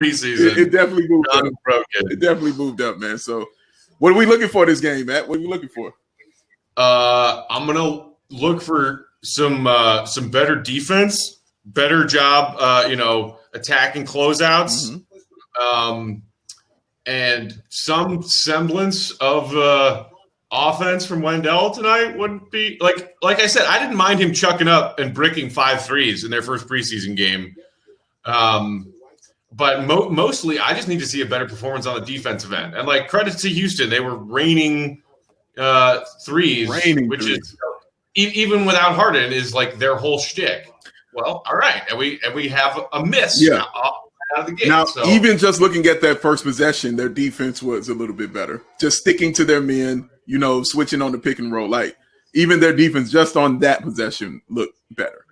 preseason. It definitely moved up. Broken. It definitely moved up, man. So, what are we looking for this game, Matt? What are you looking for? I'm gonna look for some better defense, better job, attacking closeouts, and some semblance of offense from Wendell tonight wouldn't be like I said. I didn't mind him chucking up and bricking 5 threes in their first preseason game. But mostly, I just need to see a better performance on the defensive end. And like credit to Houston, they were raining threes, is even without Harden is like their whole shtick. Well, all right, and we have a miss out of the gate. Now, even just looking at that first possession, their defense was a little bit better. Just sticking to their men, switching on the pick and roll. Like even their defense just on that possession looked better.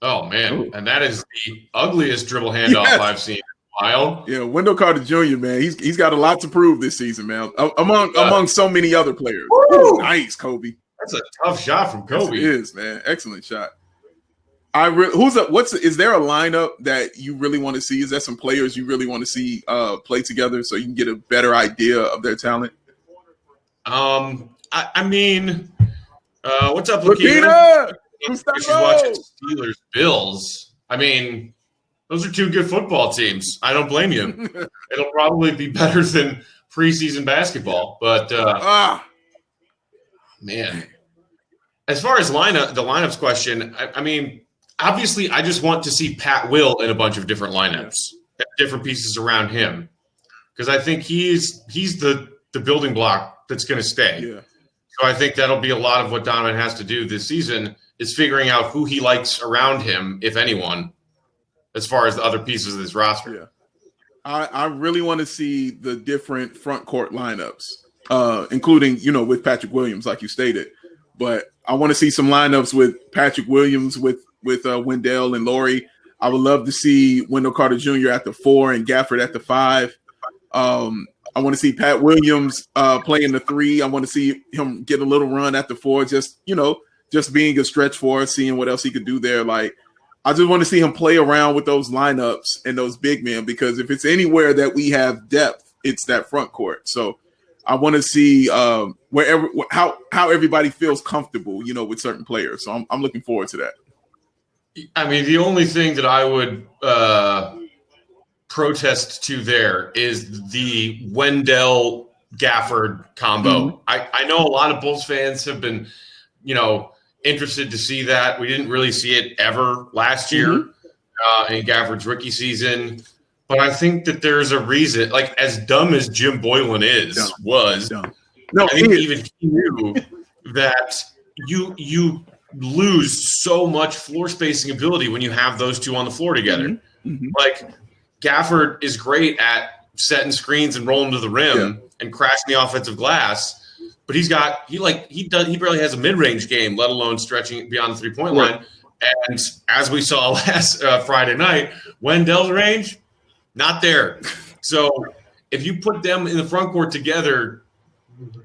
Oh man, and that is the ugliest dribble handoff I've seen in a while. Yeah, Wendell Carter Jr., man, he's got a lot to prove this season, man. Among so many other players. Ooh, nice, Kobe. That's a tough shot from Kobe. Yes, it is, man. Excellent shot. Is there a lineup that you really want to see? Is there some players you really want to see play together so you can get a better idea of their talent? I mean, what's up, Lakina? She's watching Steelers Bills. I mean, those are 2 good football teams. I don't blame you. It'll probably be better than preseason basketball, but man, as far as the lineups question, I mean, obviously, I just want to see Pat Will in a bunch of different lineups, different pieces around him, because I think he's the building block that's going to stay. Yeah. So I think that'll be a lot of what Donovan has to do this season is figuring out who he likes around him, if anyone, as far as the other pieces of this roster. Yeah. I really want to see the different front court lineups, including, with Patrick Williams, like you stated. But I want to see some lineups with Patrick Williams, with Wendell and Laurie. I would love to see Wendell Carter Jr. at the 4 and Gafford at the 5. I want to see Pat Williams playing the 3. I want to see him get a little run at the 4, just being a stretch for us, seeing what else he could do there. Like, I just want to see him play around with those lineups and those big men, because if it's anywhere that we have depth, it's that front court. So I want to see how everybody feels comfortable, with certain players. So I'm looking forward to that. I mean, the only thing that I would protest to there is the Wendell Gafford combo. I know a lot of Bulls fans have been, interested to see that. We didn't really see it ever last year in Gafford's rookie season. But I think that there's a reason, like as dumb as Jim Boylan was, I think even he knew that you lose so much floor spacing ability when you have those 2 on the floor together. Like Gafford is great at setting screens and rolling to the rim and crashing the offensive glass. But he barely has a mid-range game, let alone stretching beyond the 3-point line. And as we saw last Friday night, Wendell's range, not there. So if you put them in the front court together,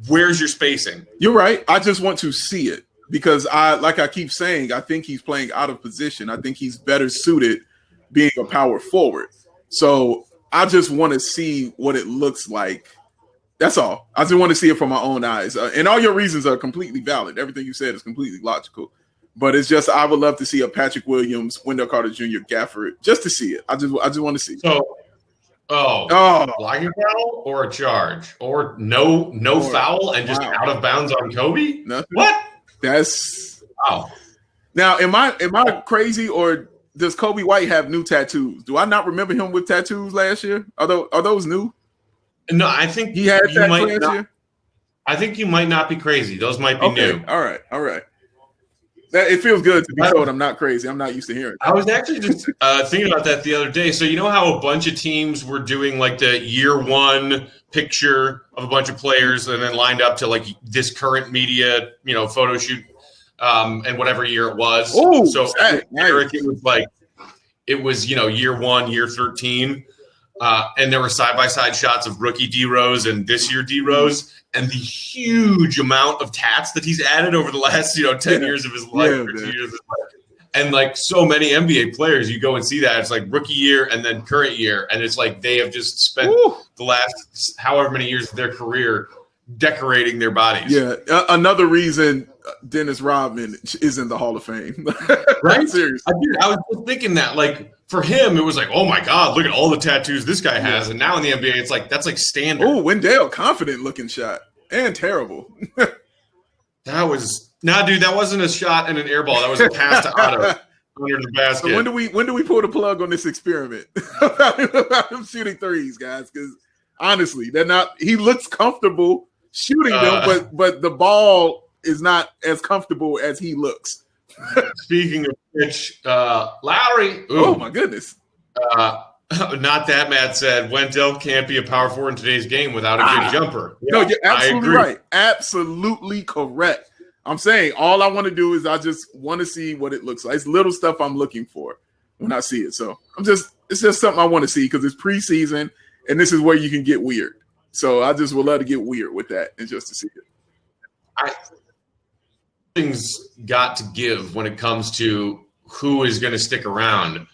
where's your spacing? You're right. I just want to see it because I keep saying, I think he's playing out of position. I think he's better suited being a power forward. So I just want to see what it looks like. That's all. I just want to see it from my own eyes. And all your reasons are completely valid. Everything you said is completely logical. But it's just I would love to see a Patrick Williams, Wendell Carter Jr., Gafford, just to see it. I just want to see it. So, blocking foul or a charge or no foul and just out of bounds on Kobe? Nothing. What? That's wow. Now, am I crazy, or does Kobe White have new tattoos? Do I not remember him with tattoos last year? Are those new? No, I think he had tattoos last year. I think you might not be crazy. Those might be new. All right. It feels good to be told I'm not crazy. I'm not used to hearing. I was actually just thinking about that the other day. So you know how a bunch of teams were doing like the year 1 picture of a bunch of players and then lined up to like this current media, photo shoot, and whatever year it was. Oh, so Eric, it was year 1, year 13. And there were side-by-side shots of rookie D-Rose and this year D-Rose, and the huge amount of tats that he's added over the last, 10 years of his life, or 2 years of his life. And like so many NBA players, you go and see that it's like rookie year and then current year, and it's like they have just spent the last however many years of their career decorating their bodies. Yeah, another reason Dennis Rodman is in the Hall of Fame. Right? Seriously. I was just thinking that, like, for him, it was like, oh my God, look at all the tattoos this guy has. And now in the NBA, it's like, that's like standard. Oh, Wendell, confident looking shot and terrible. That was dude, that wasn't a shot and an air ball. That was a pass to Otto under the basket. So when do we pull the plug on this experiment about him shooting threes, guys? Because honestly, they're not. He looks comfortable shooting them, but the ball is not as comfortable as he looks. Speaking of which, Lowry. Ooh, oh my goodness. Not that Matt said Wendell can't be a power forward in today's game without a good jumper. Yeah, no, you're absolutely right. Absolutely correct. I'm saying all I want to do is I just want to see what it looks like. It's little stuff I'm looking for when I see it. So it's just something I want to see because it's preseason and this is where you can get weird. So I just would love to get weird with that and just to see it. Things got to give when it comes to who is going to stick around.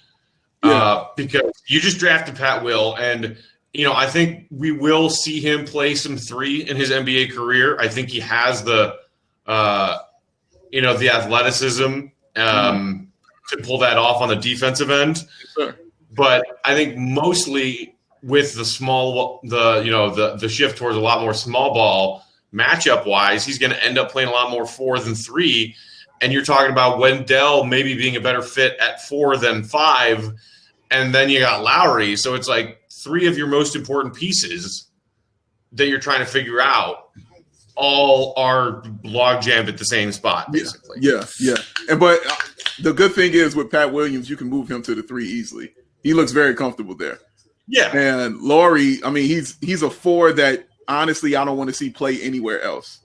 Because you just drafted Pat Will, and I think we will see him play some three in his NBA career. I think he has the the athleticism to pull that off on the defensive end. Sure. But I think mostly with the shift towards a lot more small ball matchup wise, he's going to end up playing a lot more 4 than 3. And you're talking about Wendell maybe being a better fit at 4 than 5. And then you got Lowry. So it's like 3 of your most important pieces that you're trying to figure out all are log jammed at the same spot, basically. Yeah. But the good thing is with Pat Williams, you can move him to the 3 easily. He looks very comfortable there. Yeah. And Lowry, I mean, he's a 4 that honestly I don't want to see play anywhere else.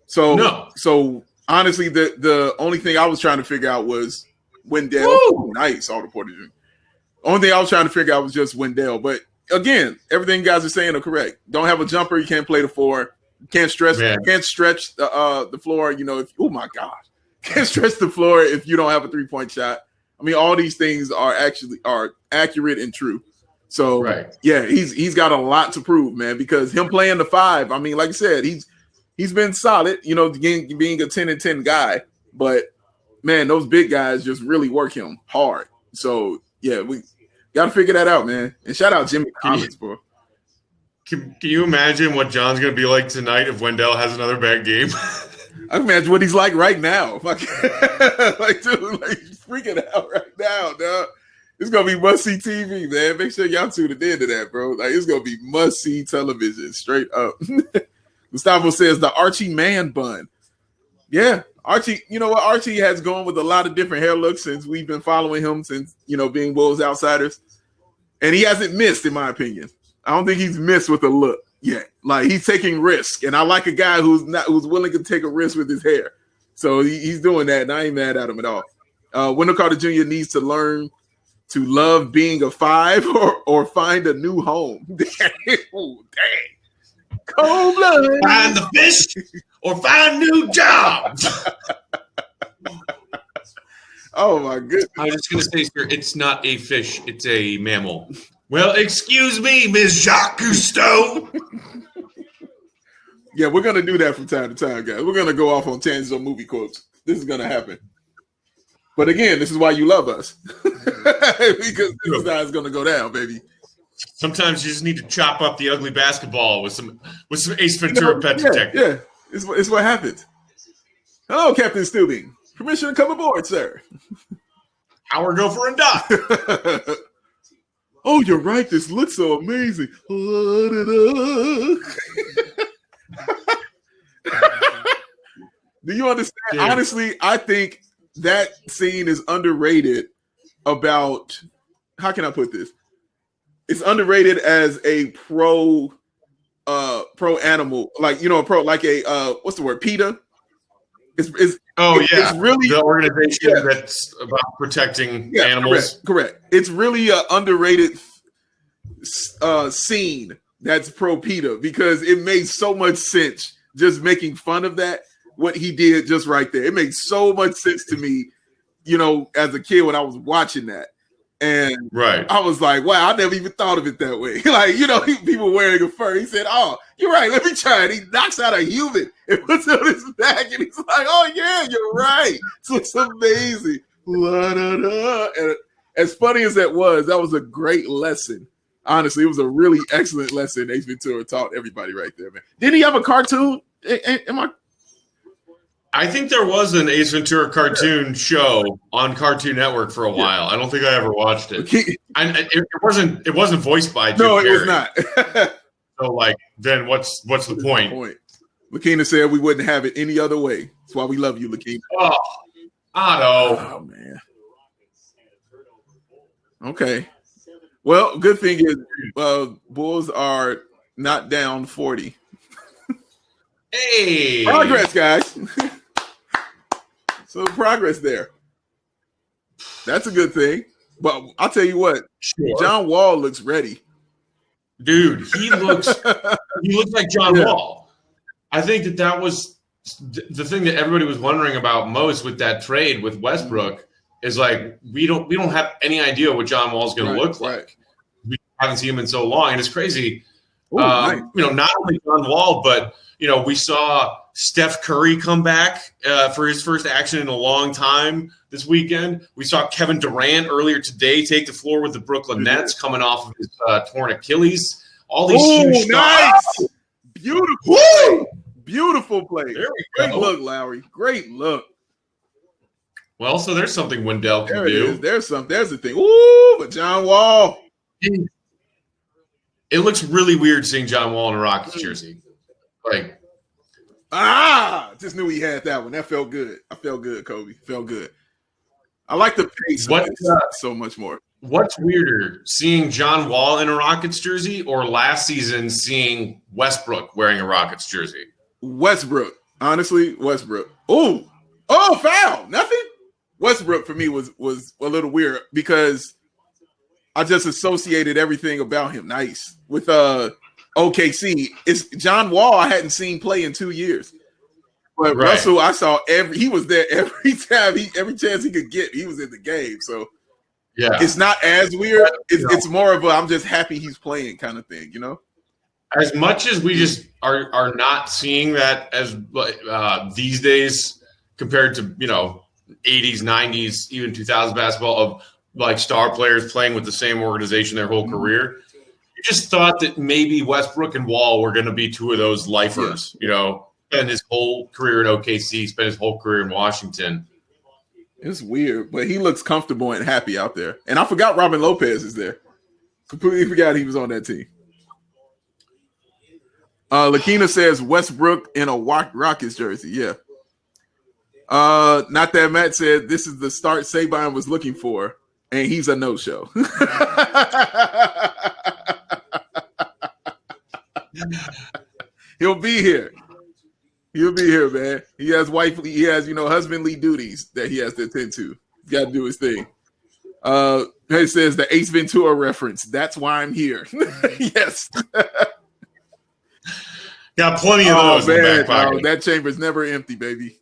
So honestly, the only thing I was trying to figure out was Wendell. Woo! Nice, all the Porter Jr. Only thing I was trying to figure out was just Wendell. But again, everything you guys are saying are correct. Don't have a jumper, you can't play the 4. Can't stretch the floor. Oh my God, can't stretch the floor if you don't have a 3-point shot. I mean, all these things are accurate and true. So yeah, he's got a lot to prove, man. Because him playing the 5, I mean, like I said, he's been solid. Being a 10-10 guy, but man, those big guys just really work him hard. So yeah, we got to figure that out, man. And shout out Jimmy Collins, bro. Can you imagine what John's going to be like tonight if Wendell has another bad game? I imagine what he's like right now. Dude, he's freaking out right now, dog. It's going to be must-see TV, man. Make sure y'all tune in to that, bro. Like, it's going to be must-see television, straight up. Gustavo says the Archie man bun. Yeah, Archie, you know what? Archie has gone with a lot of different hair looks since we've been following him since, being Bulls outsiders. And he hasn't missed, in my opinion. I don't think he's missed with a look yet. Like, he's taking risk. And I like a guy who's willing to take a risk with his hair. So he's doing that, and I ain't mad at him at all. Wendell Carter Jr. needs to learn to love being a 5 or find a new home. Ooh, dang. Cold blood. Find the fish or find new jobs. Oh, my goodness. I was just going to say, sir, it's not a fish. It's a mammal. Well, excuse me, Ms. Jacques Cousteau. Yeah, we're going to do that from time to time, guys. We're going to go off on tangents on movie quotes. This is going to happen. But again, this is why you love us. Because this is how it's going to go down, baby. Sometimes you just need to chop up the ugly basketball with some Ace Ventura pet detective. Yeah, it's what happens. Hello, Captain Steubing. Permission to come aboard, sir. Hour Gopher and Doc. Oh, you're right. This looks so amazing. Do you understand? Dude. Honestly, I think that scene is underrated about, how can I put this? It's underrated as a pro animal, like, what's the word? PETA. It's really the organization that's about protecting animals. Correct. It's really an underrated scene that's pro PETA because it made so much sense just making fun of that, what he did just right there. It makes so much sense to me as a kid when I was watching that. And I was like, wow, I never even thought of it that way. People wearing a fur. He said, oh, you're right. Let me try it. He knocks out a human and puts it on his back. And he's like, oh, yeah, you're right. So it's amazing. And as funny as that was a great lesson. Honestly, it was a really excellent lesson Ace Ventura taught everybody right there, man. Didn't he have a cartoon? I think there was an Ace Ventura cartoon show on Cartoon Network for a while. I don't think I ever watched it. It wasn't voiced by Jim Carrey. No, it was not. So, then what's the point? Lakina said we wouldn't have it any other way. That's why we love you, Lakina. Oh, Otto. Oh, man. Okay. Well, good thing is Bulls are not down 40. Hey. Progress, guys. So progress there. That's a good thing. But I'll tell you what, John Wall looks ready. Dude, he looks like John Wall. I think that was the thing that everybody was wondering about most with that trade with Westbrook is we don't have any idea what John Wall's going to look like. We haven't seen him in so long, and it's crazy. Nice. Not only John Wall, but we saw Steph Curry come back for his first action in a long time this weekend. We saw Kevin Durant earlier today take the floor with the Brooklyn Nets coming off of his torn Achilles. All these huge shots. Beautiful play. Beautiful play. There we Great go. look, Lowry. Great look. Well, so there's something Wendell can do. There's the thing. Ooh, but John Wall. It looks really weird seeing John Wall in a Rockets jersey. Just knew he had that one. That felt good. I felt good, Kobe. Felt good. I like the pace so much more. What's weirder, seeing John Wall in a Rockets jersey or last season seeing Westbrook wearing a Rockets jersey? Westbrook. Honestly, Westbrook. Oh, foul. Nothing? Westbrook for me was a little weird because I just associated everything about him nice with OKC. It's John Wall I hadn't seen play in 2 years. But Russell, I saw he was there every chance he could get, he was in the game. So yeah, it's not as weird. It's more of a I'm just happy he's playing kind of thing, As much as we just are not seeing that as these days compared to 80s, 90s, even 2000s basketball of star players playing with the same organization their whole career. You just thought that maybe Westbrook and Wall were going to be two of those lifers, spend his whole career in OKC, spend his whole career in Washington. It's weird, but he looks comfortable and happy out there. And I forgot Robin Lopez is there. Completely forgot he was on that team. Lakina says Westbrook in a Rockets jersey. Yeah. Not that Matt said this is the start Sabine was looking for, and he's a no-show. He'll be here. He'll be here, man. He has husbandly duties that he has to attend to. He's got to do his thing. He says the Ace Ventura reference. That's why I'm here. Yes. Got plenty of those in the back pocket. That chamber's never empty, baby.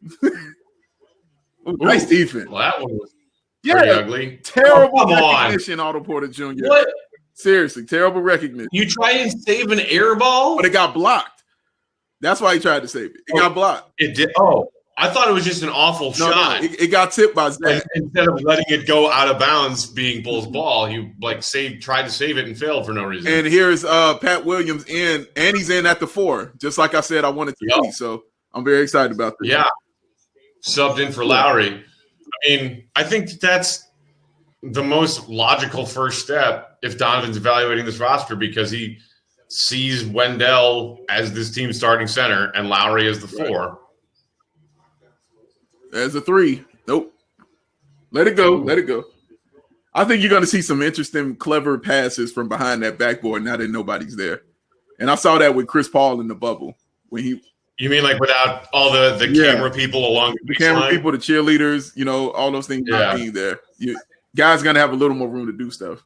Nice defense. Well, that one was pretty ugly. Terrible recognition, Otto Porter Jr. What? Seriously, terrible recognition. You tried and save an air ball? But it got blocked. That's why he tried to save it. It got blocked. It did. Oh, I thought it was just an awful shot. No, it got tipped by Zach. Instead of letting it go out of bounds, being Bull's ball, he tried to save it and failed for no reason. And here's Pat Williams in, and he's in at the 4, just like I said I wanted to be. So I'm very excited about this. Yeah, subbed in for Lowry. I mean, I think that's the most logical first step if Donovan's evaluating this roster because he sees Wendell as this team's starting center and Lowry as the 4. There's a 3. Nope. Let it go. Let it go. I think you're going to see some interesting, clever passes from behind that backboard now that nobody's there. And I saw that with Chris Paul in the bubble when he. You mean without all the camera people along the camera people, the cheerleaders, all those things not being there. Guys going to have a little more room to do stuff.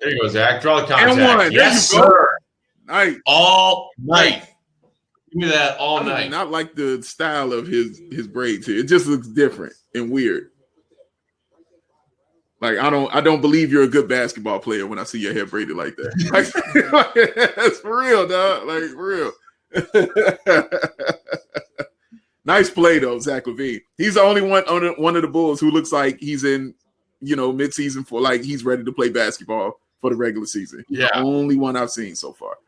There you go, Zach. Draw the contact. And one. Yes, there you sir. Night. All night. Give me that all night. Not like the style of his braids here. It just looks different and weird. Like I don't believe you're a good basketball player when I see your hair braided like that. That's for real, dog. Like for real. Nice play though, Zach LaVine. He's the only one of the Bulls who looks like he's in, midseason for like he's ready to play basketball for the regular season. He's the only one I've seen so far.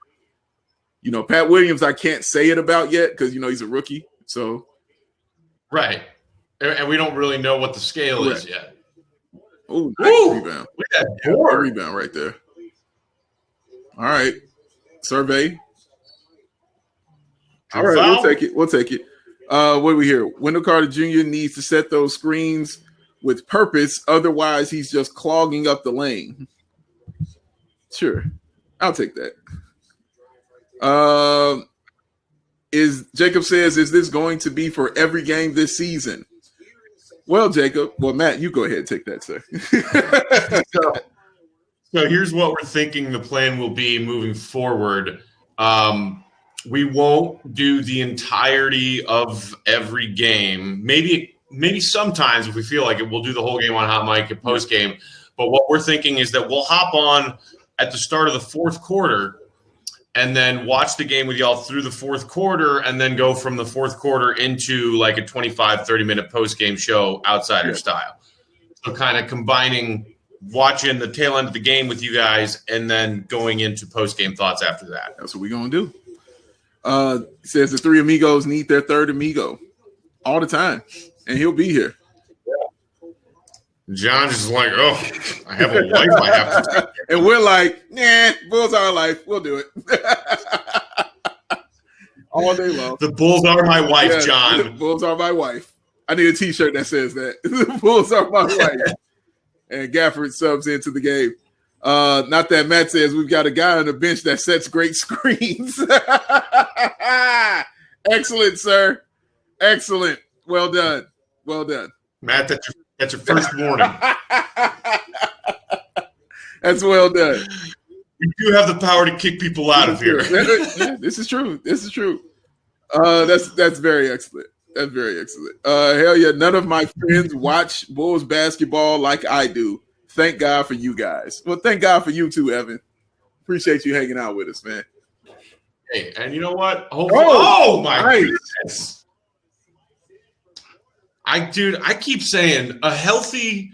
Pat Williams, I can't say it about yet because he's a rookie. So right, and we don't really know what the scale is yet. Oh, nice rebound. Look at that rebound right there. All right. Survey. All right, we'll take it. What do we hear? Wendell Carter Jr. needs to set those screens with purpose. Otherwise, he's just clogging up the lane. Sure. I'll take that. Jacob says, is this going to be for every game this season? Well, Matt, you go ahead and take that, sir. So here's what we're thinking the plan will be moving forward. We won't do the entirety of every game. Maybe sometimes if we feel like it, we'll do the whole game on Hot Mic and post game. But what we're thinking is that we'll hop on at the start of the fourth quarter and then watch the game with y'all through the fourth quarter and then go from the fourth quarter into like a 25, 30-minute post-game show outsider style. So kind of combining watching the tail end of the game with you guys and then going into post-game thoughts after that. That's what we're going to do. Says the three amigos need their third amigo all the time, and he'll be here. John's just like, oh, I have a wife I have to take. And we're like, nah, Bulls are our life. We'll do it. All day long. The Bulls are my wife, John. The Bulls are my wife. I need a t-shirt that says that. The Bulls are my wife. And Gafford subs into the game. Not that Matt says we've got a guy on the bench that sets great screens. Excellent, sir. Excellent. Well done. Well done. Matt, that's your first warning. That's well done. We do have the power to kick people out of here. This is true. This is true. That's very excellent. That's very excellent. Hell yeah. None of my friends watch Bulls basketball like I do. Thank God for you guys. Well, thank God for you too, Evan. Appreciate you hanging out with us, man. Hey, and you know what? Oh my goodness. I keep saying a healthy,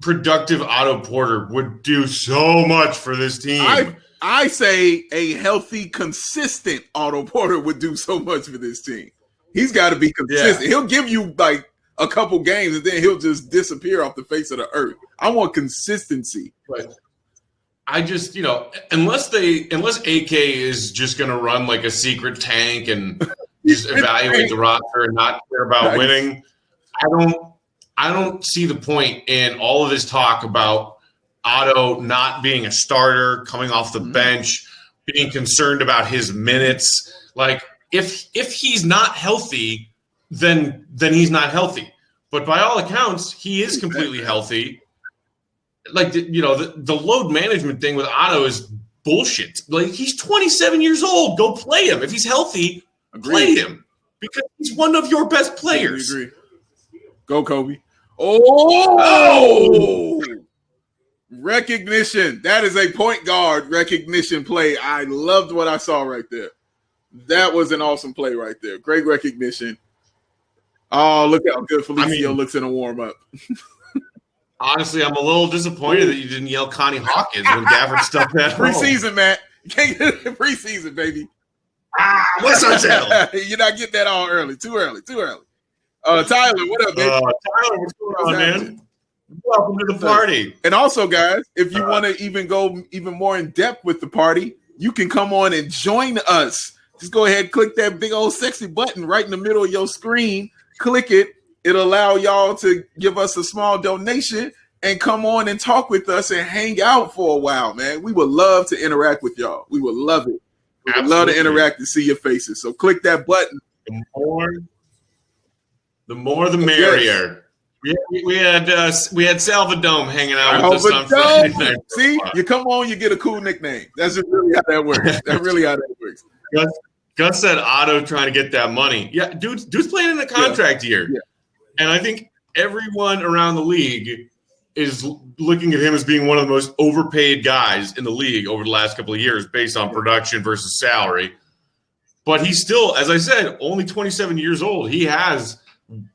productive Otto Porter would do so much for this team. I say a healthy, consistent Otto Porter would do so much for this team. He's got to be consistent. Yeah. He'll give you like a couple games and then he'll just disappear off the face of the earth. I want consistency. But I just, unless AK is just going to run like a secret tank and just evaluate the roster and not care about winning, I don't see the point in all of this talk about Otto not being a starter, coming off the bench, being concerned about his minutes. Like if he's not healthy, then he's not healthy. But by all accounts, he is completely healthy. Like the load management thing with Otto is bullshit. Like he's 27 years old. Go play him. If he's healthy, play him because he's one of your best players. I agree. Go, Kobe. Oh! Recognition. That is a point guard recognition play. I loved what I saw right there. That was an awesome play right there. Great recognition. Oh, look how good Felicio looks in a warm-up. Honestly, I'm a little disappointed that you didn't yell Connie Hawkins when Gafford stuffed that preseason, Matt. You can't get it in preseason, baby. What's up, Taylor? You're not getting that all early. Too early. Tyler, what up, baby? Tyler, what's going on, man? Welcome to the party. And also, guys, if you want to even go even more in depth with the party, you can come on and join us. Just go ahead, click that big old sexy button right in the middle of your screen. Click it. It'll allow y'all to give us a small donation and come on and talk with us and hang out for a while, man. We would love to interact with y'all. We would love it. We would love to interact and see your faces. So click that button. The more, the merrier. Yes. We had Salvadome hanging out with us on Friday night. See, you come on, you get a cool nickname. That's just really how that works. That's really how that works. Gus said Otto trying to get that money. Yeah, dude's playing in a contract year. Yeah. And I think everyone around the league is looking at him as being one of the most overpaid guys in the league over the last couple of years based on production versus salary. But he's still, as I said, only 27 years old. He has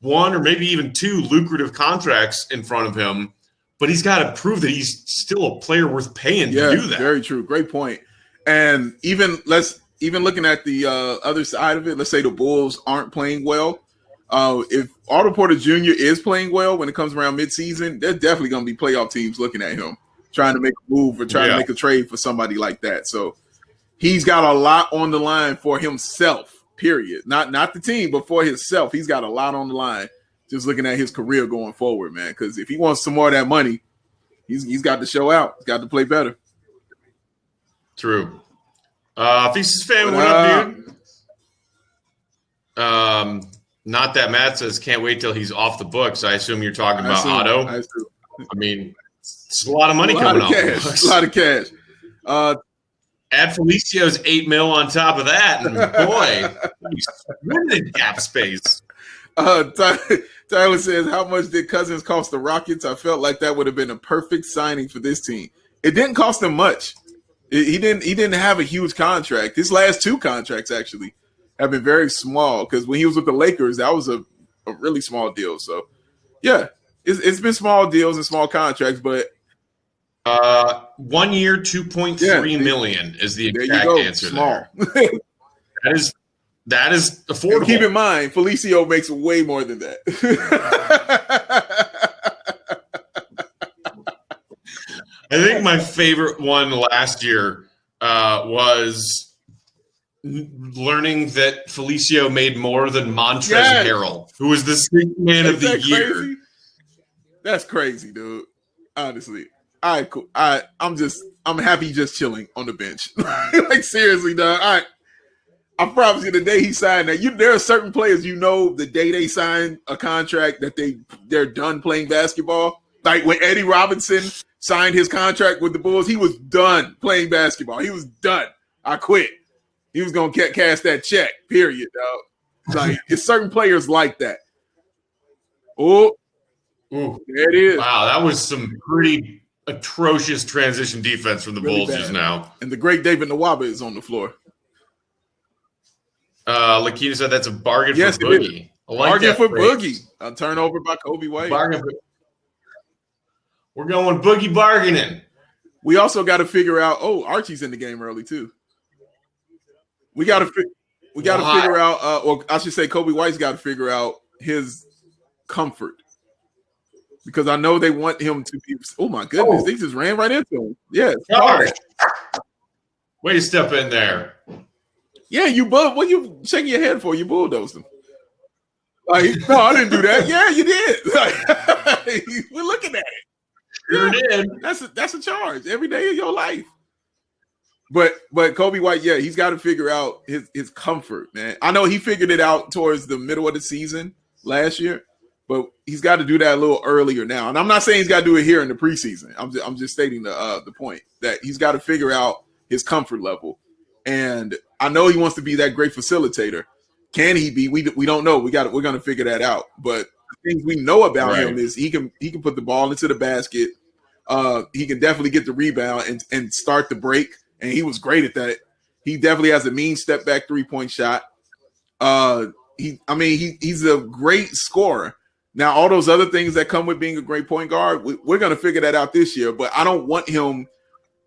one or maybe even two lucrative contracts in front of him, but he's got to prove that he's still a player worth paying to do that. Very true. Great point. And even looking at the other side of it, let's say the Bulls aren't playing well. If Otto Porter Jr. is playing well when it comes around midseason, there's definitely going to be playoff teams looking at him, trying to make a move or trying to make a trade for somebody like that. So he's got a lot on the line for himself, period. Not the team, but for himself. He's got a lot on the line just looking at his career going forward, man. Because if he wants some more of that money, he's got to show out. He's got to play better. True. Thesis fan, what up, dude? Not that Matt says can't wait till he's off the books. I assume you're talking about Otto. I mean, it's a lot of money coming off the books. A lot of cash. Add Felicio's $8 million on top of that, and boy, he's running cap space. Tyler says, how much did Cousins cost the Rockets? I felt like that would have been a perfect signing for this team. It didn't cost him much. He didn't have a huge contract. His last two contracts actually have been very small because when he was with the Lakers, that was a really small deal. So, yeah, it's been small deals and small contracts, but 1 year, $2.3 million is the exact answer. Small. There. That is affordable. And keep in mind, Felicio makes way more than that. I think my favorite one last year was learning that Felicio made more than Montrezl Harrell, who was the sixth man of the year. Crazy? That's crazy, dude. Honestly. All right, cool. I'm happy just chilling on the bench. Like, seriously, dog. I promise you, the day he signed that, there are certain players, the day they sign a contract that they're done playing basketball. Like when Eddie Robinson signed his contract with the Bulls, he was done playing basketball. He was done. I quit. He was going to cash that check, period, dog. Like, it's certain players like that. Oh, there it is. Wow, that was some pretty atrocious transition defense from the Bulls just now. And the great David Nwaba is on the floor. Lakina said that's a bargain for Boogie. Bargain for Boogie. A turnover by Kobe White. We're going Boogie bargaining. We also got to figure out. Oh, Archie's in the game early too. We got to figure out, or I should say, Kobe White's got to figure out his comfort because I know they want him to be. Oh my goodness, they just ran right into him. Yeah, way to step in there. Yeah, what you shaking your head for? You bulldozed him. Like, no, I didn't do that. Yeah, you did. Like, we're looking at it. Sure did. That's a charge every day of your life. But Kobe White, he's got to figure out his comfort, man. I know he figured it out towards the middle of the season last year, but he's got to do that a little earlier now. And I'm not saying he's got to do it here in the preseason. I'm just stating the point that he's got to figure out his comfort level. And I know he wants to be that great facilitator. Can he be? We don't know. We're gonna figure that out. But the things we know about him is he can put the ball into the basket. He can definitely get the rebound and start the break. And he was great at that. He definitely has a mean step back 3-point shot. He's a great scorer. Now, all those other things that come with being a great point guard, we're gonna figure that out this year. But I don't want him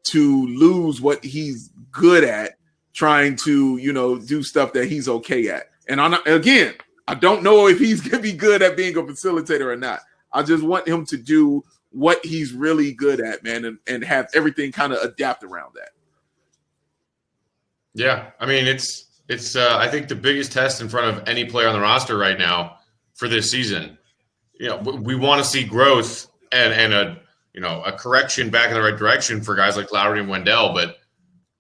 to lose what he's good at, trying to, do stuff that he's okay at. And I don't know if he's going to be good at being a facilitator or not. I just want him to do what he's really good at, man, and have everything kind of adapt around that. Yeah. I mean, it's I think the biggest test in front of any player on the roster right now for this season. We want to see growth and a correction back in the right direction for guys like Lowry and Wendell. But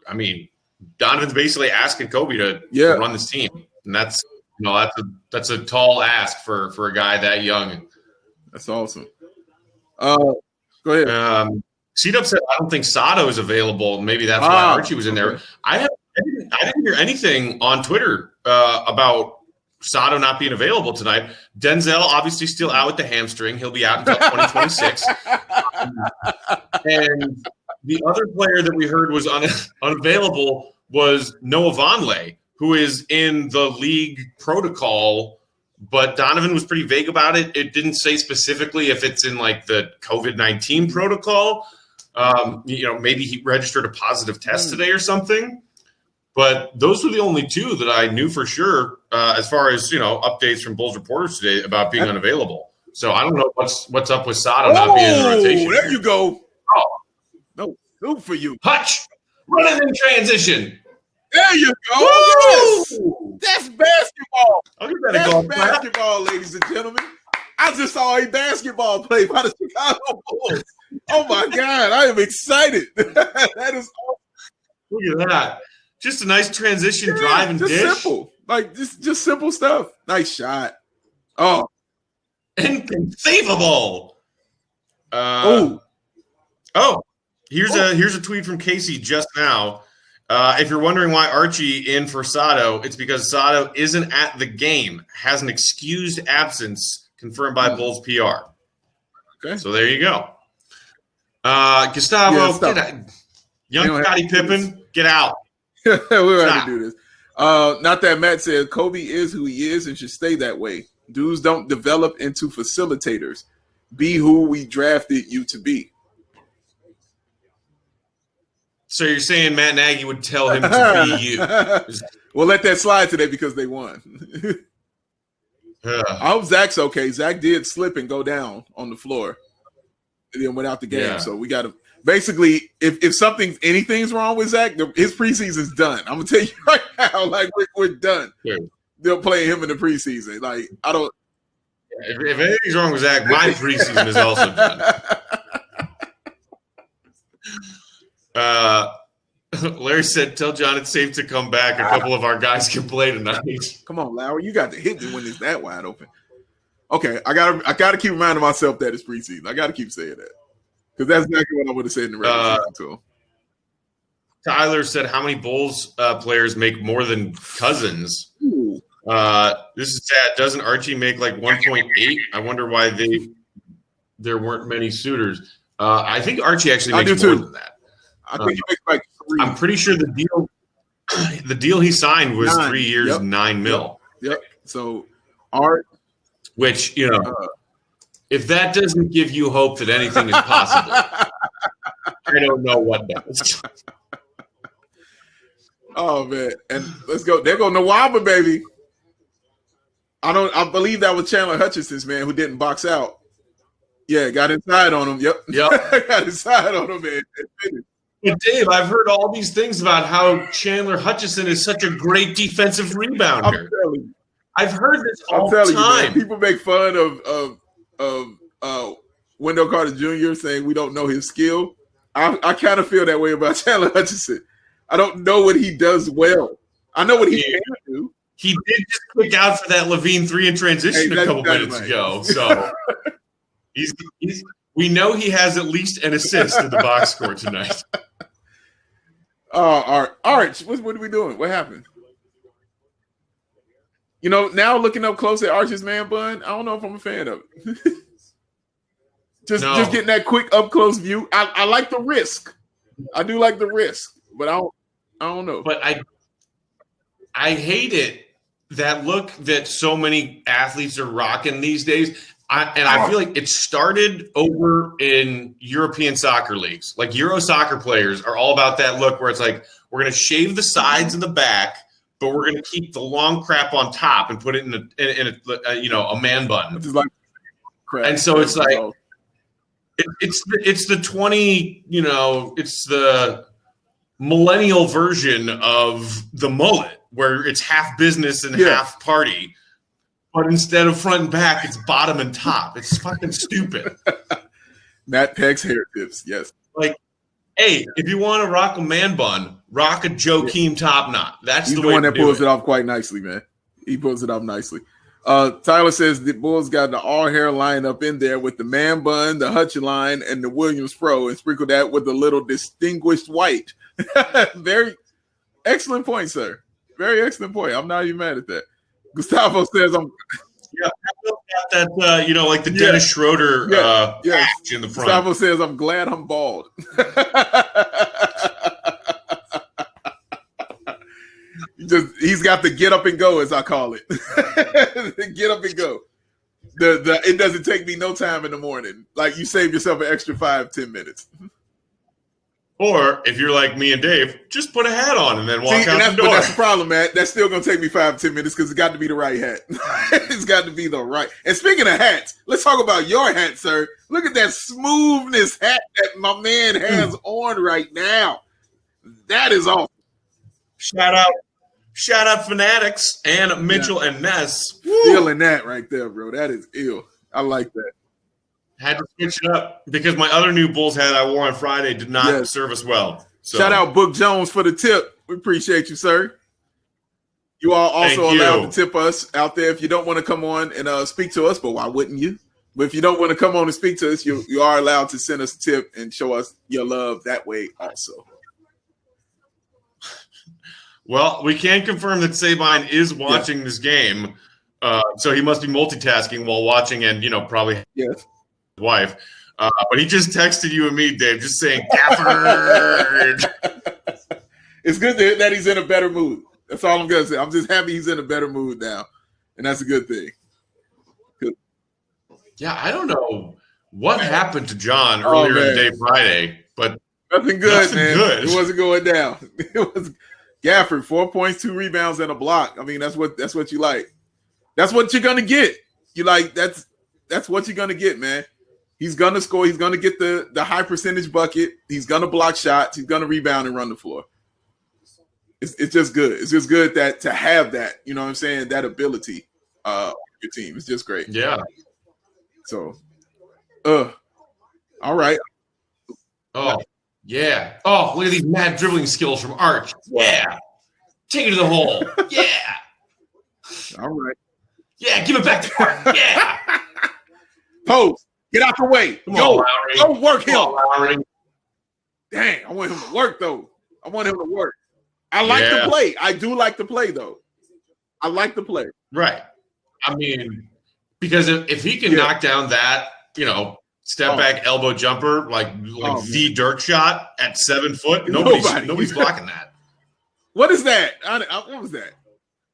I mean, Donovan's basically asking Kobe to run this team, and that's a tall ask for a guy that young. That's awesome. Go ahead. C-Dub said, I don't think Sato is available. Maybe that's why Archie was in there. I didn't hear anything on Twitter about Sato not being available tonight. Denzel obviously still out with the hamstring. He'll be out until 2026. And the other player that we heard was unavailable was Noah Vonleh, who is in the league protocol, but Donovan was pretty vague about it. It didn't say specifically if it's in like the COVID-19 protocol. Maybe he registered a positive test today or something. But those were the only two that I knew for sure as far as, updates from Bulls reporters today about being unavailable. So I don't know what's up with Sato not being in the rotation. There you go. Oh. No, good for you. Hutch, running in transition. There you go. Yes. That's basketball. That's basketball, ladies and gentlemen. I just saw a basketball play by the Chicago Bulls. Oh, my God. I am excited. That is awesome. Look at that. Just a nice transition drive and just dish. Simple. Like, just simple stuff. Nice shot. Oh. Inconceivable. Here's a tweet from Casey just now. If you're wondering why Archie in for Sato, it's because Sato isn't at the game, has an excused absence confirmed by Bulls PR. Okay. So there you go. Gustavo, young Scottie Pippen, get out. We're going to do this. Not that Matt said Kobe is who he is and should stay that way. Dudes don't develop into facilitators. Be who we drafted you to be. So you're saying Matt Nagy would tell him to be you? We'll let that slide today because they won. I hope Zach's okay. Zach did slip and go down on the floor and then went out the game. Yeah. So we got to basically, if anything's wrong with Zach, his preseason's done. I'm gonna tell you right now, like we're done. Yeah. They'll play him in the preseason. Like I don't. If anything's wrong with Zach, my preseason is also done. Larry said, "Tell John it's safe to come back. A couple of our guys can play tonight." Come on, Larry, you got to hit me when it's that wide open. Okay, I gotta keep reminding myself that it's preseason. I gotta keep saying that because that's exactly what I would have said in the regular season to him. Tyler said, "How many Bulls players make more than Cousins?" Ooh. This is sad. Doesn't Archie make like 1.8? I wonder why there weren't many suitors. I think Archie actually makes more than that. I think he makes like 3. I'm pretty sure the deal he signed was 3 years, $9 million. Yep. So Art, which if that doesn't give you hope that anything is possible, I don't know what does. Oh man, and let's go. There go Nwaba, baby. I believe that was Chandler Hutchison's man who didn't box out. Yeah, got inside on him. Yep. Got inside on him, man. But Dave, I've heard all these things about how Chandler Hutchison is such a great defensive rebounder. I've heard this all the time. You, man, people make fun of Wendell Carter Jr. saying we don't know his skill. I kind of feel that way about Chandler Hutchison. I don't know what he does well. I know what he can do. He did just kick out for that Levine 3 in transition a couple minutes ago. So we know he has at least an assist in the box score tonight. Arch, what are we doing? What happened? Now looking up close at Arch's man bun, I don't know if I'm a fan of it. just getting that quick up close view. I like the risk. I do like the risk, but I don't know. But I hate it, that look that so many athletes are rocking these days. I feel like it started over in European soccer leagues. Like Euro soccer players are all about that look where it's like, we're going to shave the sides and the back, but we're going to keep the long crap on top and put it in a man bun. Like and so it's like it's the 20, it's the millennial version of the mullet where it's half business and half party. But instead of front and back, it's bottom and top. It's fucking stupid. Matt Peck's hair tips, yes. Like, hey, if you want to rock a man bun, rock a Joakim top knot. That's the one that pulls it off quite nicely, man. He pulls it off nicely. Tyler says the Bulls got the all hair lineup in there with the man bun, the Hutchin line, and the Williams Pro, and sprinkle that with a little distinguished white. Very excellent point, sir. Very excellent point. I'm not even mad at that. Gustavo says I'm. Yeah, that like the Dennis Schroeder patch in the front. Gustavo says I'm glad I'm bald. He's got the get up and go, as I call it. Get up and go. It doesn't take me no time in the morning. Like you save yourself an extra 5-10 minutes. Or if you're like me and Dave, just put a hat on and then walk out the door. But that's the problem, Matt. That's still going to take me 5-10 minutes because it's got to be the right hat. It's got to be the right. And speaking of hats, let's talk about your hat, sir. Look at that smoothness hat that my man has on right now. That is awesome. Shout out Fanatics and Mitchell and Ness. Feeling that right there, bro. That is ill. I like that. Had to switch it up because my other new Bulls hat I wore on Friday did not serve us well. So. Shout out Book Jones for the tip. We appreciate you, sir. You are also allowed to tip us out there if you don't want to come on and speak to us, but why wouldn't you? But if you don't want to come on and speak to us, you are allowed to send us a tip and show us your love that way also. Well, we can confirm that Sabine is watching this game, so he must be multitasking while watching and, probably his wife. But he just texted you and me, Dave, just saying, Gafford. It's good that he's in a better mood. That's all I'm going to say. I'm just happy he's in a better mood now, and that's a good thing. Good. Yeah, I don't know what happened to John earlier in the day Friday, but nothing good, man. Good. It wasn't going down. It was Gafford, 4 points, 2 rebounds, and a block. I mean, that's what you like. That's what you're gonna get. You like that's what you're gonna get, man. He's gonna score. He's gonna get the high percentage bucket. He's gonna block shots. He's gonna rebound and run the floor. It's just good. It's just good that to have that. You know what I'm saying? That ability. Your team. It's just great. Yeah. So, all right. Oh. Yeah. Oh, look at these mad dribbling skills from Arch. Yeah. Take it to the hole. Yeah. All right. Yeah, give it back to Arch. Yeah. Post. Get out the way. Come on, Lowry. Go work him. On, Lowry. Dang, I want him to work, though. I want him to work. I like the play. I do like the play, though. I like the play. Right. I mean, because if he can knock down that, step back elbow jumper, like the Dirk shot at 7 foot. Nobody's blocking that. What is that? What was that?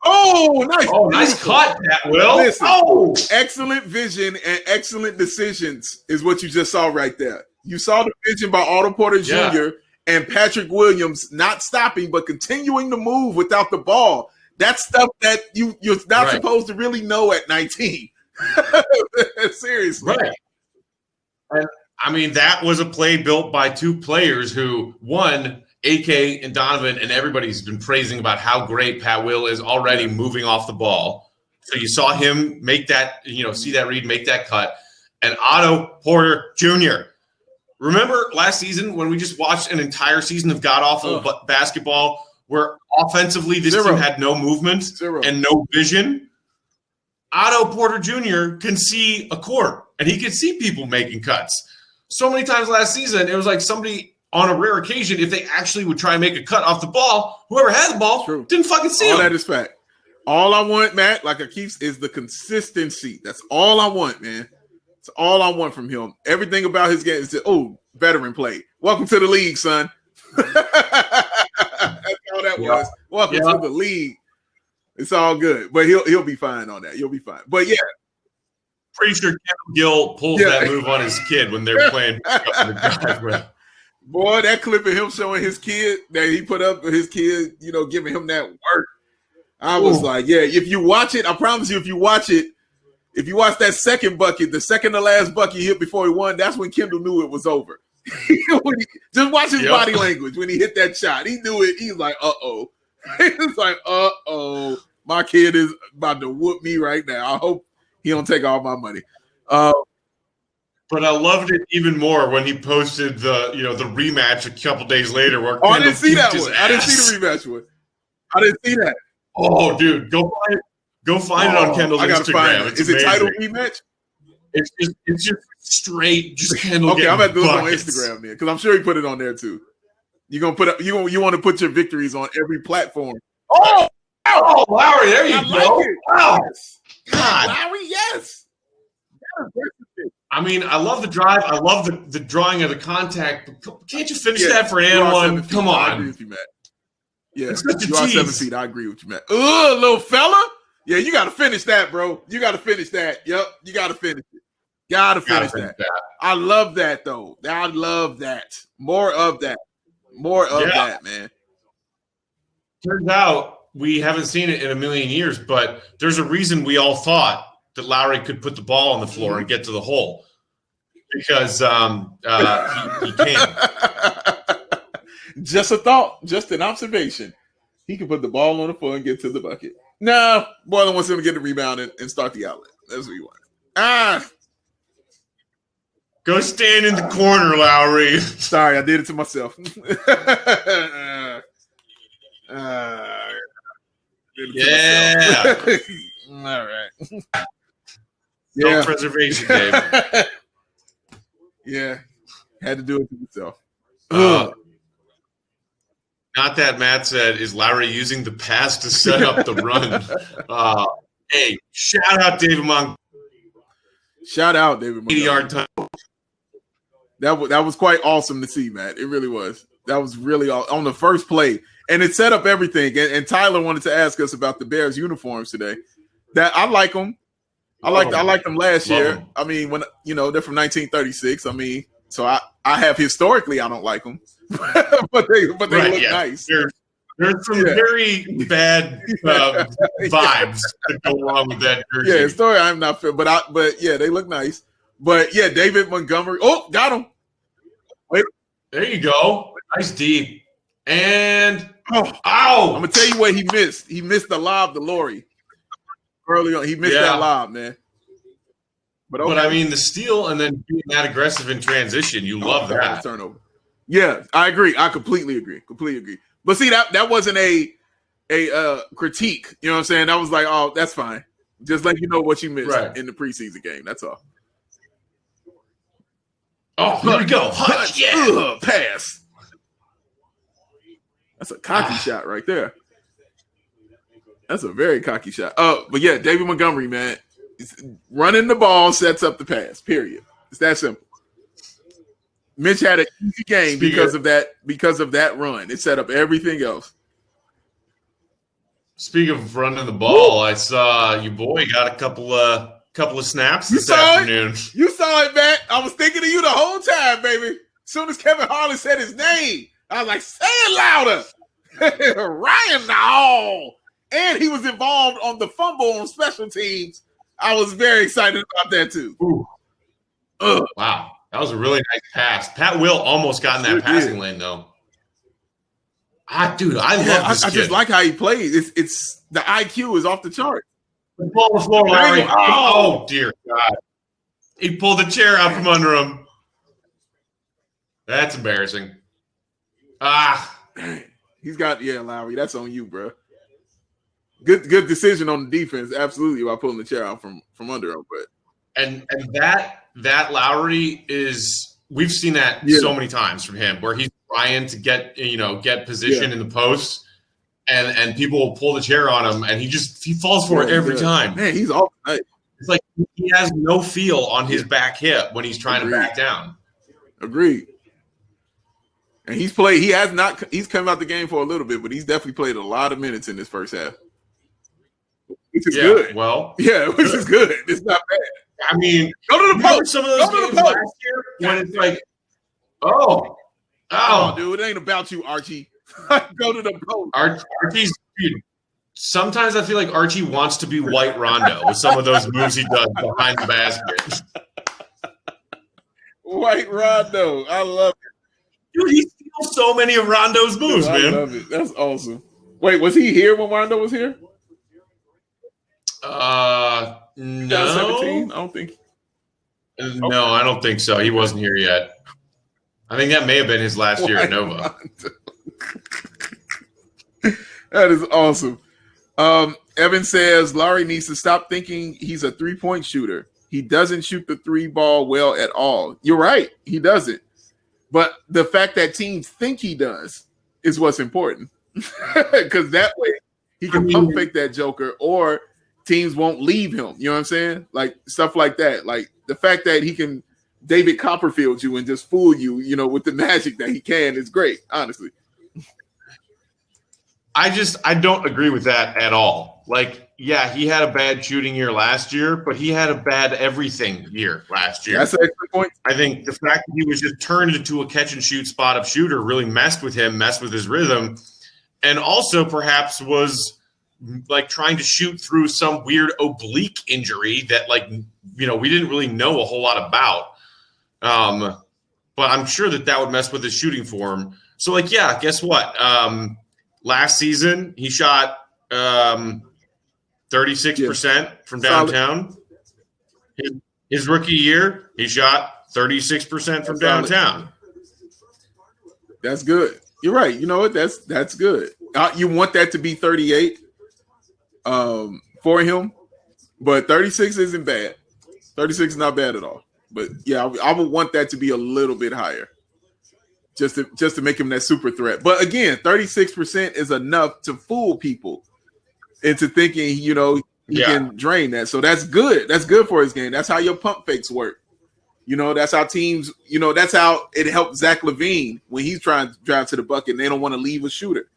Oh, nice. Oh, nice cut, that Will. Listen, excellent vision and excellent decisions is what you just saw right there. You saw the vision by Otto Porter Jr. and Patrick Williams not stopping but continuing to move without the ball. That's stuff that you're not supposed to really know at 19. Seriously. Right. And I mean, that was a play built by 2 players who, one, AK and Donovan, and everybody's been praising about how great Pat Will is already moving off the ball. So you saw him make that, see that read, make that cut. And Otto Porter Jr. Remember last season when we just watched an entire season of god-awful basketball where offensively this team had no movement and no vision? Otto Porter Jr. can see a court, and he can see people making cuts. So many times last season, it was like somebody on a rare occasion, if they actually would try and make a cut off the ball, whoever had the ball didn't fucking see him. That is fact. All I want, Matt, like I keep, is the consistency. That's all I want, man. That's all I want from him. Everything about his game is veteran play. Welcome to the league, son. That's all that was. Welcome to the league. It's all good, but he'll be fine on that. He'll be fine. But pretty sure Kendall Gill pulls that move on his kid when they're playing. Boy, that clip of him showing his kid that he put up, his kid, giving him that work. I was like, if you watch it, I promise you, if you watch that second bucket, the second to last bucket he hit before he won, that's when Kendall knew it was over. Just watch his body language when he hit that shot. He knew it. He was like, uh-oh. He was like, uh-oh. My kid is about to whoop me right now. I hope he don't take all my money. But I loved it even more when he posted the rematch a couple days later. Where I didn't see that one. I didn't see the rematch one. I didn't see that. Oh, dude, go find it on Kendall's Instagram. Is it titled rematch? It's just straight, just Kendall. Okay, I'm at to look on Instagram then, because I'm sure he put it on there too. You're gonna put up. You want to put your victories on every platform. Oh, Oh, Lowry, there you go. Like it. Wow. Yes. God. Lowry, yes. I mean, I love the drive. I love the drawing of the contact. But can't you finish that for an you and are 7 one? feet. Come I agree on. with you, Matt. Yeah, It's such a you are 7 tease. feet. I agree with you, Matt. Ugh, little fella. Yeah, you got to finish that, bro. You got to finish that. Yep, you got to finish it. Got to finish that. I love that, though. I love that. More of that. More of that, man. Turns out we haven't seen it in a million years, but there's a reason we all thought that Lowry could put the ball on the floor and get to the hole because he can. Just a thought, just an observation. He can put the ball on the floor and get to the bucket. No, Boylan wants him to get the rebound and start the outlet. That's what he wants. Go stand in the corner, Lowry. Sorry, I did it to myself. Yeah. All right. Self-preservation, Dave. Yeah. Had to do it to myself. Not that Matt said, is Lowry using the pass to set up the run? Hey, shout out David Montgomery. Shout out David Montgomery. 80-yard touchdown. That was quite awesome to see, Matt. It really was. That was really on the first play. And it set up everything. And Tyler wanted to ask us about the Bears uniforms today. That I like them. I liked them last year. Them. I mean, when they're from 1936. I mean, so I have historically I don't like them. but they look nice. There's some very bad vibes that go along with that jersey. Yeah, story I'm not fair, but yeah, they look nice. But yeah, David Montgomery. Oh, got him. Wait. There you go. Nice deep. And ow! I'm gonna tell you what he missed. He missed the lob to Laurie early on. He missed that lob, man. But I mean, the steal and then being that aggressive in transition, you love that turnover. Yeah, I agree. I completely agree. But see, that wasn't a critique. You know what I'm saying? That was like, oh, that's fine. Just let you know what you missed in the preseason game. That's all. Oh, here we go. Hutch, yeah. Pass. That's a cocky shot right there. That's a very cocky shot. But yeah, David Montgomery, man, running the ball sets up the pass. Period. It's that simple. Mitch had an easy game because of that run. It set up everything else. Speaking of running the ball, I saw your boy got a couple of snaps this afternoon. You saw it, Matt. I was thinking of you the whole time, baby. As soon as Kevin Harlan said his name, I was like, say it louder. Ryan Hall. And he was involved on the fumble on special teams. I was very excited about that too. Wow. That was a really nice pass. Pat Will almost got in that passing lane, though. Dude, I love this kid. I just like how he plays. It's the IQ is off the chart. The ball on the floor, Larry. Oh, dear God. He pulled the chair out from under him. That's embarrassing. He's got, Lowry, that's on you, bro. Good decision on the defense, absolutely, by pulling the chair out from under him. But and that Lowry is, we've seen that so many times from him, where he's trying to get position in the post, and people will pull the chair on him, and he falls for it every time. Man, he's all right. It's like he has no feel on his back hip when he's trying to back down. Agreed. And he's come out the game for a little bit, but he's definitely played a lot of minutes in this first half. Which is good. Well, which is good. It's not bad. I mean, go to the post. Some of those games last year when it's like, dude, it ain't about you, Archie. Go to the post. Archie's. Sometimes I feel like Archie wants to be White Rondo with some of those moves he does behind the basket. White Rondo, I love it. Dude, he steals so many of Rondo's moves, man. I love it. That's awesome. Wait, was he here when Rondo was here? No. 17? I don't think. No, I don't think so. He wasn't here yet. I think that may have been his last year at Nova. That is awesome. Evan says Larry needs to stop thinking he's a three-point shooter. He doesn't shoot the three ball well at all. You're right. He doesn't. But the fact that teams think he does is what's important. Because that way he can pump fake that joker, or teams won't leave him. You know what I'm saying? Like stuff like that. Like the fact that he can David Copperfield you and just fool you, with the magic that he can is great, honestly. I don't agree with that at all. Like, yeah, he had a bad shooting year last year, but he had a bad everything year last year. That's an excellent point. I think the fact that he was just turned into a catch and shoot spot up shooter really messed with him, messed with his rhythm, and also perhaps was like trying to shoot through some weird oblique injury that we didn't really know a whole lot about. But I'm sure that would mess with his shooting form. So yeah, guess what? Last season, he shot 36% from downtown. His rookie year, he shot 36% from downtown. That's good. You're right. You know what? That's good. You want that to be 38 for him, but 36 isn't bad. 36 is not bad at all. But yeah, I would want that to be a little bit higher. Just to make him that super threat. But again, 36% is enough to fool people into thinking, he can drain that. So that's good. That's good for his game. That's how your pump fakes work. That's how teams, that's how it helped Zach LaVine when he's trying to drive to the bucket and they don't want to leave a shooter.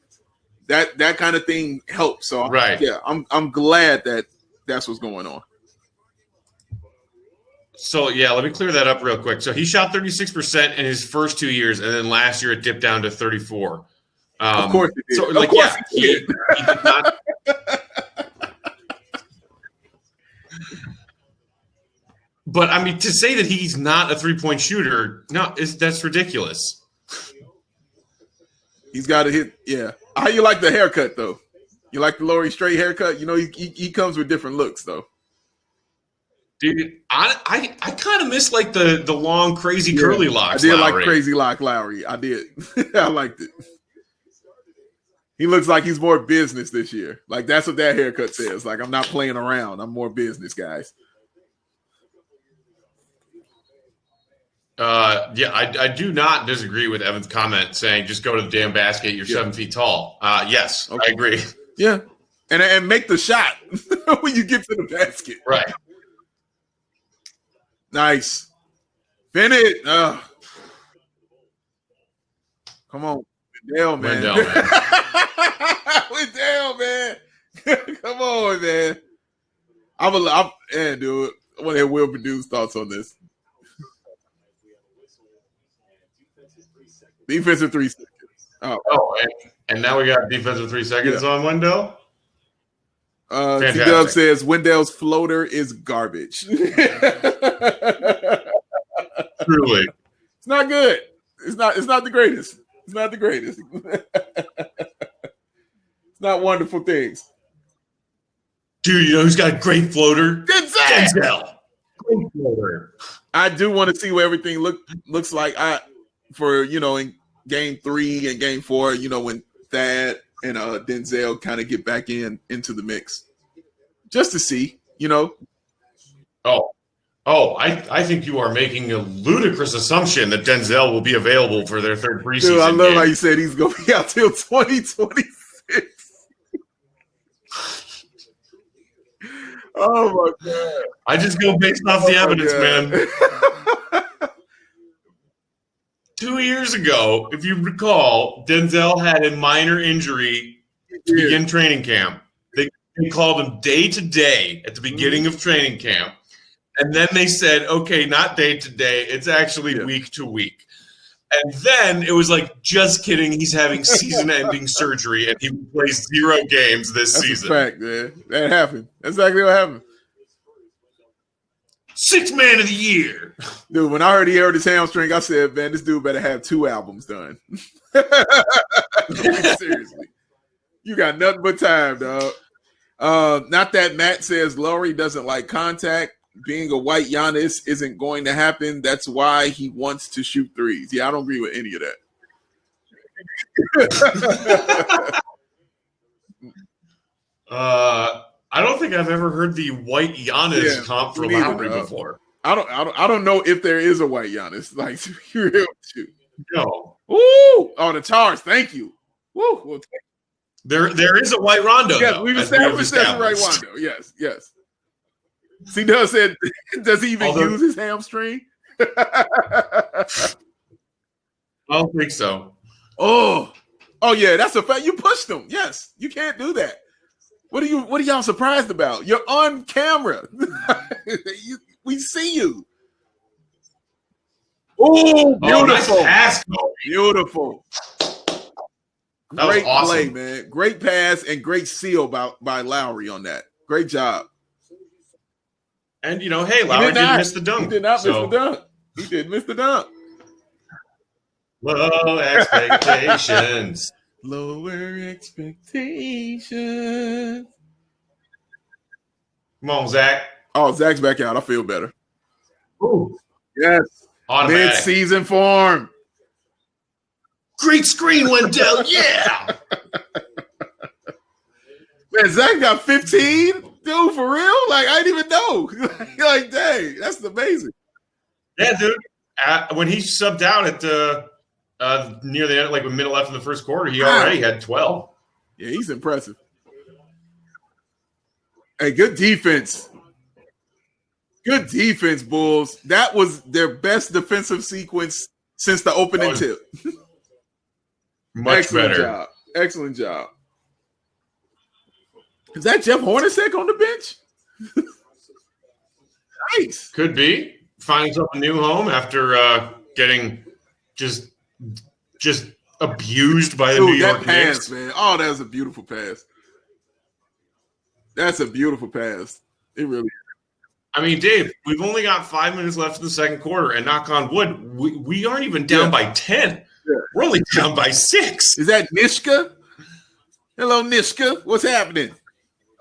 That kind of thing helps. So right. Yeah, I'm glad that's what's going on. So, yeah, let me clear that up real quick. So he shot 36% in his first 2 years, and then last year it dipped down to 34. Of course it did. So, he did not. But, I mean, to say that he's not a three-point shooter, that's ridiculous. He's got to hit, yeah. How you like the haircut, though? You like the Laurie Straight haircut? He comes with different looks, though. Dude, I kind of miss the long crazy curly locks. I did Lowry. like crazy lock Lowry. I did. I liked it. He looks like he's more business this year. Like that's what that haircut says. Like I'm not playing around. I'm more business, guys. I do not disagree with Evan's comment saying just go to the damn basket. You're 7 feet tall. Yes, okay. I agree. Yeah, and make the shot when you get to the basket. Right. Nice. Finish. Come on. Wendell, man. Wendell, man. Come on, man. Dude. I want to hear Will Perdue's thoughts on this. Defensive 3 seconds. And now we got defensive 3 seconds on Wendell? T-Dub says Wendell's floater is garbage. Truly. It's not good. It's not the greatest. It's not the greatest. It's not wonderful things. Dude, who's got a great floater? Denzel. Great floater. I do want to see what everything looks like in game 3 and game 4, when Thad and Denzel kind of get back into the mix. Just to see, I think you are making a ludicrous assumption that Denzel will be available for their third preseason Dude, I love game. how you said he's going to be out till 2026. Oh, my God. I just go based off the evidence, man. 2 years ago, if you recall, Denzel had a minor injury to begin training camp. They called him day to day at the beginning of training camp. And then they said, okay, not day to day, it's actually week to week. And then it was like, just kidding, he's having season-ending surgery, and he plays 0 games this season. That's a fact, man. That happened. That's exactly what happened. 6th man of the year. Dude, when I heard he hurt his hamstring, I said, man, this dude better have 2 albums done. Seriously. You got nothing but time, dog. Not that Matt says Laurie doesn't like contact. Being a white Giannis isn't going to happen. That's why he wants to shoot threes. Yeah, I don't agree with any of that. I don't think I've ever heard the white Giannis comp for Lowry before. I don't know if there is a white Giannis. Like, to be real with you. No. Ooh, the Tars. Thank you. Woo. There is a white Rondo. Yes, though, we've as established that's the right Rondo. Yes. C-Dub said, does he even use his hamstring? I don't think so. Oh yeah, that's a fact. You pushed him. Yes, you can't do that. What are y'all surprised about? You're on camera. We see you. Oh, beautiful. Nice pass, beautiful. That great was awesome. play, man. Great pass and great seal by Lowry on that. Great job. And hey, Lowry didn't miss the dunk. He did not miss the dunk. He did miss the dunk. Low expectations. Lower expectations. Come on, Zach. Oh, Zach's back out. I feel better. Ooh. Yes. Automatic. Mid-season form. Great screen, Wendell. Yeah. Man, Zach got 15? Dude, for real? Like, I didn't even know. Like, dang, that's amazing. Yeah, dude. When he subbed out at near the end, like a minute left in the first quarter, he already had 12. Yeah, he's impressive. Hey, good defense. Good defense, Bulls. That was their best defensive sequence since the opening tip. Much Excellent better. Job. Excellent job. Is that Jeff Hornacek on the bench? Nice. Could be. Finding himself a new home after getting just abused by the New York pass, Knicks. Man. Oh, that was a beautiful pass. That's a beautiful pass. It really is. I mean, Dave, we've only got 5 minutes left in the second quarter, and knock on wood, we aren't even down by 10. Yeah. We're only down by 6. Is that Nishka? Hello, Nishka. What's happening?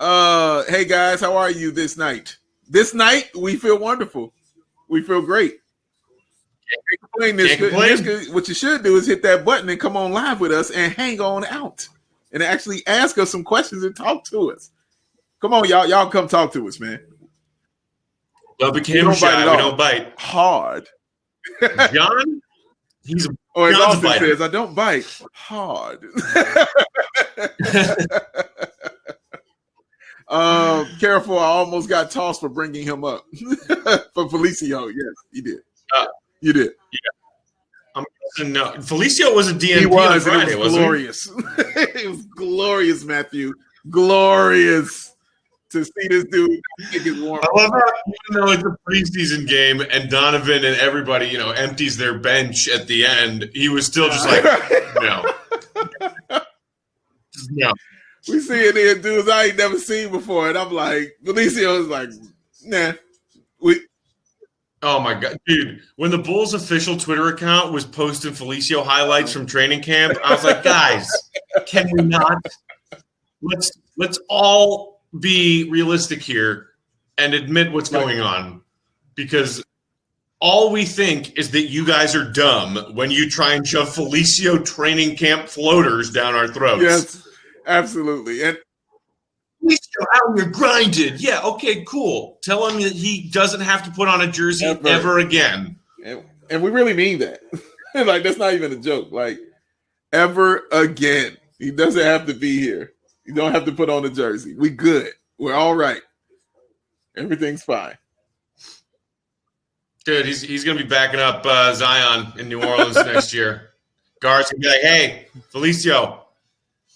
Hey, guys, how are you this night? This night, we feel wonderful. We feel great. Can't complain, Nishka. Nishka, what you should do is hit that button and come on live with us and hang on out and actually ask us some questions and talk to us. Come on, y'all. Y'all come talk to us, man. Don't be camera shy. We don't bite. Hard. John? He's a as Austin says, I don't bite hard. Careful, I almost got tossed for bringing him up. For Felicio, yes, he did. You did. Yeah. I'm guessing no. Felicio was a DNP. He was, on Friday, it was glorious. It was glorious, Matthew. Glorious to see this dude get warm. I love how, even though it's a preseason game and Donovan and everybody, empties their bench at the end, he was still just like, no. No. We seeing there dudes I ain't never seen before, and I'm like, Felicio is like, nah. Oh my God, dude! When the Bulls' official Twitter account was posting Felicio highlights from training camp, I was like, guys, can we not? Let's all be realistic here and admit what's going on, because all we think is that you guys are dumb when you try and shove Felicio training camp floaters down our throats. Yes, absolutely. And Felicio out here grinded. Yeah, okay, cool. Tell him that he doesn't have to put on a jersey ever again. And we really mean that. Like, that's not even a joke. Like, ever again. He doesn't have to be here. You don't have to put on a jersey. We good. We're all right. Everything's fine. Dude, he's going to be backing up Zion in New Orleans next year. Guards going to be like, hey, Felicio.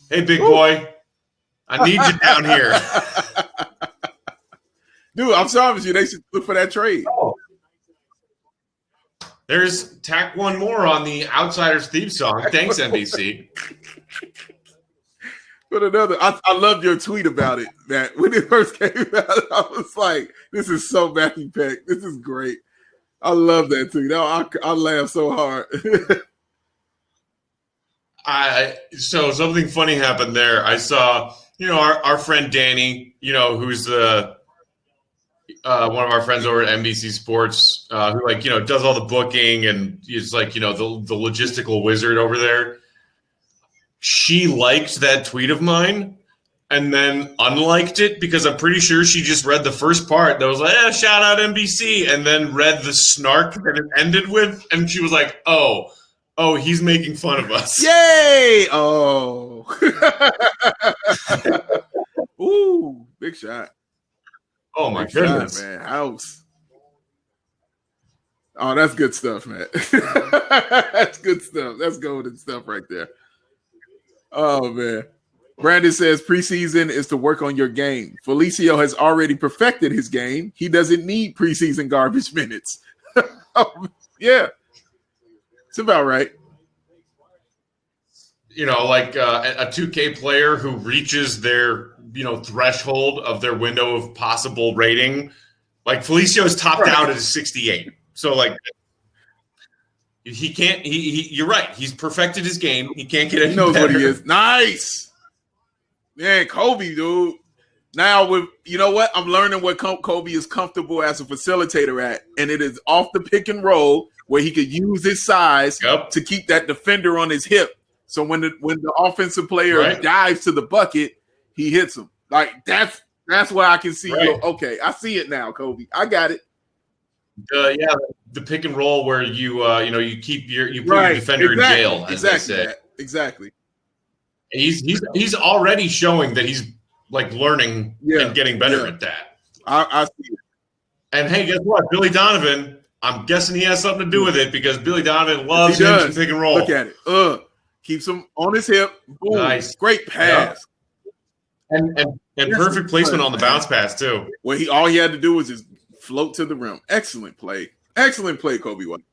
Hey, big boy. I need you down here. Dude, I'm sorry with you. They should look for that trade. Oh. There's tack one more on the Outsiders theme song. Thanks, NBC. But another, I loved your tweet about it, Matt. When it first came out, I was like, this is so Matthew Peck. This is great. I love that tweet. I laughed so hard. So something funny happened there. I saw, our friend Danny, who's the one of our friends over at NBC Sports, who does all the booking and is like, the logistical wizard over there. She liked that tweet of mine and then unliked it because I'm pretty sure she just read the first part that was like, shout out NBC, and then read the snark that it ended with, and she was like, oh, he's making fun of us. Yay! Oh. Ooh, big shot. Oh my big goodness, shot, man. House. Oh, that's good stuff, man. That's good stuff. That's golden stuff right there. Oh, man. Brandon says preseason is to work on your game. Felicio has already perfected his game. He doesn't need preseason garbage minutes. Yeah. It's about right. Like a 2K player who reaches their, threshold of their window of possible rating. Like Felicio's topped out at a 68. So like he can't. You're right. He's perfected his game. He can't get any better. He knows what he is. Nice, man, Kobe, dude. Now with what I'm learning what Kobe is comfortable as a facilitator at, and it is off the pick and roll where he could use his size to keep that defender on his hip. So when the offensive player dives to the bucket, he hits him. Like that's why I can see. Okay, I see it now, Kobe. I got it. The pick and roll where you put your defender in jail, as they say. Exactly. He's already showing that he's like learning and getting better at that. I see it. And hey, guess what? Billy Donovan, I'm guessing he has something to do with it because Billy Donovan loves him to pick and roll. Look at it. Keeps him on his hip. Boom. Nice. Great pass. And perfect placement on the bounce pass too. Where all he had to do was just float to the rim. Excellent play. Excellent play, Kobe White.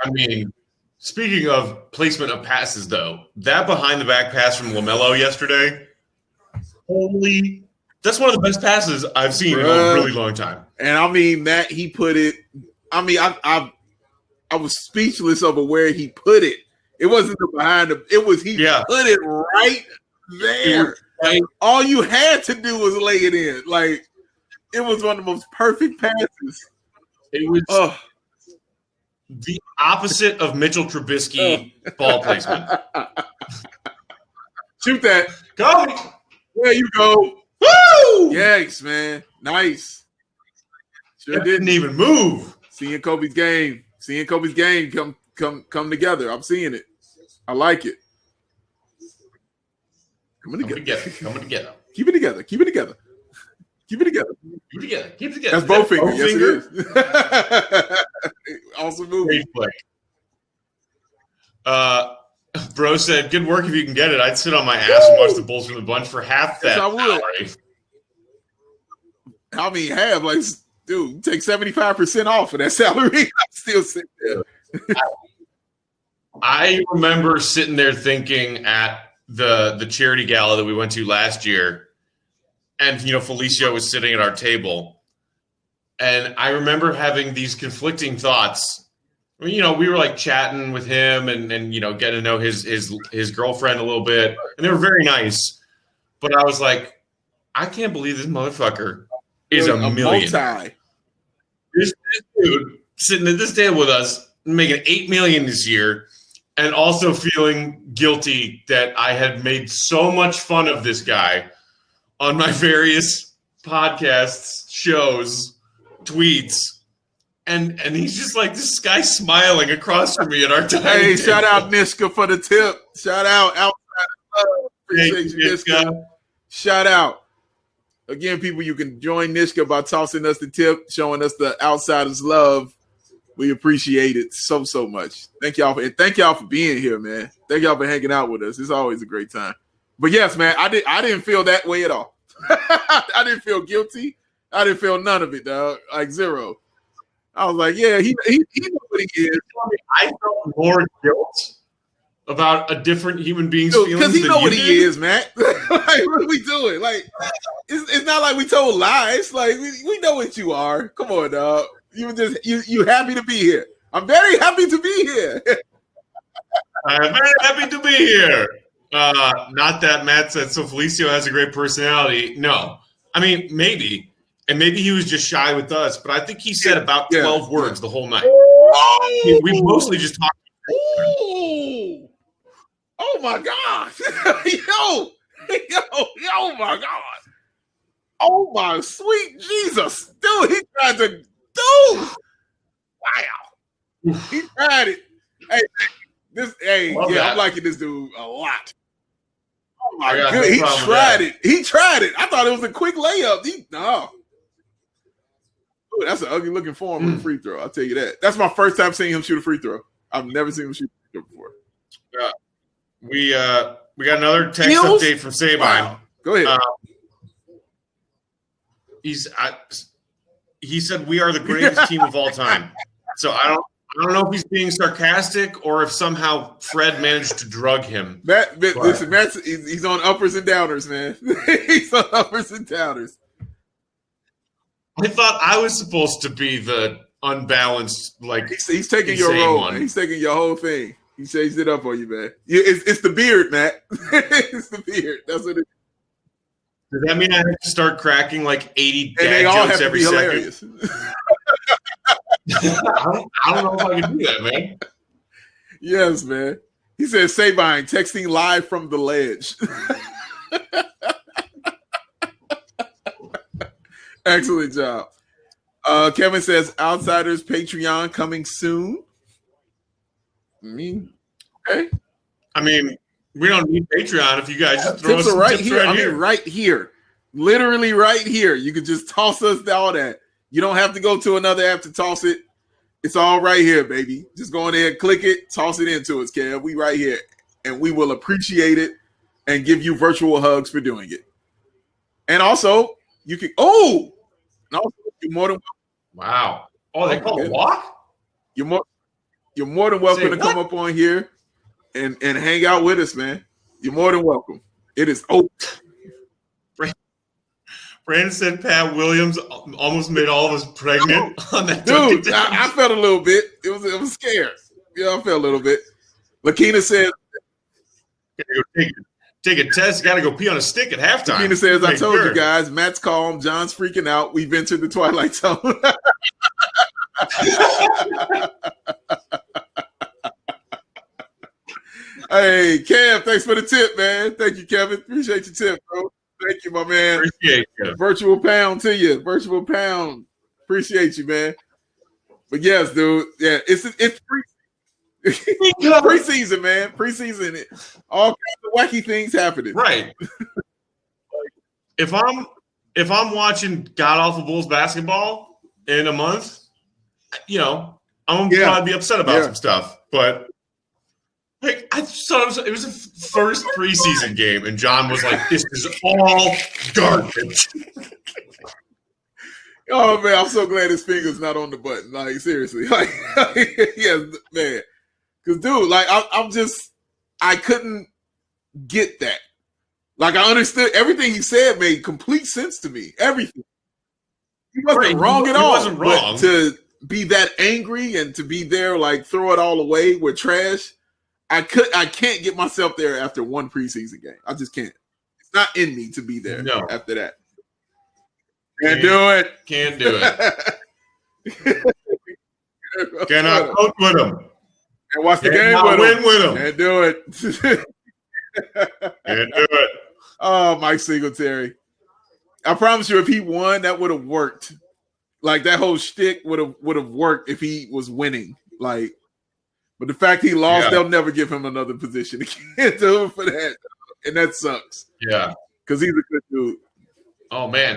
I mean, speaking of placement of passes, though, that behind the back pass from LaMelo yesterday, that's one of the best passes I've seen in a really long time. And I mean that he put it. I mean, I was speechless over where he put it. It wasn't the behind the. It was he put it right there. All you had to do was lay it in. Like it was one of the most perfect passes. It was the opposite of Mitchell Trubisky ball placement. Shoot that. Go. There you go. Woo! Yes, man. Nice. Sure didn't even move. Seeing Kobe's game come together. I'm seeing it. I like it. Coming together. Keep it together. That's both fingers. Yes, it is. Awesome movie. Bro said, "Good work if you can get it. I'd sit on my ass and watch the Bulls from the bunch for half that." Yes, I would. I mean, half, like, dude, take 75% off of that salary. I'm still sitting there. I remember sitting there thinking at the charity gala that we went to last year, and Felicio was sitting at our table, and I remember having these conflicting thoughts. We were like chatting with him and getting to know his girlfriend a little bit, and they were very nice. But I was like, I can't believe this motherfucker is a millionaire. This dude sitting at this table with us, making $8 million this year, and also feeling guilty that I had made so much fun of this guy on my various podcasts, shows, tweets. And he's just like this guy smiling across from me at our time. Hey, shout out Nishka for the tip. Shout out outside of love. Appreciate you, Nishka. Shout out. Again, people, you can join Nishka by tossing us the tip, showing us the outsiders love. We appreciate it so much. Thank y'all for being here, man. Thank y'all for hanging out with us. It's always a great time. But yes, man, I didn't feel that way at all. I didn't feel guilty. I didn't feel none of it, dog. Like zero. I was like, yeah, he knows what he is. I felt more guilt about a different human being's feelings because he know what he is, Matt. Like, what are we doing? Like, it's not like we told lies. Like, we know what you are. Come on, dog. You happy to be here. I'm very happy to be here. I'm very happy to be here. Not that Matt said so Felicio has a great personality. No. I mean, maybe. And maybe he was just shy with us, but I think he said about 12 words the whole night. We mostly just talked. Oh my God. Yo, oh my God. Oh my sweet Jesus. Dude, he tried to wow. He tried it. I'm liking this dude a lot. Oh my God, he tried it. He tried it. I thought it was a quick layup. No. Ooh, that's an ugly looking form of a free throw. I'll tell you that. That's my first time seeing him shoot a free throw. I've never seen him shoot a free throw before. We got another text update from Sabine. Wow. Go ahead. He said we are the greatest team of all time. So I don't know if he's being sarcastic or if somehow Fred managed to drug him. Listen, he's on uppers and downers, man. He's on uppers and downers. I thought I was supposed to be the unbalanced, like he's taking your role. Man. He's taking your whole thing. He changed it up on you, man. It's the beard, Matt. It's the beard. That's what it is. Does that mean I have to start cracking like 80 dad jokes every second? Hilarious. I don't know if I can do that, man. Yes, man. He said Sabine texting live from the ledge. Excellent job. Kevin says Outsiders Patreon coming soon. Okay. I mean, we don't need Patreon if you guys just throw us some right tips here. right here. Right here. Literally right here. You can just toss us all that. You don't have to go to another app to toss it. It's all right here, baby. Just go in there, click it, toss it into us, Kev. We right here. And we will appreciate it and give you virtual hugs for doing it. And also, you can no, you're more than wow. Oh, they call it walk? You're more than welcome to come up on here and hang out with us, man. You're more than welcome. It is open. Brandon said Pat Williams almost made all of us pregnant on that. Dude, I felt a little bit. It was scared. Yeah, I felt a little bit. Lakina says, take a test. Got to go pee on a stick at halftime. Lakina says, I told you guys, Matt's calm. John's freaking out. We've entered the twilight zone. Hey, Kev, thanks for the tip, man. Thank you, Kevin. Appreciate your tip, bro. Thank you, my man. Appreciate you. Virtual pound to you. Virtual pound. Appreciate you, man. But yes, dude. Yeah, it's preseason, man. Preseason. All kinds of wacky things happening. Right. If I'm watching God awful Bulls basketball in a month, I'm gonna probably be upset about some stuff. But like, I thought it was the first preseason game, and John was like, "This is all garbage." Oh man, I'm so glad his finger's not on the button. Like seriously, yes, man. Because dude, like I couldn't get that. Like I understood everything he said made complete sense to me. Everything. He wasn't wrong at all. He wasn't wrong. But to be that angry and to be there, like throw it all away with trash. I can't get myself there after one preseason game. I just can't. It's not in me to be there after that. Can't do it. Can't do it. Cannot coach with him. And watch the game with him. Win with him. Can't do it. Can't do it. Oh, Mike Singletary. I promise you, if he won, that would have worked. Like that whole shtick would have worked if he was winning. Like, but the fact he lost, they'll never give him another position. They can't do it for that, and that sucks. Yeah, because he's a good dude. Oh man,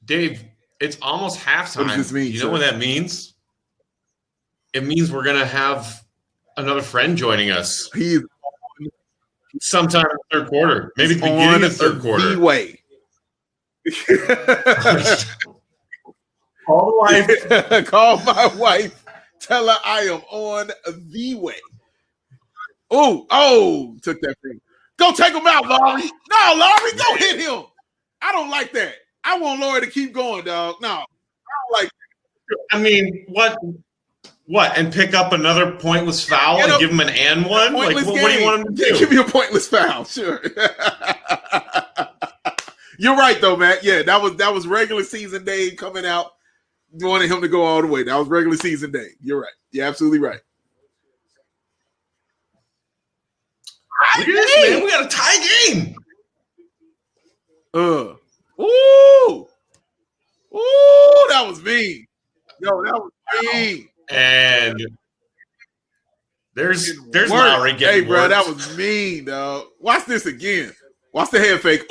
Dave, it's almost halftime. What does this mean? You know what that means? It means we're gonna have another friend joining us. He's sometime in the third quarter, maybe the beginning of the third quarter. Way. Call the wife. Call my wife. Tell her I am on the way. Oh, took that thing. Go take him out, Laurie. No, Laurie, go hit him. I don't like that. I want Laurie to keep going, dog. No, I don't like that. I mean, what? And pick up another pointless foul and give him an and one? Like, what do you want him to do? Give me a pointless foul, sure. You're right, though, Matt. Yeah, that was regular season Dave coming out. You wanted him to go all the way. That was regular season Dave. You're right. You're absolutely right. Look at this, man. We got a tie game. Ooh, that was mean. Yo, that was mean. And there's Lowry getting Hey, bro, worked. that was mean, dog. Watch this again. Watch the head fake.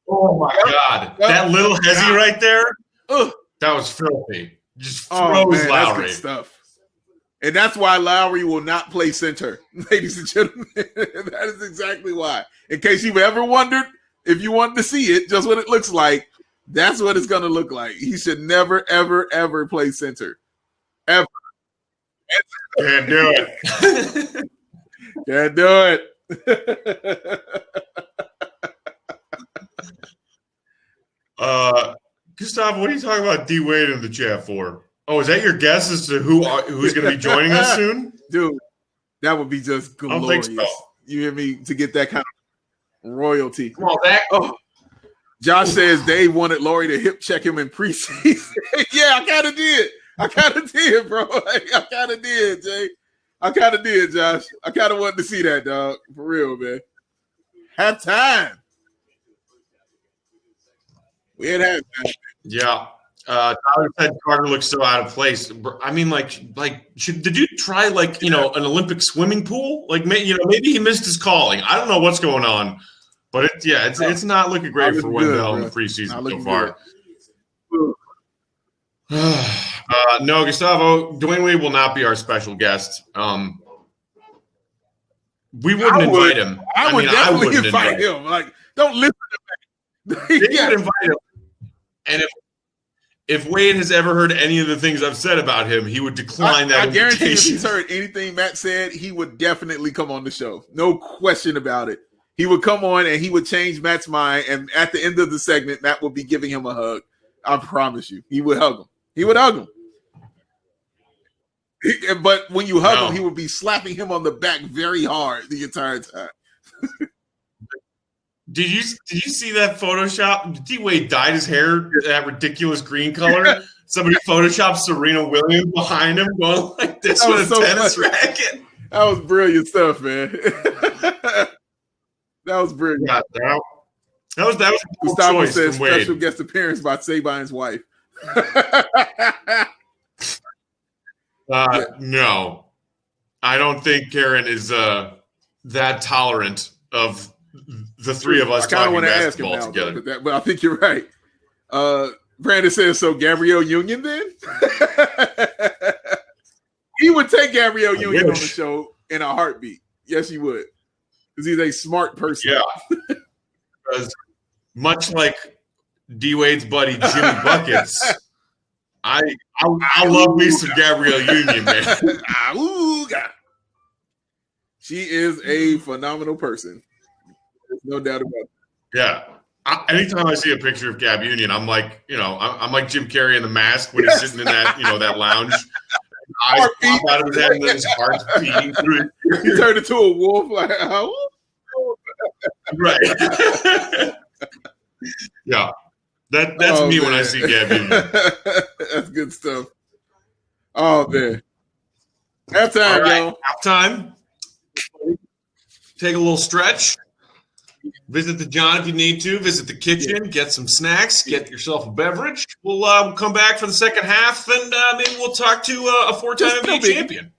Oh my God. That little hezzy right there, that was filthy. Just throws Lowry. That's good stuff. And that's why Lowry will not play center, ladies and gentlemen. That is exactly why. In case you've ever wondered, if you want to see it, just what it looks like, that's what it's going to look like. He should never, ever, ever play center. Ever. Can't do it. Can't do it. Gustavo, what are you talking about D Wade in the chat for? Oh, is that your guess as to who's going to be joining us soon? Dude, that would be just glorious. So. You hear me? To get that kind of royalty. Come on, Josh says Dave wanted Laurie to hip check him in preseason. Yeah, I kind of did. Bro. I kind of did, Jay. I kind of did, Josh. I kind of wanted to see that, dog. For real, man. Have time. We had halftime. Yeah. Tyler said Carter looks so out of place. I mean, did you try an Olympic swimming pool? Maybe he missed his calling. I don't know what's going on, but it's not looking great for Wendell in the preseason so far. No, Gustavo, Dwayne Wade will not be our special guest. We wouldn't invite him. I would definitely invite him. Don't listen to me. They would invite him. And if Wade has ever heard any of the things I've said about him, he would decline that invitation. I guarantee if he's heard anything Matt said, he would definitely come on the show. No question about it. He would come on and he would change Matt's mind. And at the end of the segment, Matt would be giving him a hug. I promise you. He would hug him. But when you hug him, he would be slapping him on the back very hard the entire time. Did you see that Photoshop? D Wade dyed his hair that ridiculous green color. Somebody photoshopped Serena Williams behind him going like this with a tennis racket. That was brilliant stuff, man. That was brilliant. Yeah, that was a cool Gustavo choice says from Wade. Special guest appearance by Sabine's wife. No, I don't think Karen is that tolerant of the three of us talking basketball together. But I think you're right. Brandon says, so Gabrielle Union then? He would take Gabrielle Union on the show in a heartbeat. Yes, he would. Because he's a smart person. Yeah. Because much like D Wade's buddy Jimmy Buckets, I love me some Gabrielle Union, man. She is a phenomenal person. There's no doubt about it. Yeah. Anytime I see a picture of Gab Union, I'm like, I'm like Jim Carrey in The Mask when he's sitting in that, that lounge. Eyes pop out of his head and then his heart's beating through it. He turned into a wolf. Like, right. Yeah. That's me when I see Gab Union. That's good stuff. Oh, man. Halftime, y'all. Halftime. Take a little stretch. Visit the John if you need to. Visit the kitchen. Get some snacks. Get yourself a beverage. We'll come back for the second half, and maybe we'll talk to a four-time NBA champion.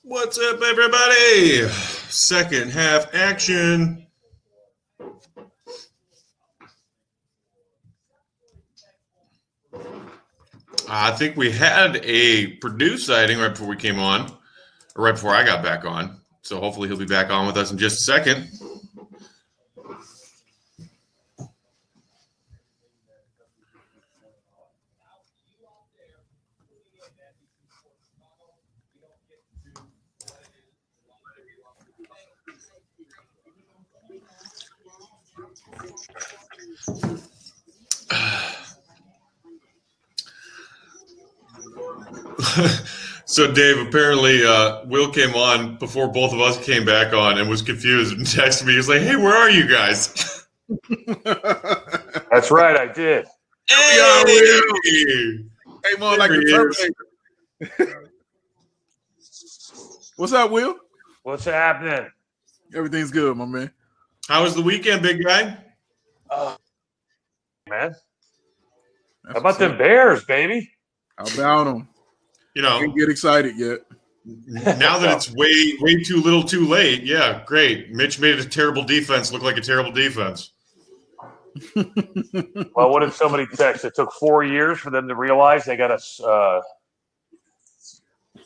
What's up, everybody? Second half action. I think we had a Perdue sighting right before we came on, or right before I got back on. So hopefully he'll be back on with us in just a second. So, Dave, apparently Will came on before both of us came back on and was confused and texted me. He was like, hey, where are you guys? That's right, I did. Hey, came on like the Terminator. What's up, Will? What's happening? Everything's good, my man. How was the weekend, big guy? Man. How about them Bears, baby? How about them? You know, can't get excited yet. Now that it's way too little too late, yeah, great. Mitch made a terrible defense look like a terrible defense. Well, what did somebody text? It took 4 years for them to realize they got to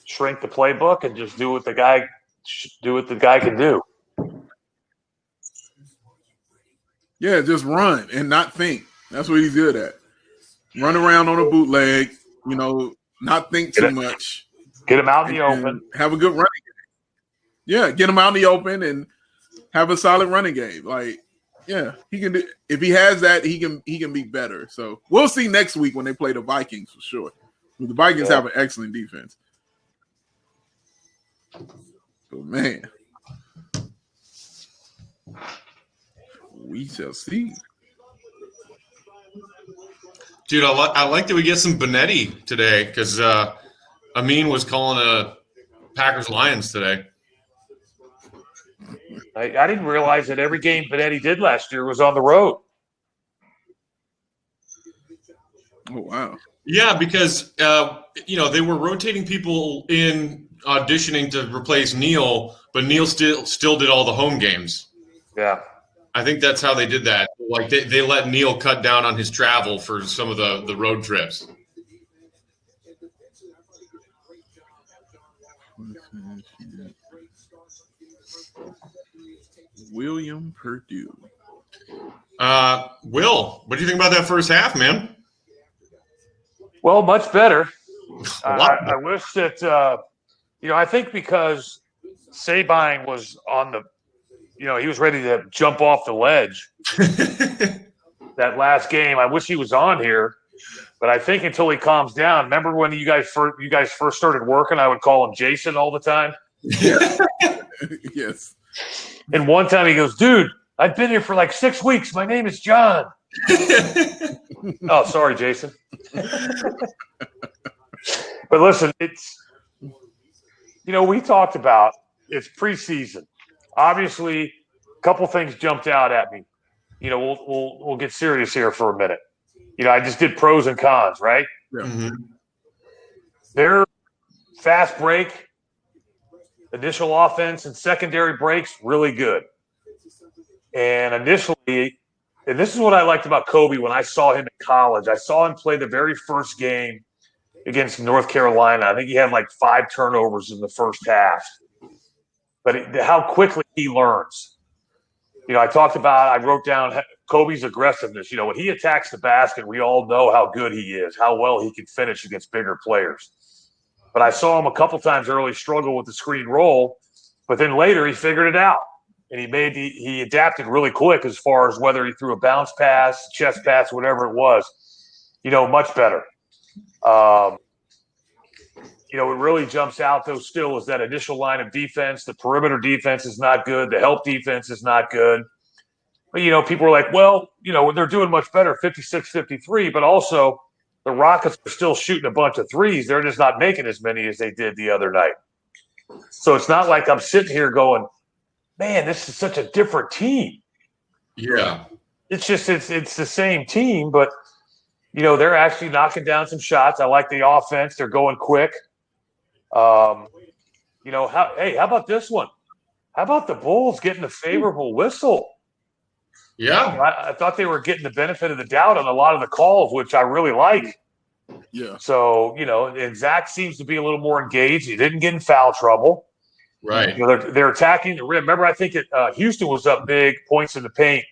shrink the playbook and just do what the guy can do. Yeah, just run and not think. That's what he's good at. Run around on a bootleg, not think too much. Get him out in the open. Have a good running game. Yeah, get him out in the open and have a solid running game. Like, yeah, he can do. If he has that, he can be better. So we'll see next week when they play the Vikings for sure. The Vikings have an excellent defense. But man, we shall see. Dude, I like that we get some Benetti today because Amin was calling a Packers-Lions today. I didn't realize that every game Benetti did last year was on the road. Oh, wow. Yeah, because, they were rotating people in auditioning to replace Neil, but Neil still did all the home games. Yeah. I think that's how they did that. Like they let Neil cut down on his travel for some of the road trips. William Perdue. Will, what do you think about that first half, man? Well, much better. I wish that, I think because Sabine was on the, he was ready to jump off the ledge that last game. I wish he was on here, but I think until he calms down. Remember when you guys first started working, I would call him Jason all the time? Yes. And one time he goes, dude, I've been here for like 6 weeks. My name is John. Oh, sorry, Jason. But listen, it's, we talked about it's preseason. Obviously, a couple things jumped out at me. We'll get serious here for a minute. I just did pros and cons, right? Yeah. Mm-hmm. Their fast break, initial offense, and secondary breaks really good. And initially, and this is what I liked about Kobe when I saw him in college. I saw him play the very first game against North Carolina. I think he had like 5 turnovers in the first half. But how quickly he learns. I wrote down Kobe's aggressiveness. When he attacks the basket, we all know how good he is, how well he can finish against bigger players. But I saw him a couple times early struggle with the screen roll, but then later he figured it out. And he adapted really quick as far as whether he threw a bounce pass, chest pass, whatever it was, much better. It really jumps out, though, still is that initial line of defense. The perimeter defense is not good. The help defense is not good. But, people are like, well, they're doing much better, 56-53, but also the Rockets are still shooting a bunch of threes. They're just not making as many as they did the other night. So it's not like I'm sitting here going, man, this is such a different team. Yeah. It's just it's the same team, but, they're actually knocking down some shots. I like the offense. They're going quick. how about this one? How about the Bulls getting a favorable whistle? Yeah. I thought they were getting the benefit of the doubt on a lot of the calls, which I really like. Yeah. So, and Zach seems to be a little more engaged. He didn't get in foul trouble. Right. They're attacking the rim. Remember, I think Houston was up big points in the paint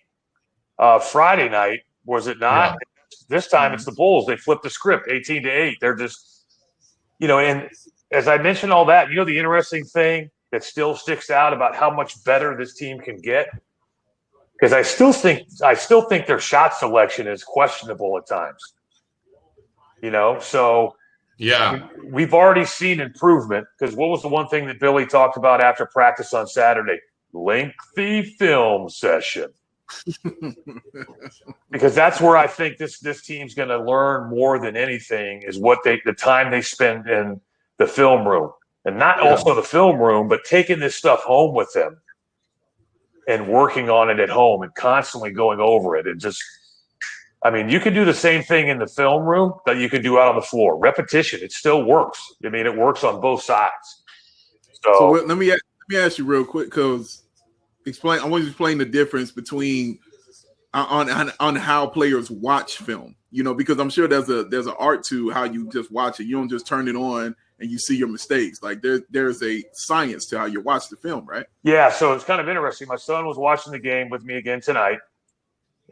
Friday night, was it not? Yeah. This time it's the Bulls. They flipped the script 18-8. They're just, and as I mentioned all that, the interesting thing that still sticks out about how much better this team can get, because I still think their shot selection is questionable at times. So Yeah. we've already seen improvement, because what was the one thing that Billy talked about after practice on Saturday? Lengthy film session. Because that's where I think this team's going to learn more than anything is the time they spend in the film room, and not also the film room, but taking this stuff home with them and working on it at home and constantly going over it. And just, you can do the same thing in the film room that you can do out on the floor. Repetition, it still works. It works on both sides. So let me ask you real quick, because I want you to explain the difference between on how players watch film. Because I'm sure there's an art to how you just watch it. You don't just turn it on and you see your mistakes. Like there's a science to how you watch the film, right? Yeah, so it's kind of interesting. My son was watching the game with me again tonight,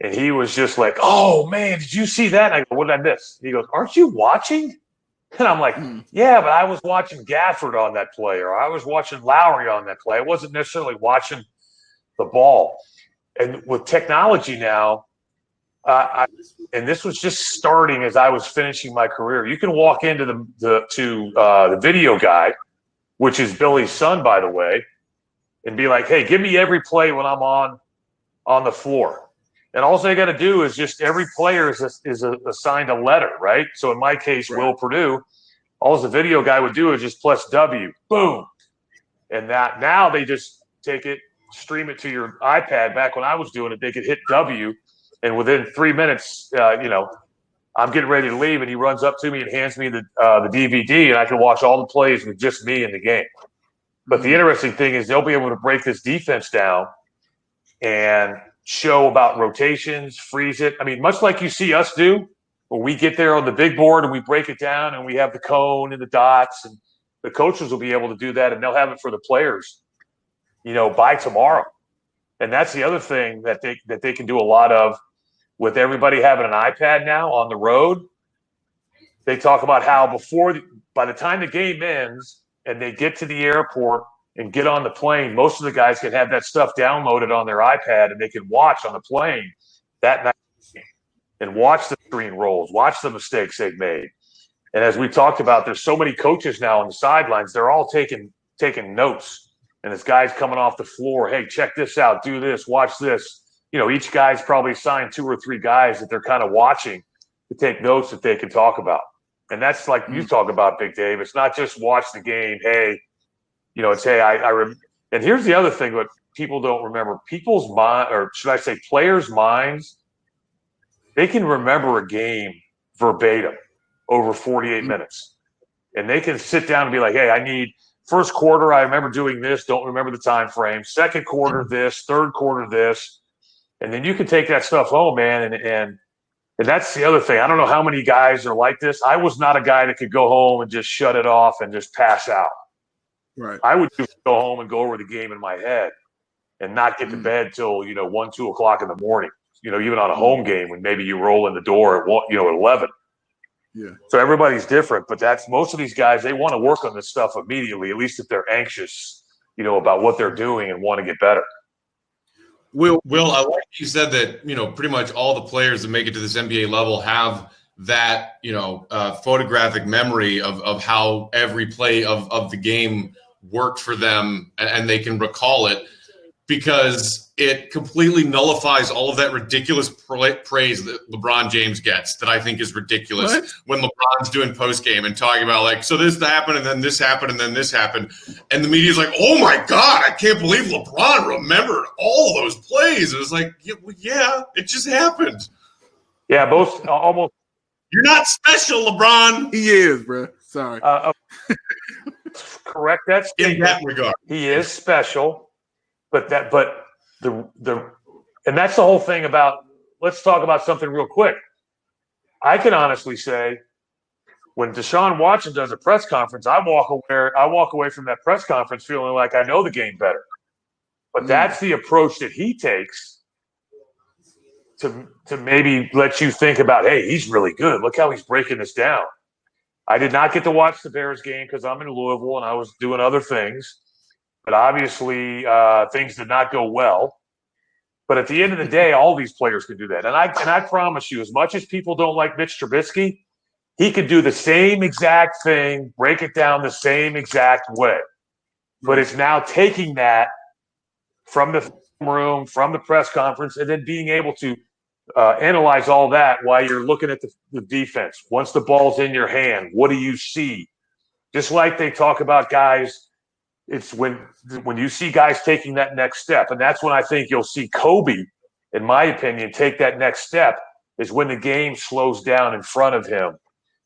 and he was just like, "Oh man, did you see that?" And I go, "What did I miss?" He goes, "Aren't you watching?" And I'm like, "Yeah, but I was watching Gafford on that play, or I was watching Lowry on that play. I wasn't necessarily watching the ball." And with technology now, and this was just starting as I was finishing my career, you can walk into the video guy, which is Billy's son, by the way, and be like, "Hey, give me every play when I'm on the floor." And all they got to do is just every player is assigned a letter, right? So in my case, right. Will Perdue, all the video guy would do is just press W, boom. And that now they just take it, stream it to your iPad. Back when I was doing it, they could hit W, and within 3 minutes, I'm getting ready to leave, and he runs up to me and hands me the DVD, and I can watch all the plays with just me in the game. But the interesting thing is they'll be able to break this defense down and show about rotations, freeze it. Much like you see us do when we get there on the big board and we break it down and we have the cone and the dots, and the coaches will be able to do that, and they'll have it for the players, by tomorrow. And that's the other thing that they can do a lot of with everybody having an iPad now on the road. They talk about how by the time the game ends and they get to the airport and get on the plane, most of the guys can have that stuff downloaded on their iPad, and they can watch on the plane that night and watch the screen rolls, watch the mistakes they've made. And as we talked about, there's so many coaches now on the sidelines, they're all taking notes. And this guy's coming off the floor, "Hey, check this out, do this, watch this." Each guy's probably assigned 2 or 3 guys that they're kind of watching to take notes that they can talk about. And that's like you talk about, Big Dave. It's not just watch the game. Hey, it's, hey, and here's the other thing that people don't remember. People's mind, or should I say players' minds, they can remember a game verbatim over 48 minutes. And they can sit down and be like, "Hey, I need first quarter, I remember doing this, don't remember the time frame. Second quarter, this. Third quarter, this." And then you can take that stuff home, man. And that's the other thing. I don't know how many guys are like this. I was not a guy that could go home and just shut it off and just pass out. Right. I would just go home and go over the game in my head and not get to bed till 1, 2 o'clock in the morning. Even on a home game when maybe you roll in the door at 11. Yeah. So everybody's different, but that's most of these guys. They want to work on this stuff immediately, at least if they're anxious, about what they're doing and want to get better. Will, I like you said that pretty much all the players that make it to this NBA level have that photographic memory of how every play of the game worked for them, and they can recall it, because it completely nullifies all of that ridiculous praise that LeBron James gets, that I think is ridiculous. What? When LeBron's doing post-game and talking about, like, so this happened, and then this happened, and then this happened. And the media's like, "Oh, my God, I can't believe LeBron remembered all those plays." It was like, yeah, it just happened. Yeah, almost. You're not special, LeBron. He is, bro. Sorry. Correct that statement. In that regard, he is special, but the and that's the whole thing about. Let's talk about something real quick. I can honestly say, when Deshaun Watson does a press conference, I walk away from that press conference feeling like I know the game better. But that's the approach that he takes to maybe let you think about, hey, he's really good. Look how he's breaking this down. I did not get to watch the Bears game because I'm in Louisville and I was doing other things. But obviously, things did not go well. But at the end of the day, all these players can do that. And I promise you, as much as people don't like Mitch Trubisky, he could do the same exact thing, break it down the same exact way. But it's now taking that from the room, from the press conference, and then being able to analyze all that while you're looking at the defense. Once the ball's in your hand, what do you see? Just like they talk about guys, it's when you see guys taking that next step, and that's when I think you'll see Kobe, in my opinion, take that next step, is when the game slows down in front of him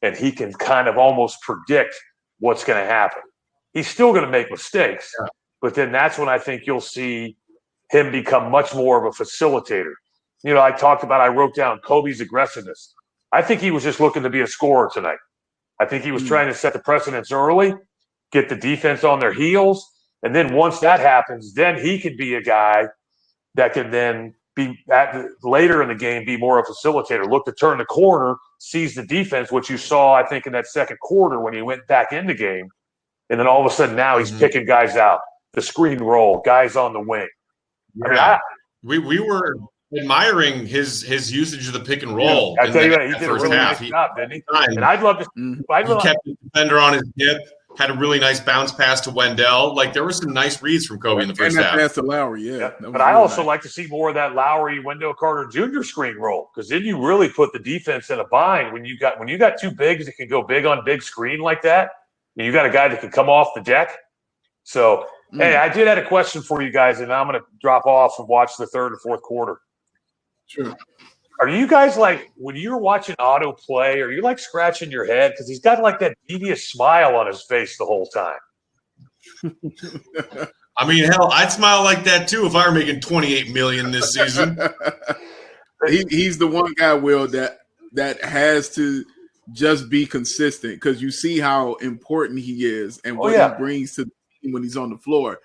and he can kind of almost predict what's going to happen. He's still going to make mistakes, but then that's when I think you'll see him become much more of a facilitator. You know, I wrote down Kobe's aggressiveness. I think he was just looking to be a scorer tonight. I think he was trying to set the precedence early, get the defense on their heels, and then once that happens, then he could be a guy that can then be later in the game be more of a facilitator, look to turn the corner, sees the defense, which you saw, I think, in that second quarter when he went back in the game, and then all of a sudden now he's picking guys out, the screen roll, guys on the wing. Yeah. We were admiring his usage of the pick and roll. Yeah, I tell you what, he did a really nice job, didn't he? And I'd love to. He kept the defender on his hip, had a really nice bounce pass to Wendell. Like, there were some nice reads from Kobe in the first half. And that pass to Lowry, yeah. But I also like to see more of that Lowry, Wendell Carter Jr. screen roll, because then you really put the defense in a bind when you got two bigs that can go big on big screen like that. And you got a guy that can come off the deck. So, hey, I did have a question for you guys, and I'm going to drop off and watch the third and fourth quarter. Sure. Are you guys like, when you're watching auto play, are you like scratching your head? Because he's got like that devious smile on his face the whole time. I mean, hell, I'd smile like that too if I were making $28 million this season. He's the one guy, Will, that has to just be consistent, because you see how important he is and what he brings to the team when he's on the floor.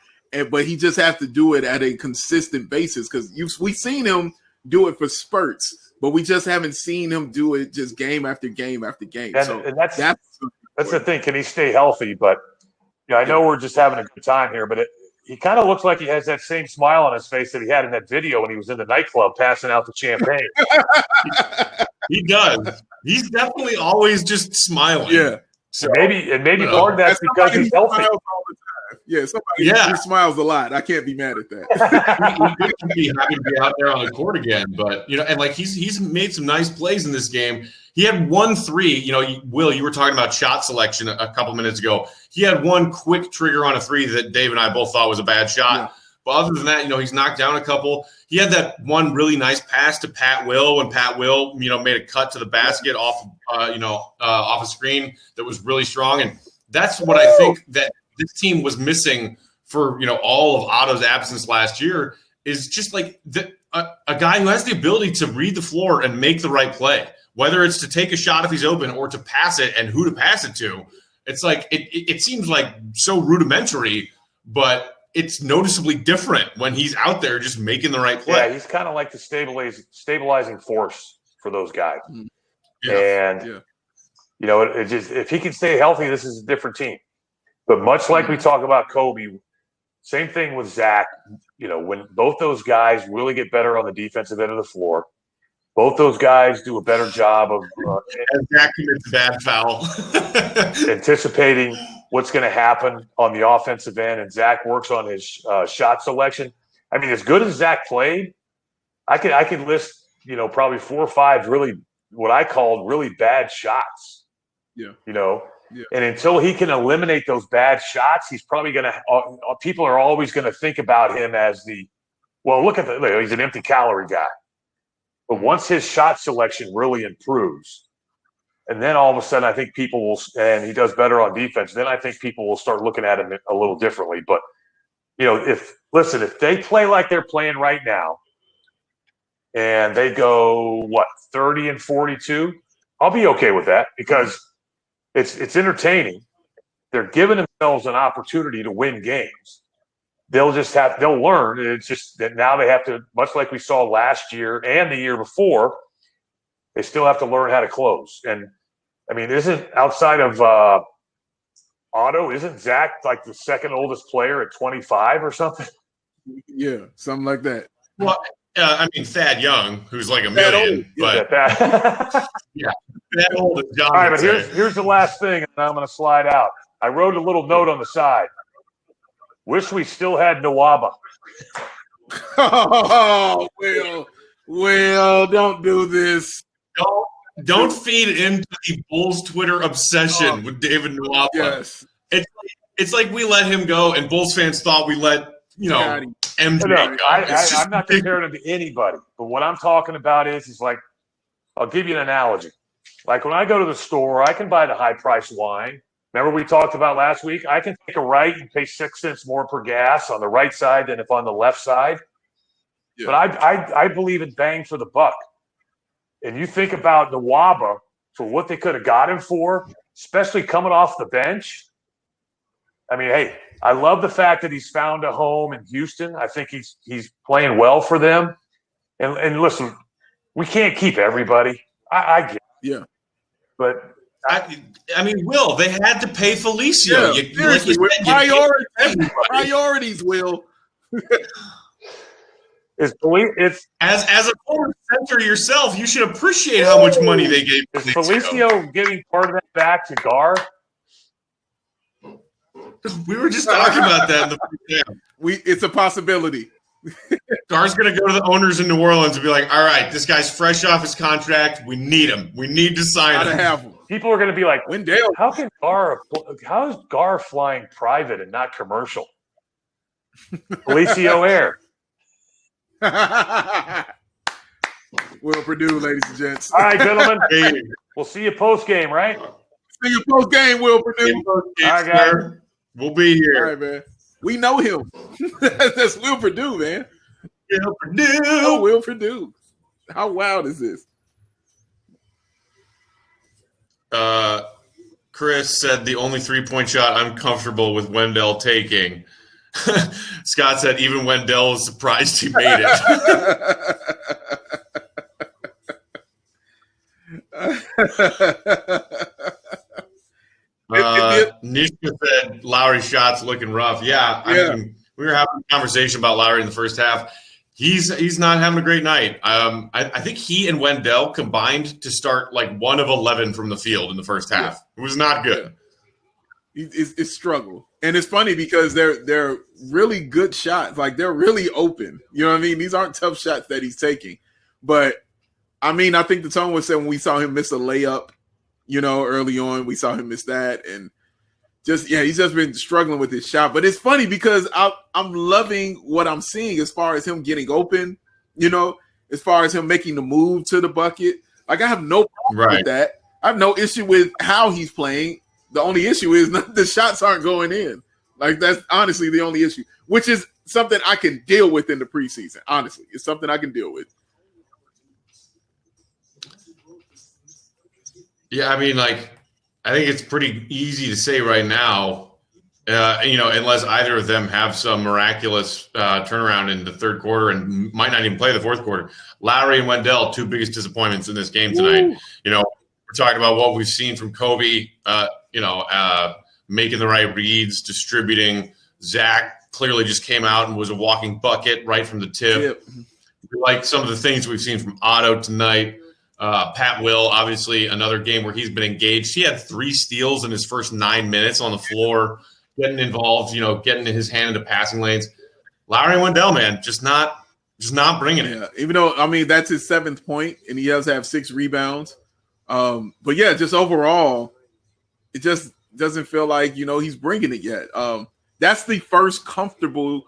But he just has to do it at a consistent basis, because we've seen him do it for spurts, but we just haven't seen him do it just game after game after game. And that's the thing. Can he stay healthy? But I know we're just having a good time here, but he kind of looks like he has that same smile on his face that he had in that video when he was in the nightclub passing out the champagne. He does. He's definitely always just smiling. Yeah. So maybe part of that's because he's healthy. Yeah, somebody who smiles a lot. I can't be mad at that. He could be happy to be out there on the court again, but and like he's made some nice plays in this game. He had 1 3. Will, you were talking about shot selection a couple minutes ago. He had one quick trigger on a 3 that Dave and I both thought was a bad shot. Yeah. But other than that, he's knocked down a couple. He had that one really nice pass to Pat Will when Pat Will, made a cut to the basket off a screen that was really strong, and that's what I think that this team was missing for all of Otto's absence last year, is just like a guy who has the ability to read the floor and make the right play, whether it's to take a shot if he's open or to pass it and who to pass it to. It's like it seems like so rudimentary, but it's noticeably different when he's out there just making the right play. Yeah, he's kind of like the stabilizing force for those guys. Yeah. And it just, if he can stay healthy, this is a different team. But much like we talk about Kobe, same thing with Zach. When both those guys really get better on the defensive end of the floor, both those guys do a better job of Zach commits a bad foul, anticipating what's going to happen on the offensive end, and Zach works on his shot selection. I mean, as good as Zach played, I could list probably 4 or 5 really what I called really bad shots. Yeah. Yeah. And until he can eliminate those bad shots, he's probably going to – people are always going to think about him as he's an empty calorie guy. But once his shot selection really improves, And then all of a sudden, I think people will, and he does better on defense. Then I think people will start looking at him a little differently. But, if they play like they're playing right now and they go, 30-42, I'll be okay with that because it's entertaining. They're giving themselves an opportunity to win games. They'll learn. It's just that now they have to, much like we saw last year and the year before, they still have to learn how to close. And I mean, isn't outside of Otto, isn't Zach like the second oldest player at 25 or something? Yeah, something like that. Well, Thad Young, who's like a million, but Thad old is John. All right, but here's the last thing, and I'm going to slide out. I wrote a little note on the side. Wish we still had Nwaba. Oh, well, don't do this. Don't feed into the Bulls Twitter obsession with David Nwaba. Yes. It's like we let him go, and Bulls fans thought we let MJ go. I'm not comparing him to anybody, but what I'm talking about is like, I'll give you an analogy. Like when I go to the store, I can buy the high-priced wine. Remember we talked about last week? I can take a right and pay 6 cents more per gas on the right side than if on the left side. Yeah. But I believe in bang for the buck. And you think about Nwaba for what they could have got him for, especially coming off the bench. I mean, hey, I love the fact that he's found a home in Houston. I think he's playing well for them. And listen, we can't keep everybody. I get it. Yeah. But Will, they had to pay Felicio. Priorities, Will. It's as a former center yourself, you should appreciate how much money they gave. Is Felicio getting part of that back to Gar? We were just talking about that in the first half. It's a possibility. Gar's going to go to the owners in New Orleans and be like, all right, this guy's fresh off his contract. We need him. We need to sign him. Have him. People are going to be like, Wendell, how is Gar flying private and not commercial? Felicio Air. Will Perdue, ladies and gents. All right, gentlemen. We'll see you post-game, right? See you post-game, Will Perdue. All right, guys. We'll be here. All right, man. We know him. That's Will Perdue, man. Will Perdue. Oh, Will Perdue. How wild is this? Chris said the only 3-point shot I'm comfortable with Wendell taking. Scott said even Wendell was surprised he made it. Nishka said Lowry's shots looking rough. Yeah. I mean, we were having a conversation about Lowry in the first half. He's not having a great night. I think he and Wendell combined to start like 1 of 11 from the field in the first half. It was not good. It's struggle. And it's funny because they're really good shots. Like they're really open. You know what I mean? These aren't tough shots that he's taking. But I mean, I think the tone was said when we saw him miss a layup, early on, we saw him miss that. And he's just been struggling with his shot. But it's funny because I'm loving what I'm seeing as far as him getting open, as far as him making the move to the bucket. Like I have no problem with that. I have no issue with how he's playing. The only issue is the shots aren't going in. Like that's honestly the only issue, which is something I can deal with in the preseason. Honestly, it's something I can deal with. Yeah, I mean, I think it's pretty easy to say right now, unless either of them have some miraculous turnaround in the third quarter and might not even play the fourth quarter. Lowry and Wendell, 2 biggest disappointments in this game tonight. We're talking about what we've seen from Kobe, making the right reads, distributing. Zach clearly just came out and was a walking bucket right from the tip. We like some of the things we've seen from Otto tonight. Pat Will, obviously, another game where he's been engaged. He had 3 steals in his first 9 minutes on the floor, getting involved, getting his hand into passing lanes. Lowry and Wendell, man, just not bringing it. Even though, I mean, that's his 7th point, and he does have 6 rebounds. But yeah, just overall, it just doesn't feel like, he's bringing it yet. That's the first comfortable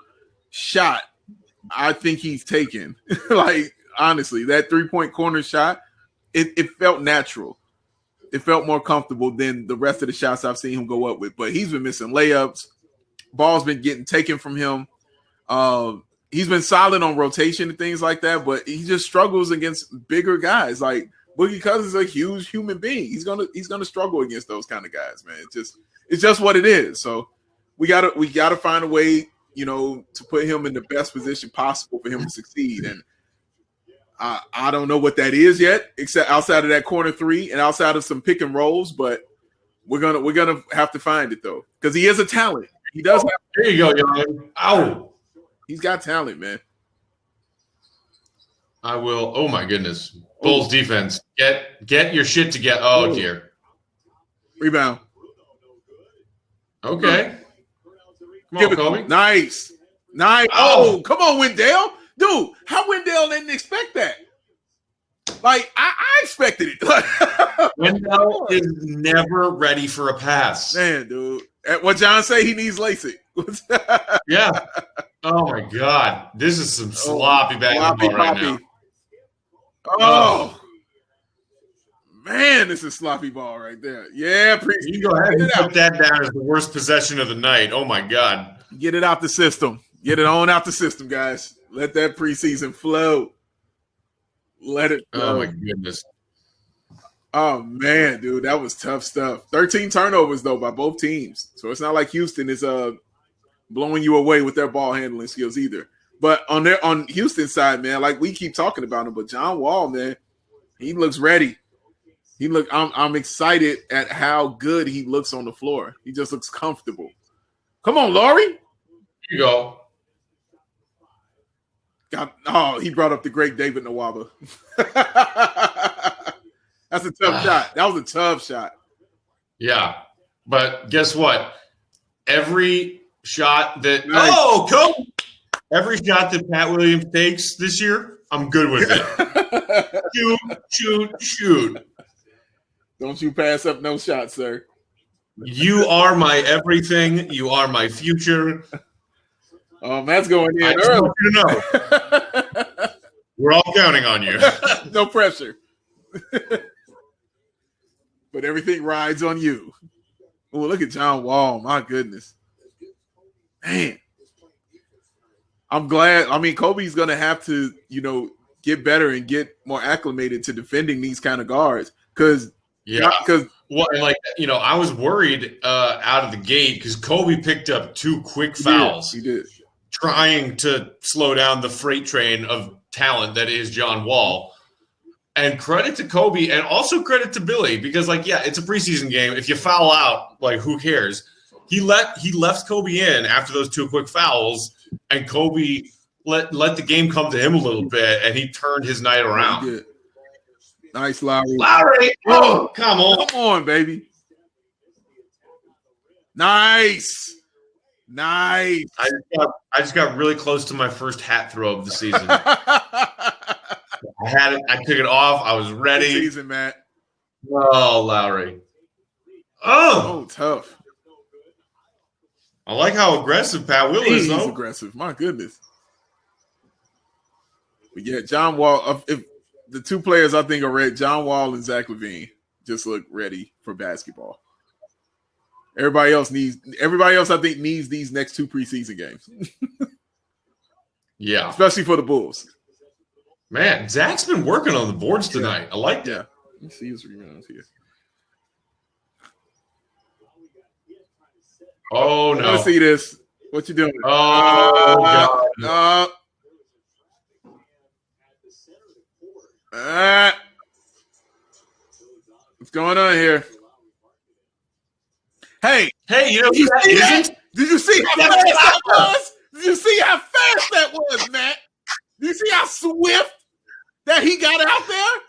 shot I think he's taken. Like, honestly, that 3-point corner shot, it felt natural. it felt more comfortable than the rest of the shots I've seen him go up with. But he's been missing layups. Ball's been getting taken from him. He's been solid on rotation and things like that, but he just struggles against bigger guys. Like Boogie Cousins is a huge human being. He's gonna struggle against those kind of guys, man. It's just what it is. So we gotta find a way, to put him in the best position possible for him to succeed. And I don't know what that is yet, except outside of that corner three and outside of some pick and rolls, but we're gonna have to find it though, because he is a talent. He does. There you go, young. Ow. He's got talent, man. I will. Oh my goodness. Bulls defense. Get your shit together. Oh dear. Rebound. Okay. Come on, Kobe. Nice. Oh, come on, Wendell. Dude, how Wendell didn't expect that? Like, I expected it. Wendell is never ready for a pass. Man, dude. What John say, he needs LASIK. Yeah. Oh my God. This is some sloppy basketball right now. Oh. Man, this is sloppy ball right there. Yeah, you can go ahead and put that down as the worst possession of the night. Oh my God. Get it out the system. Get it on out the system, guys. Let that preseason flow. Let it flow. Oh my goodness. Oh man, dude, that was tough stuff. 13 turnovers though by both teams. So it's not like Houston is blowing you away with their ball handling skills either. But on Houston's side, man, like we keep talking about him, but John Wall, man, he looks ready. I'm excited at how good he looks on the floor. He just looks comfortable. Come on, Laurie. Here you go. He brought up the great David Nwaba. That's a tough shot. That was a tough shot. Yeah. But guess what? Every shot that every shot that Pat Williams takes this year, I'm good with it. Shoot. Don't you pass up no shots, sir. You are my everything. You are my future. Matt's going in I just early. want you to know. We're all counting on you. No pressure. But everything rides on you. Oh, look at John Wall. My goodness. Man. I'm glad. I mean, Kobe's going to have to, get better and get more acclimated to defending these kind of guards. Because I was worried out of the gate because Kobe picked up 2 quick fouls. He did. Trying to slow down the freight train of talent that is John Wall. And credit to Kobe and also credit to Billy because, it's a preseason game. If you foul out, who cares? He left Kobe in after those 2 quick fouls, and Kobe let the game come to him a little bit, and he turned his night around. He did. Nice, Lowry. Oh, come on. Come on, baby. Nice. I just got really close to my first hat throw of the season. I had it. I took it off. I was ready. Good season, Matt. Oh, Lowry. Oh, tough. I like how aggressive Pat Will is, though. He's aggressive. My goodness. But yeah, John Wall. If the 2 players I think are ready, John Wall and Zach LaVine, just look ready for basketball. Everybody else I think needs these next 2 preseason games. Yeah. Especially for the Bulls. Man, Zach's been working on the boards tonight. I like that. Yeah. Let me see his rebounds here. Oh, no. I want to see this. What you doing? Oh, God. What's going on here? Hey, did you see that? Did you see how fast that was? Did you see how fast that was, Matt? Did you see how swift that he got out there?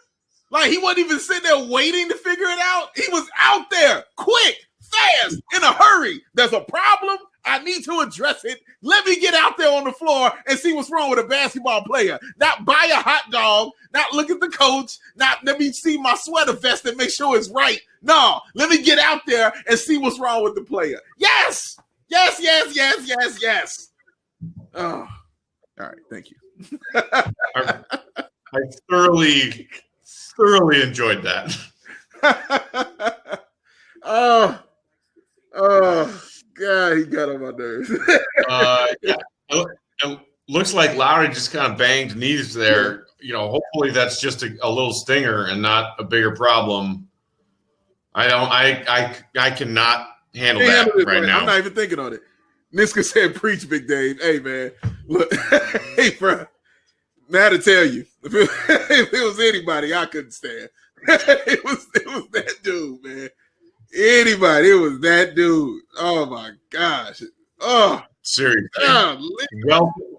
Like he wasn't even sitting there waiting to figure it out. He was out there quick, fast, in a hurry. There's a problem. I need to address it. Let me get out there on the floor and see what's wrong with a basketball player. Not buy a hot dog, not look at the coach, not let me see my sweater vest and make sure it's right. No, let me get out there and see what's wrong with the player. Yes. Oh, all right. Thank you. I thoroughly enjoyed that. got on my nerves. Yeah. It looks like Lowry just kind of banged knees there. You know, hopefully that's just a little stinger and not a bigger problem. I cannot handle that right now. I'm not even thinking on it. Niska said, "Preach, Big Dave." Hey, man, look, hey, bro. Now to tell you, if it was anybody, I couldn't stand. It was that dude, man. Anybody, it was that dude. Oh my gosh. Oh, seriously.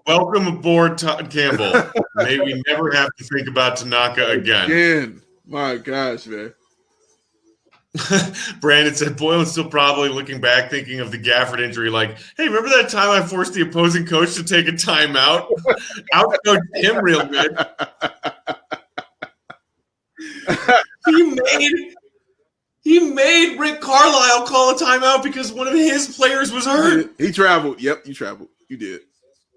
Welcome aboard, Todd Campbell. May we never have to think about Tanaka again. My gosh, man. Brandon said Boylan's still probably looking back, thinking of the Gafford injury. Like, hey, remember that time I forced the opposing coach to take a timeout? Outcoached him real good. He made Rick Carlisle call a timeout because one of his players was hurt. He traveled. Yep, you traveled. You did.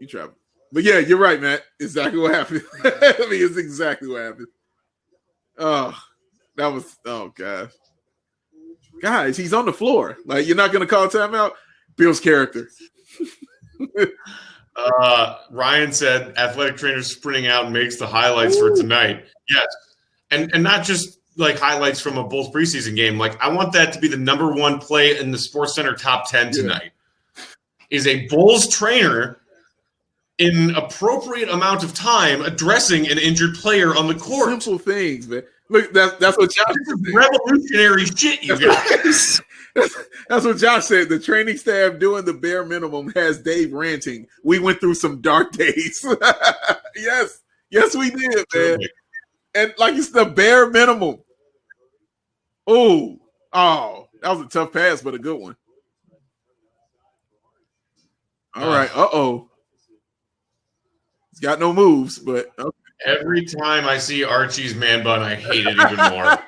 You traveled. But yeah, you're right, Matt. Exactly what happened. I mean, it's exactly what happened. Oh, that was. Oh gosh. Guys, he's on the floor. Like, you're not going to call timeout? Bill's character. Ryan said athletic trainer sprinting out makes the highlights for tonight. Yes. And not just like highlights from a Bulls preseason game. Like, I want that to be the number one play in the Sports Center top 10 tonight. Is a Bulls trainer in appropriate amount of time addressing an injured player on the court. Simple things, man. Look, that's what Josh said. Revolutionary shit, you guys. That's what Josh said. The training staff doing the bare minimum has Dave ranting. We went through some dark days. Yes, we did, man. And like, it's the bare minimum. Oh, that was a tough pass, but a good one. All right. He's got no moves, but okay. Every time I see Archie's man bun, I hate it even more.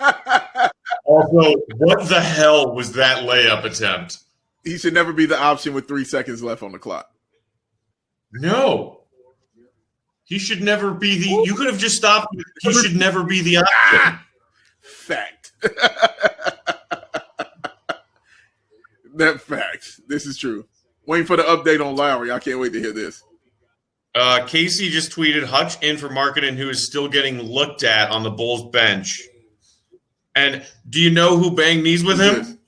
Also, what the hell was that layup attempt? He should never be the option with 3 seconds left on the clock. No. He should never be the – you could have just stopped. He should never be the option. Fact. That fact. This is true. Waiting for the update on Lowry. I can't wait to hear this. Casey just tweeted Hutch in for Markkanen, who is still getting looked at on the Bulls bench. And do you know who banged knees with him?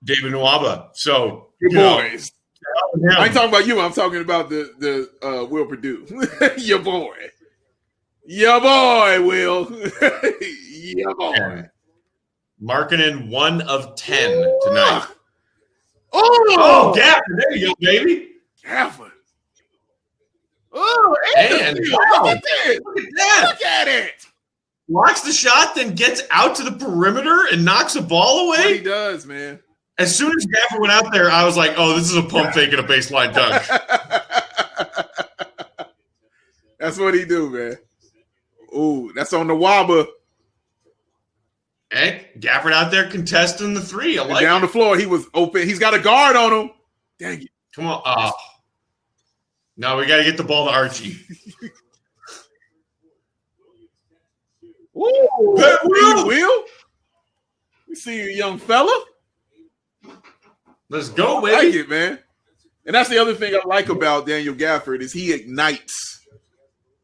David Nwaba. So, your boys. I ain't talking about you. I'm talking about the Will Perdue. Your boy. Your boy, Will. Your boy. Markkanen 1 of 10 tonight. Oh, Gafford. There you go, baby. Gafford. Oh, and look at that. Look at it. Blocks the shot, then gets out to the perimeter and knocks a ball away. What he does, man. As soon as Gafford went out there, I was like, oh, this is a pump fake and a baseline dunk. That's what he do, man. Ooh, that's on the Nwaba. And Gafford out there contesting the three. I like down the floor, he was open. He's got a guard on him. Dang it. Come on. No, we got to get the ball to Archie. Ooh, Will. We see you, young fella. Let's go, baby. I like it, man. And that's the other thing I like about Daniel Gafford is he ignites.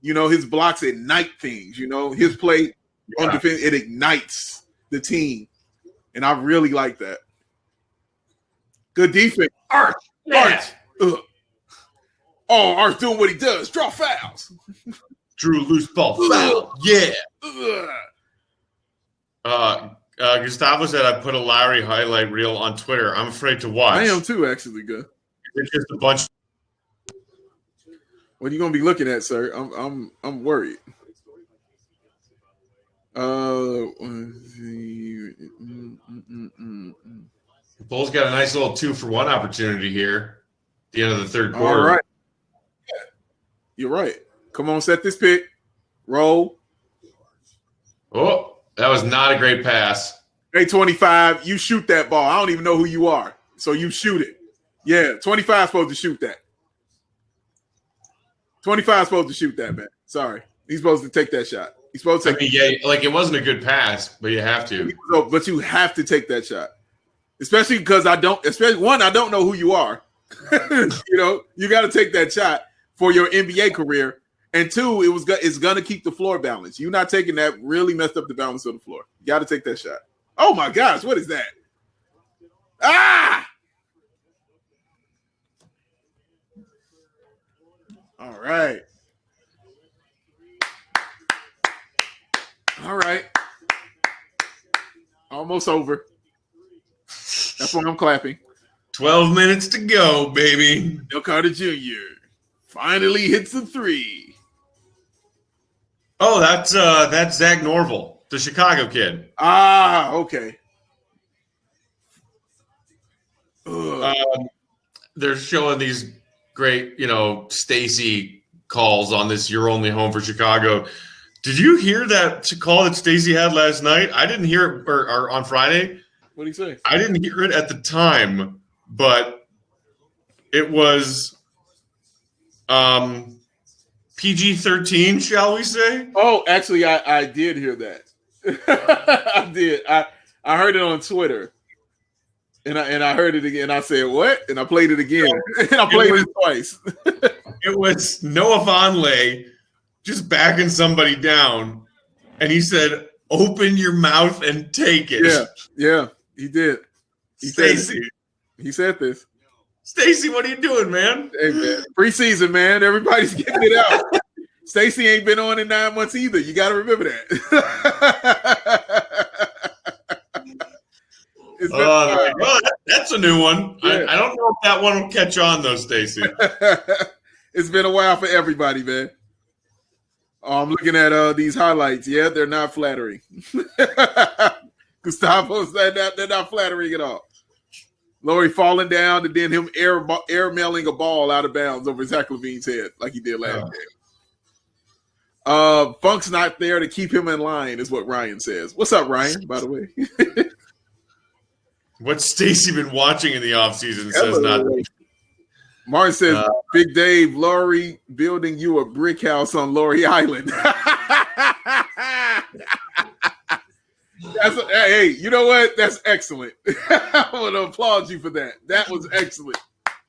You know, his blocks ignite things. You know, his play on defense, it ignites the team. And I really like that. Good defense. Arch. Yeah. Arch. Arch doing what he does. Draw fouls. Drew loose ball foul. Yeah. Gustavo said I put a Lowry highlight reel on Twitter. I'm afraid to watch. I am too, actually. Good. It's just a bunch. What are you gonna be looking at, sir? I'm worried. Bulls got a nice little 2-for-1 opportunity here at the end of the third quarter. All right. Yeah. You're right. Come on, set this pick. Roll. Oh, that was not a great pass. Hey, 25, you shoot that ball. I don't even know who you are, so you shoot it. Yeah, 25 is supposed to shoot that. 25 is supposed to shoot that, man. Sorry. He's supposed to take that shot. He's supposed to take yeah, like it wasn't a good pass, but you have to. But you have to take that shot. especially because I don't know who you are. You got to take that shot for your NBA career. And two, it's gonna keep the floor balanced. You're not taking that, really messed up the balance of the floor. You got to take that shot. Oh my gosh, what is that? Ah! All right. All right. Almost over. That's why I'm clapping. 12 minutes to go, baby. Del Carter Jr. finally hits a three. Oh, that's Zach Norville, the Chicago kid. Ah, okay. They're showing these great, Stacy calls on this "You're Only Home for Chicago." Did you hear that call that Stacy had last night? I didn't hear it, or on Friday. What did he say? I didn't hear it at the time, but it was PG-13, shall we say? Oh, actually, I did hear that. I did. I heard it on Twitter, and I heard it again. I said, "What?" And I played it again, and I played it twice. It was Noah Vonleh just backing somebody down, and he said, "Open your mouth and take it." Yeah, he did. Stacy, he said this. Stacy, what are you doing, man? Hey, man, preseason, man. Everybody's getting it out. Stacy ain't been on in 9 months either. You got to remember that. Well, that's a new one. Yeah. I don't know if that one will catch on, though, Stacy. It's been a while for everybody, man. I'm looking at these highlights. Yeah, they're not flattering. Gustavo's, they're not flattering at all. Laurie falling down and then him air mailing a ball out of bounds over Zach LaVine's head like he did last game. Funk's not there to keep him in line, is what Ryan says. What's up, Ryan, by the way? What's Stacy been watching in the offseason says not. Martin says, Big Dave, Laurie building you a brick house on Laurie Island. Hey, you know what? That's excellent. I want to applaud you for that. That was excellent.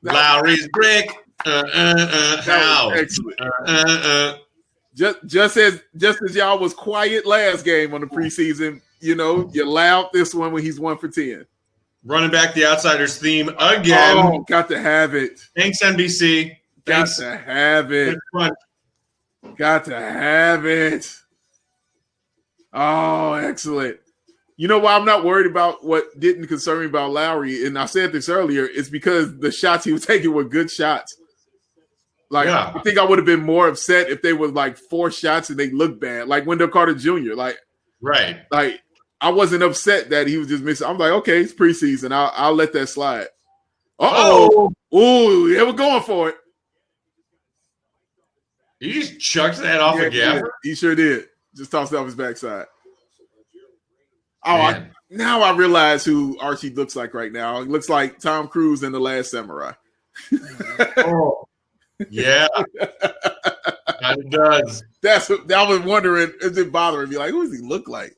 Lowry's brick. How? Excellent. Just as y'all was quiet last game on the preseason, you loud this one when he's 1 for 10. Running back the Outsiders theme again. Oh, got to have it. Thanks, NBC. Thanks. Got to have it. Got to have it. Oh, excellent. You know why I'm not worried about what didn't concern me about Lowry, and I said this earlier, it's because the shots he was taking were good shots. I think I would have been more upset if they were like 4 shots and they looked bad, like Wendell Carter Jr. Right. I wasn't upset that he was just missing. I'm like, okay, it's preseason. I'll let that slide. Uh-oh. Ooh, yeah, we're going for it. He just chucked that off a gaffer? He sure did. Just tossed it off his backside. Oh, now I realize who Archie looks like right now. He looks like Tom Cruise in The Last Samurai. Oh, yeah. It does. I was wondering, is it bothering me? Like, who does he look like?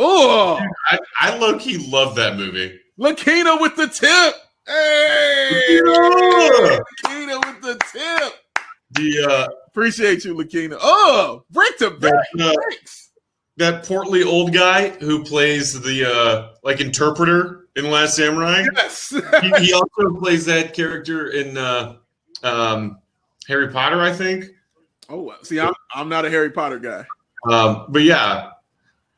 Oh, I low-key love that movie. Lakina with the tip. Hey, Lakina with the tip. Appreciate you, Lakina. Oh, break to back. That portly old guy who plays the interpreter in Last Samurai. Yes. he also plays that character in Harry Potter, I think. Oh, see, I'm not a Harry Potter guy. But yeah,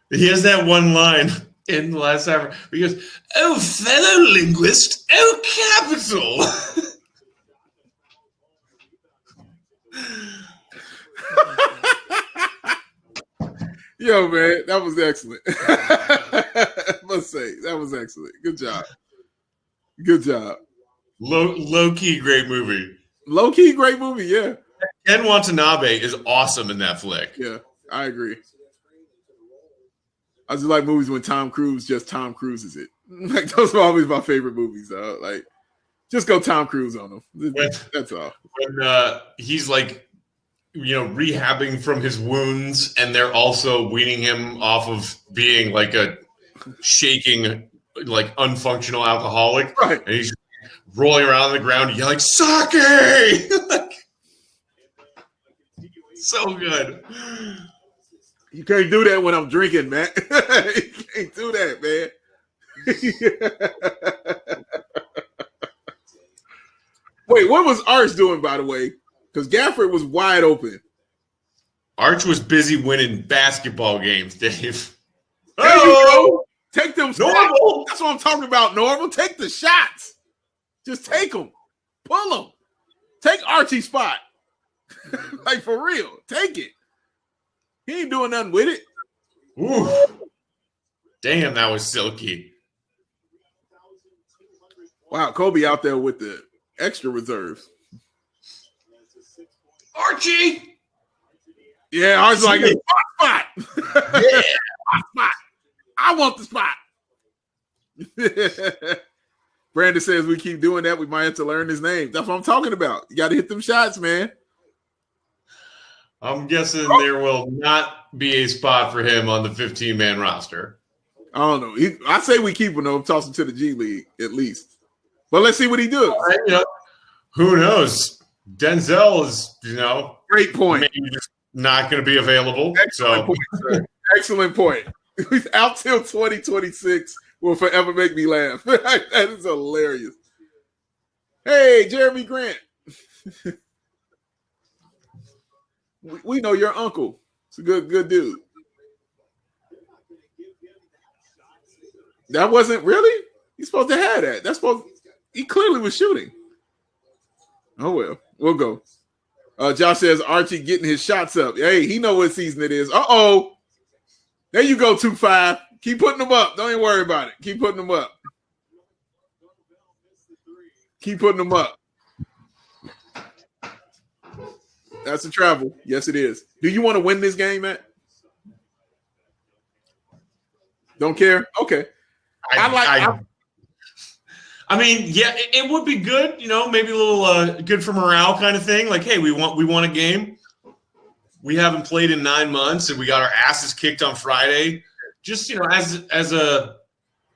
he has that one line in The Last Samurai. He goes, "Oh, fellow linguist, oh, capital." Yo, man, that was excellent. I must say, that was excellent. Good job. Good job. Low-key great movie. Low-key great movie, yeah. Ken Watanabe is awesome in that flick. Yeah, I agree. I just like movies when Tom Cruise is it. Like, those are always my favorite movies, though. Like, just go Tom Cruise on them. That's all. When he's like, rehabbing from his wounds, and they're also weaning him off of being like a shaking like unfunctional alcoholic, Right. and he's rolling around on the ground yelling "Sake!" So good. You can't do that when I'm drinking, man. You can't do that, man. Wait, what was Arch doing, by the way? Because Gafford was wide open. Arch was busy winning basketball games, Dave. There you go. Take them Normal. shots. That's what I'm talking about, Normal. Take the shots. Just take them. Pull them. Take Archie's spot. Like, for real. Take it. He ain't doing nothing with it. Ooh. Damn, that was silky. Wow, Kobe out there with the extra reserves. Archie! Yeah, Archie's like, it's my spot. Yeah. My spot. I want the spot. Brandon says we keep doing that. We might have to learn his name. That's what I'm talking about. You got to hit them shots, man. I'm guessing there will not be a spot for him on the 15-man roster. I don't know. I say we keep him, toss him to the G League at least. But let's see what he does. Who knows? Denzel is, great point. Maybe just not going to be available. Excellent point, sir. Excellent point. He's out till 2026. Will forever make me laugh. That is hilarious. Hey, Jeremy Grant. We know your uncle. It's a good dude. That wasn't really? He's supposed to have that. He clearly was shooting. Oh, well. We'll go. Josh says Archie getting his shots up. Hey, he know what season it is. Uh-oh. There you go, 2-5. Keep putting them up. Don't even worry about it. Keep putting them up. Keep putting them up. That's a travel. Yes, it is. Do you want to win this game, Matt? Don't care? Okay. I mean, yeah, it would be good, maybe a little good for morale kind of thing. Like, hey, we want a game. We haven't played in 9 months, and we got our asses kicked on Friday. Just, as a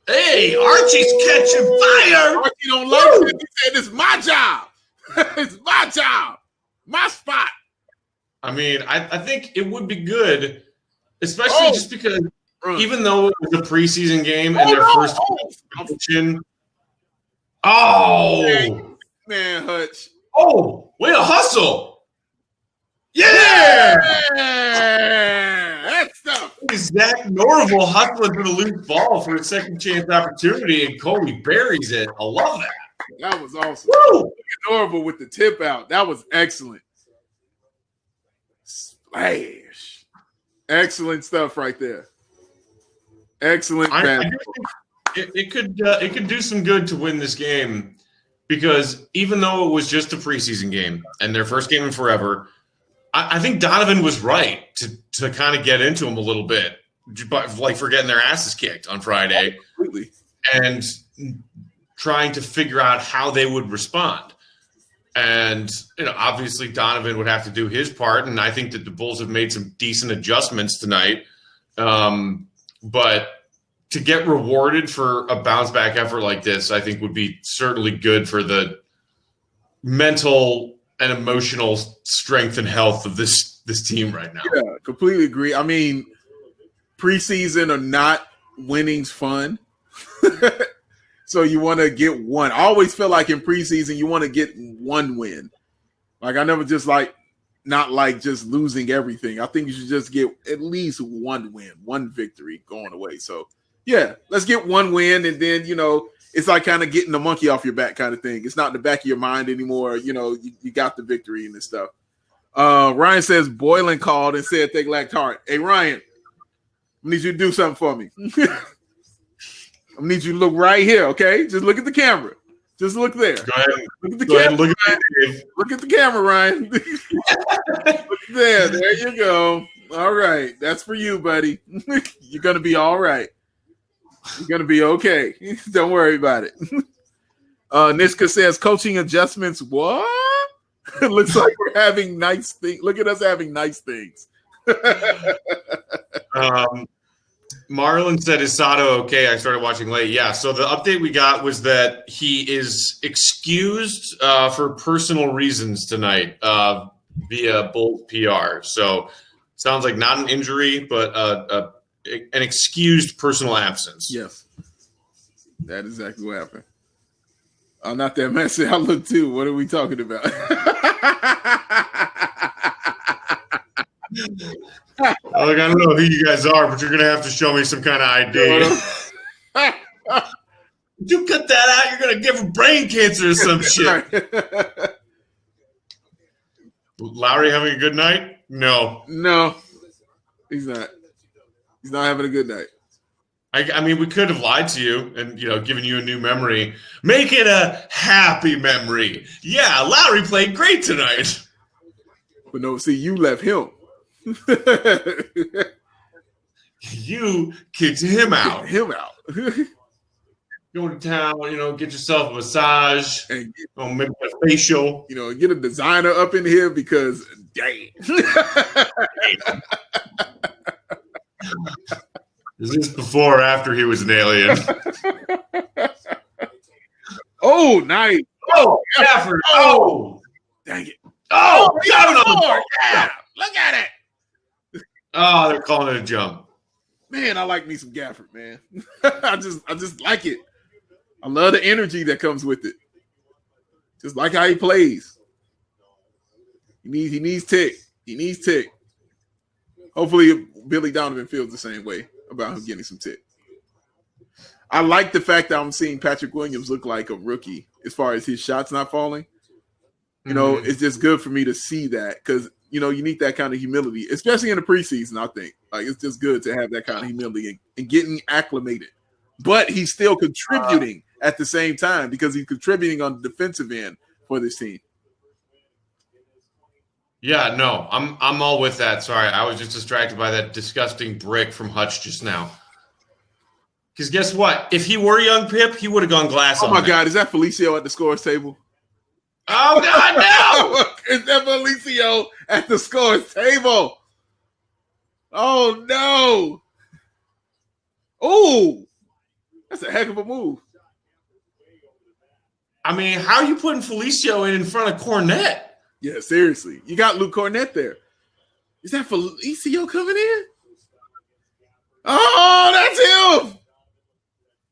hey, Archie's catching fire. Archie don't like it. He said it's my job. It's my job. My spot. I mean, I think it would be good, especially just because even though it was a preseason game and their first competition. Oh, man, Hutch. Oh, way to hustle. Yeah. That stuff. Zach Norval hustling for the loose ball for a second chance opportunity, and Kobe buries it. I love that. That was awesome. Woo! Norval with the tip out. That was excellent. Splash. Excellent stuff right there. Excellent. It could do some good to win this game, because even though it was just a preseason game and their first game in forever, I think Donovan was right to kind of get into them a little bit, like for getting their asses kicked on Friday. Absolutely. And trying to figure out how they would respond. And, obviously Donovan would have to do his part, and I think that the Bulls have made some decent adjustments tonight. But to get rewarded for a bounce-back effort like this, I think would be certainly good for the mental and emotional strength and health of this team right now. Yeah, completely agree. I mean, preseason or not, winning's fun. So you want to get one. I always feel like in preseason you want to get one win. Like, I never just not just losing everything. I think you should just get at least one win, one victory going away. So yeah, let's get one win, and then it's like kind of getting the monkey off your back kind of thing. It's not in the back of your mind anymore. You got the victory and this stuff. Ryan says Boylan called and said they lacked heart. Hey, Ryan, I need you to do something for me. I need you to look right here, okay? Just look at the camera. Just look there. Go ahead. Look at the camera. Look at the camera, Ryan. Look there. There you go. All right. That's for you, buddy. You're going to be all right. You're going to be okay. Don't worry about it. Niska says coaching adjustments. What? It looks like we're having nice things. Look at us having nice things. Marlon said, is Sato okay? I started watching late. Yeah, so the update we got was that he is excused for personal reasons tonight via Bulls PR. So sounds like not an injury, but an excused personal absence. Yes. That is exactly what happened. I'm not that messy. I look too. What are we talking about? Look, I don't know who you guys are, but you're going to have to show me some kind of ID. You cut that out, you're going to give him brain cancer or some shit. Lowry having a good night? No. No, he's not. He's not having a good night. I mean, we could have lied to you and, given you a new memory. Make it a happy memory. Yeah, Lowry played great tonight. But no, see, you left him. You kicked him out. Go to town, get yourself a massage, and maybe a facial. Get a designer up in here because, dang. Is this before or after he was an alien? Oh, nice. Oh, Gafford. Oh. Dang it. Oh, got it on the board. Yeah. Look at it. Oh, they're calling it a jump. Man, I like me some Gafford, man. I just like it. I love the energy that comes with it. Just like how he plays. He needs tick. He needs tick. Hopefully Billy Donovan feels the same way about him getting some tick. I like the fact that I'm seeing Patrick Williams look like a rookie as far as his shots not falling. It's just good for me to see that because, you need that kind of humility, especially in the preseason, I think. Like, it's just good to have that kind of humility and getting acclimated. But he's still contributing at the same time because he's contributing on the defensive end for this team. Yeah, no, I'm all with that. Sorry, I was just distracted by that disgusting brick from Hutch just now. Because guess what? If he were young Pip, he would have gone glass on Oh, my that. God. Is that Felicio at the scores table? Oh, God, no! Is that Felicio at the scores table? Oh, no. Oh, that's a heck of a move. I mean, how are you putting Felicio in front of Cornette? Yeah, seriously. You got Luke Cornette there. Is that Felicio coming in? Oh, that's him.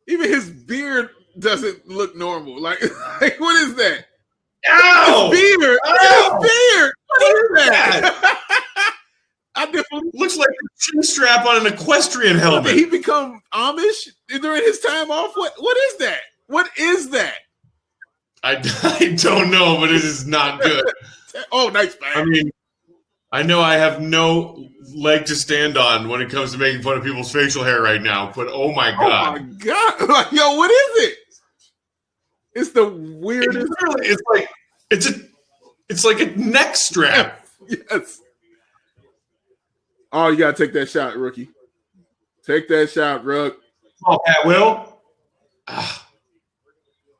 Even his beard doesn't look normal. Like what is that? Ow! His beard. Ow! His beard. What is that? I definitely looks like a chin strap on an equestrian helmet. Did he become Amish during his time off? What is that? What is that? I don't know, but it is not good. Oh, nice man. I mean, I know I have no leg to stand on when it comes to making fun of people's facial hair right now, but oh my God. Oh my God. Like, yo, what is it? It's the weirdest. It's like a neck strap. Yes. Oh, you gotta take that shot, rookie. Take that shot, Rook. Oh, Pat Will.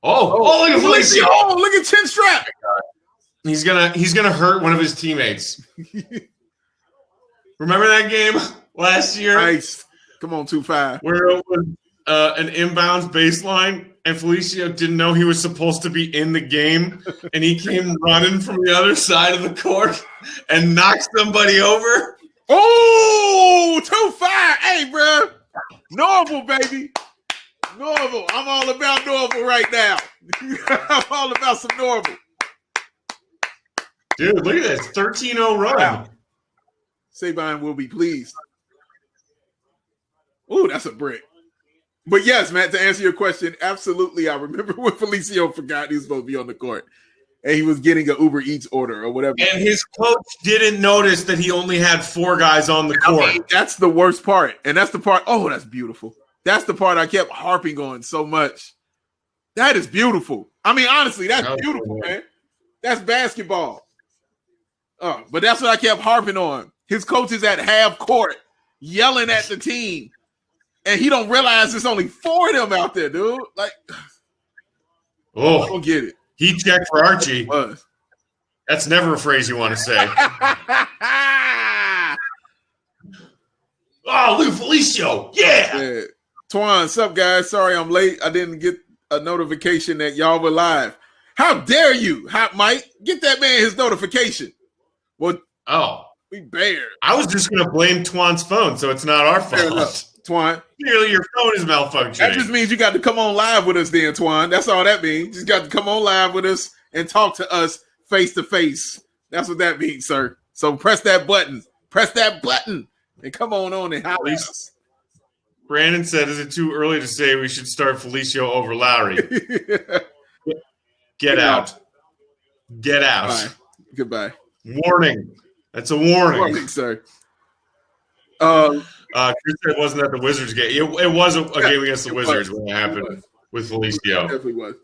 Oh, look at Felicio. Oh, look at chin strap. He's gonna hurt one of his teammates. Remember that game last year? Nice. Come on, 2-5. Where it was an inbounds baseline, and Felicio didn't know he was supposed to be in the game, and he came running from the other side of the court and knocked somebody over. Oh, 2-5. Hey, bro. Normal, baby. Normal. I'm all about normal right now. I'm all about some normal. Dude, look at this 13-0 run. Wow. Sabine will be pleased. Ooh, that's a brick. But yes, Matt, to answer your question, absolutely. I remember when Felicio forgot he was supposed to be on the court and he was getting an Uber Eats order or whatever. And his coach didn't notice that he only had 4 guys on the court. I mean, that's the worst part. And that's the part. Oh, that's beautiful. That's the part I kept harping on so much. That is beautiful. I mean, honestly, that's beautiful, man. That's basketball. But that's what I kept harping on. His coach is at half court yelling at the team. And he don't realize there's only 4 of them out there, dude. Like, I don't get it. He checked for Archie. That's never a phrase you want to say. Oh, Lou Felicio. Yeah. Yeah. Twan, what's up, guys? Sorry I'm late. I didn't get a notification that y'all were live. How dare you, Hot Mike? Get that man his notification. Well, we bear. I was just going to blame Twan's phone, so it's not our fault. Twan. Clearly, your phone is malfunctioning. That just means you got to come on live with us then, Twan. That's all that means. You just got to come on live with us and talk to us face to face. That's what that means, sir. So press that button. Press that button and come on and holler at us. Brandon said, is it too early to say we should start Felicio over Lowry? Get out. Get out. Bye. Goodbye. Warning. That's a warning. Warning, sir. Chris said it wasn't at the Wizards game. It was a game against the Wizards when it happened with Felicio. It definitely was.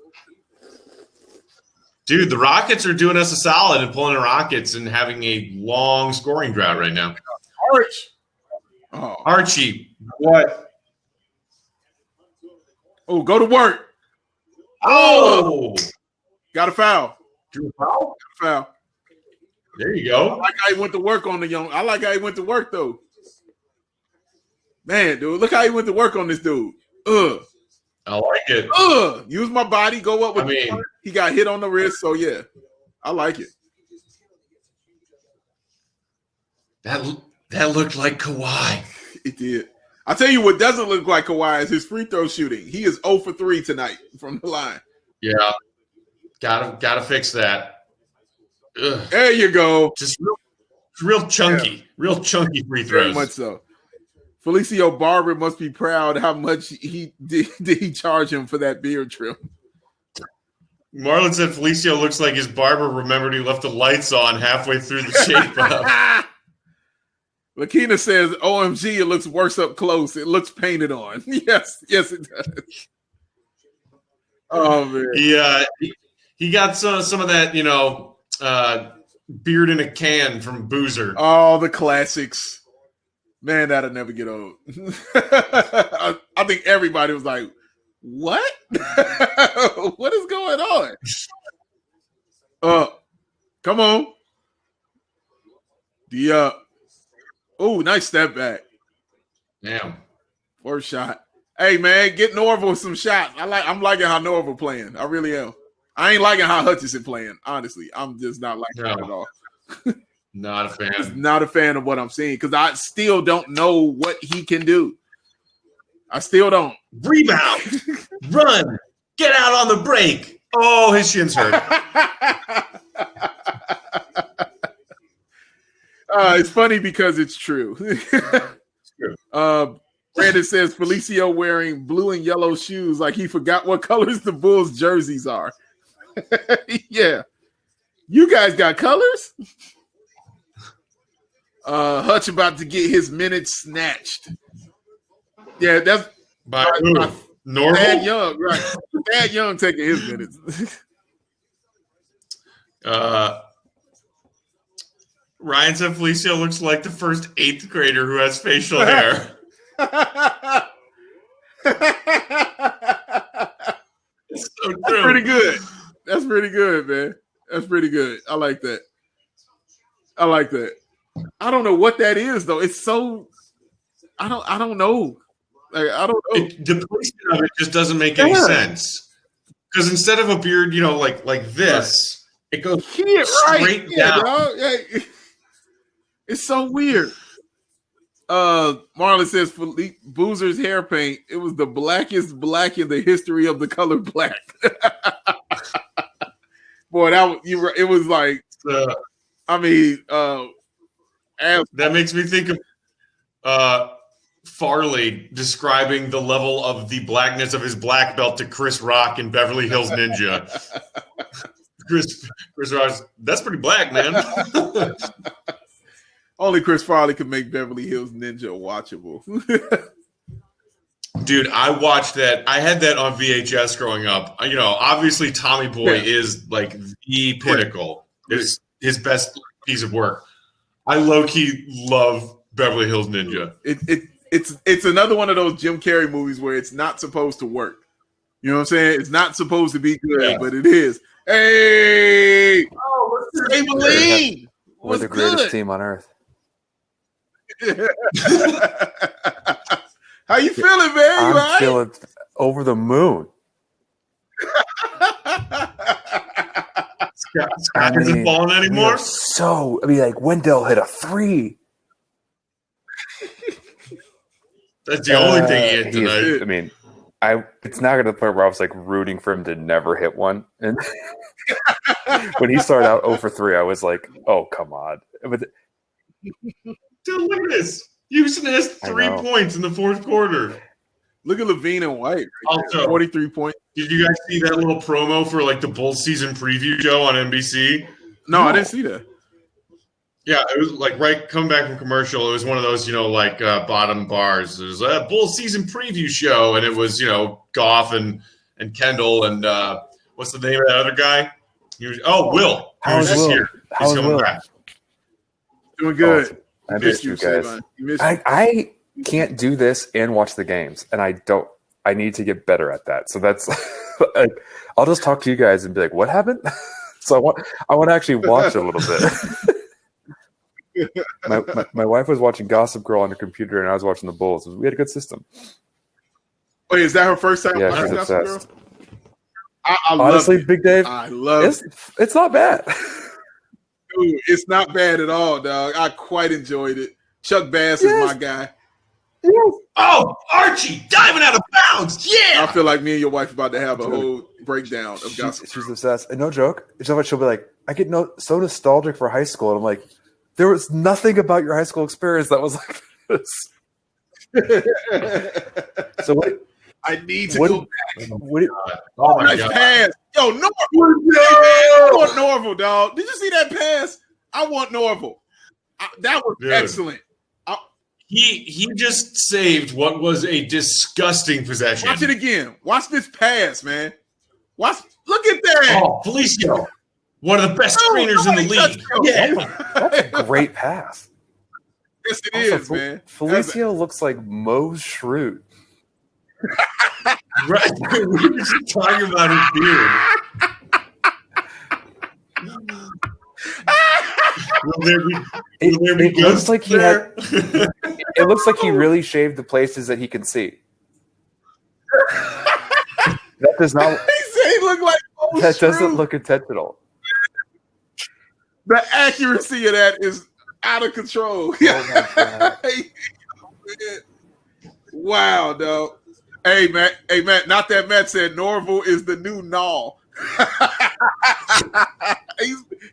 Dude, the Rockets are doing us a solid and pulling the Rockets and having a long scoring drought right now. Archie, what? Oh, go to work. Oh! Got a foul. Drew foul? Foul. There you go. I like how he went to work on the young. I like how he went to work, though. Man, dude, look how he went to work on this dude. I like it. Use my body, go up with he got hit on the wrist, so yeah. I like it. That looked like Kawhi. It did. I'll tell you what doesn't look like Kawhi is his free throw shooting. He is 0 for 3 tonight from the line. Yeah. Gotta fix that. Ugh. There you go. Just real chunky. Yeah. Real chunky free throws. Very much so. Felicio Barber must be proud how much he charge him for that beard trim. Marlon said Felicio looks like his barber remembered he left the lights on halfway through the shape-up. Lakina says, OMG, it looks worse up close. It looks painted on. Yes, it does. Oh, man. He got some of that, beard in a can from Boozer. Oh, the classics. Man, that'll never get old. I think everybody was like, what? What is going on? Come on. Oh, nice step back. Damn. First shot. Hey, man, get Norville some shots. I'm liking how Norville playing. I really am. I ain't liking how Hutchinson playing, honestly. I'm just not liking it at all. Not a fan. Just not a fan of what I'm seeing because I still don't know what he can do. I still don't. Rebound. Run. Get out on the break. Oh, his shin's hurt. It's funny because it's true. It's true. Brandon says Felicio wearing blue and yellow shoes like he forgot what colors the Bulls jerseys are. Yeah. You guys got colors? Hutch about to get his minutes snatched. Yeah, that's by Normal. Thad Young, right? Thad Young taking his minutes. Ryan said Felicio looks like the first 8th grader who has facial hair. It's so true. That's pretty good. That's pretty good, man. That's pretty good. I like that. I don't know what that is though. It's so I don't know. Like I don't know. The placement of it just doesn't make any sense. Because instead of a beard, like this, it goes straight down. Yeah. It's so weird. Marlon says for Boozer's hair paint, it was the blackest black in the history of the color black. Boy, it was like that makes me think of Farley describing the level of the blackness of his black belt to Chris Rock in Beverly Hills Ninja. Chris Rock, that's pretty black, man. Only Chris Farley could make Beverly Hills Ninja watchable. Dude, I watched that. I had that on VHS growing up. Obviously Tommy Boy is like the pinnacle. It's his best piece of work. I low-key love Beverly Hills Ninja. It's another one of those Jim Carrey movies where it's not supposed to work. You know what I'm saying? It's not supposed to be good, but it is. Hey! Sabine! We're the greatest team on earth. How you feeling, man? You I'm feeling over the moon. Scott isn't balling anymore. Like Wendell hit a 3. That's the only thing he hit tonight. I mean, it's not going to the point where I was like rooting for him to never hit one. And when he started out 0 for 3, I was like, "Oh, come on!" But dude, look at this. Houston has 3 points in the fourth quarter. Look at Levine and White. Also, 43 points. Did you guys see that little promo for like the Bulls season preview show on NBC? No, I didn't see that. Yeah, it was like right coming back from commercial. It was one of those, bottom bars. It was a Bulls season preview show, and it was, Goff and Kendall and what's the name of that other guy? Will. He was just here. He's coming back. Doing good. I missed you guys. I can't do this and watch the games, and I need to get better at that. So that's I'll just talk to you guys and be like, what happened? So I want to actually watch a little bit. My wife was watching Gossip Girl on her computer, and I was watching the Bulls. We had a good system. Wait, is that her first time watching watching Gossip Girl? Girl? I Honestly, love it. Big Dave, I love it. It's not bad. Dude, it's not bad at all, dog. I quite enjoyed it. Chuck Bass is my guy. Yes. Oh, Archie diving out of bounds. Yeah. I feel like me and your wife about to have a whole breakdown of Gossip She's obsessed. And no joke. She'll be like, I get so nostalgic for high school. And I'm like, there was nothing about your high school experience that was like this. So what? I need to go back. Oh my nice God. pass. Yo, Norville. I want Norville, dog. Did you see that pass? I want Norville. That was excellent. He just saved what was a disgusting possession. Watch it again. Watch this pass, man. Look at that. Oh, Felicio. One of the best screeners in the league. Yeah. That's a great pass. Yes, it is, man. Felicio looks like Mo Shroot. Right. We were just talking about his beard. It looks like he had. It looks like he really shaved the places that he can see. That does not. He said he looked like Mo That Shroot. doesn't look intentional. The accuracy of that is out of control. Oh my God. Wow, dog. Hey, Matt. Not that Matt said Norville is the new Null.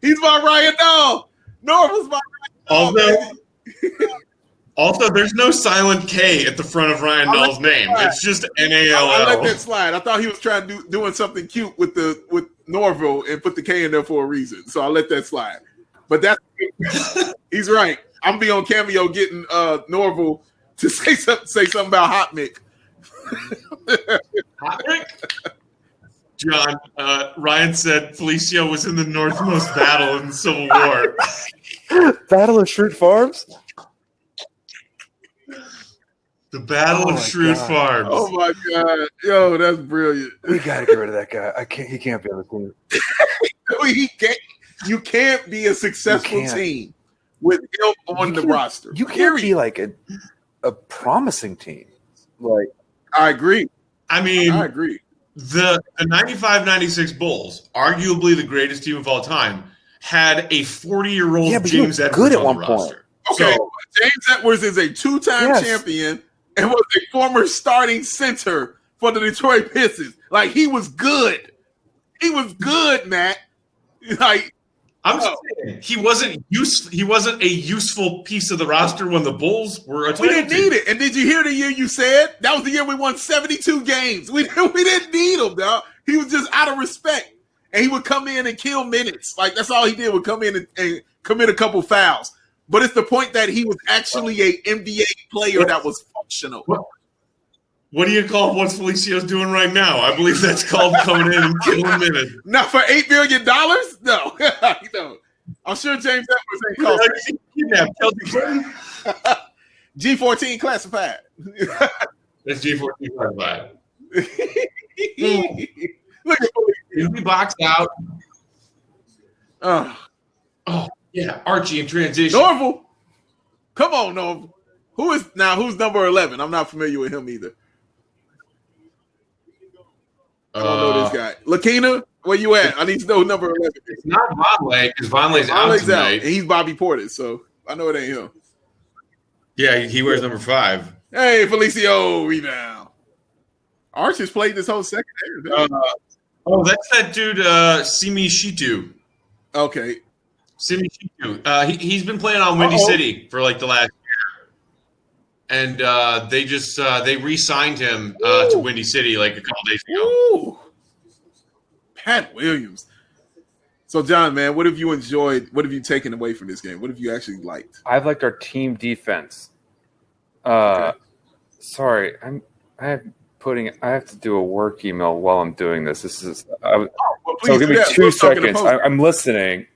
he's my Ryan Null. Norville's my Ryan Null. Also, there's no silent K at the front of Ryan Null's name. It's just NALL. I let that slide. I thought he was trying to doing something cute with Norville and put the K in there for a reason. So I let that slide. But he's right. I'm gonna be on Cameo getting Norville to say something about Hot Mick. Hot Mick? John, Ryan said Felicio was in the northmost battle in the Civil War. Battle of Shroot Farms? The Battle of Shroot Farms. Oh my God. Yo, that's brilliant. We gotta get rid of that guy. He can't be on the team. You can't be a successful team with him on the roster. You can't be like a promising team. Like, I agree. I mean, I agree. The 95-96 Bulls, arguably the greatest team of all time, had a 40-year-old James Edwards good at on one the point. roster. Okay, So, James Edwards is a two-time champion and was a former starting center for the Detroit Pistons. Like, he was good. He was good, Matt. Like, I'm just saying, he wasn't a useful piece of the roster when the Bulls were a title we didn't team. need it. And did you hear the year you said? That was the year we won 72 games. We didn't need him, dog. He was just out of respect. And he would come in and kill minutes. Like, that's all he did, would come in and commit a couple fouls. But it's the point that he was actually an NBA player that was functional. What do you call what Felicio's doing right now? I believe that's called coming in and killing minutes. Not for $8 billion? No. No. I'm sure James Edwards ain't called G14 classified. That's G14 classified. Look at We boxed out. Oh, yeah, Archie in transition. Norville. Come on, Nova. Who's number 11? I'm not familiar with him either. I don't know this guy. Lakina, where you at? I need to know number 11. It's not Vonleh because Vonleh's out tonight. And he's Bobby Portis, so I know it ain't him. Yeah, he wears number 5. Hey, Felicio, rebound. Arch has played this whole second half. That's that dude, Simi Shitu. Okay. Simi Shitu. He's been playing on Windy City for like the last year. And they re-signed him to Windy City like a couple days ago. Ooh. Pat Williams. So, John, man, what have you enjoyed? What have you taken away from this game? What have you actually liked? I've liked our team defense. Okay. Sorry, I have to do a work email while I'm doing this. So give me 2 seconds. I'm listening.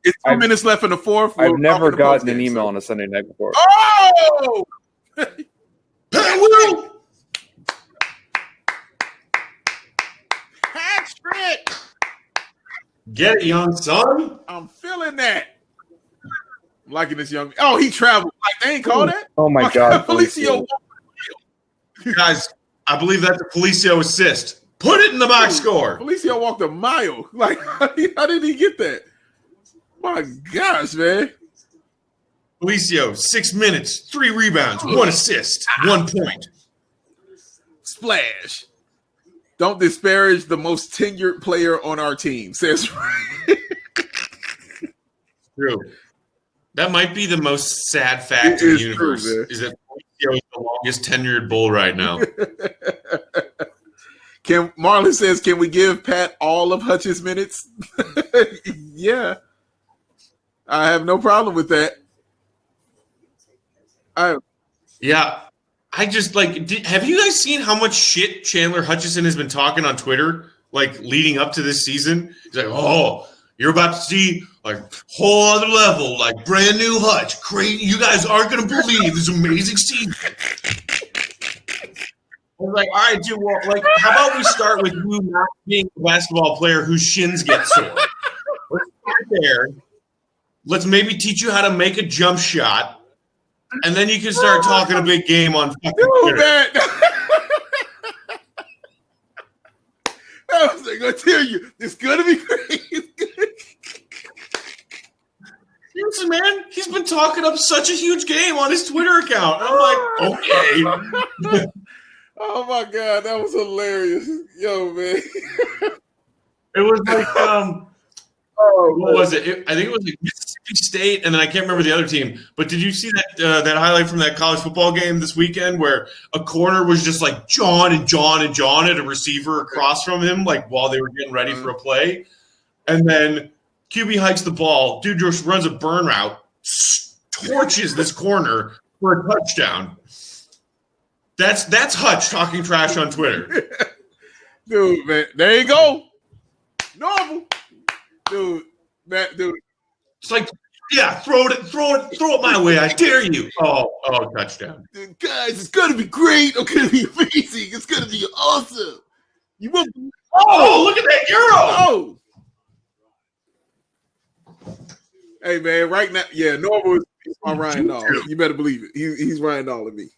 It's 2 minutes left in the fourth. I've never gotten an email on a Sunday night before. Oh! Pat Patrick! Get it, young son. I'm feeling that. I'm liking this young. Oh, he traveled. Like they ain't call that. Oh my God, Felicio. Guys, I believe that's a Felicio assist. Put it in the box score. Felicio walked a mile. Like, how did he get that? My gosh, man. Felicio, 6 minutes, 3 rebounds, 1 assist, 1 point. Splash. Don't disparage the most tenured player on our team, says True. That might be the most sad fact in the universe. True, is that Felicio is the longest tenured Bull right now. Marlon says, can we give Pat all of Hutch's minutes? Yeah. I have no problem with that. Yeah. I just have you guys seen how much shit Chandler Hutchison has been talking on Twitter, like leading up to this season? He's like, oh, you're about to see like whole other level, like brand new Hutch. Great. You guys aren't going to believe this amazing season. I was like, all right, dude, well, like, how about we start with you not being a basketball player whose shins get sore? Let's start there. Let's maybe teach you how to make a jump shot. And then you can start talking a big game on fucking Twitter. I was like, I tell you, it's gonna be great. Listen, man, he's been talking up such a huge game on his Twitter account. I'm like, okay. Oh my God, that was hilarious. Yo, man. It was like what was it? I think it was like Mississippi State, and then I can't remember the other team. But did you see that highlight from that college football game this weekend where a corner was just like John at a receiver across from him, like while they were getting ready for a play, and then QB hikes the ball, dude just runs a burn route, torches this corner for a touchdown. That's Hutch talking trash on Twitter. Dude, man, there you go. Normal. Dude, it's like, yeah, throw it my way. I dare you. Oh, touchdown. Dude, guys, it's gonna be great. It's gonna be amazing. It's gonna be awesome. You won't. Oh, look at that Euro. Oh. Hey man, right now, yeah, Normal is my Ryan Doll. You better believe it. He's Ryan Doll of me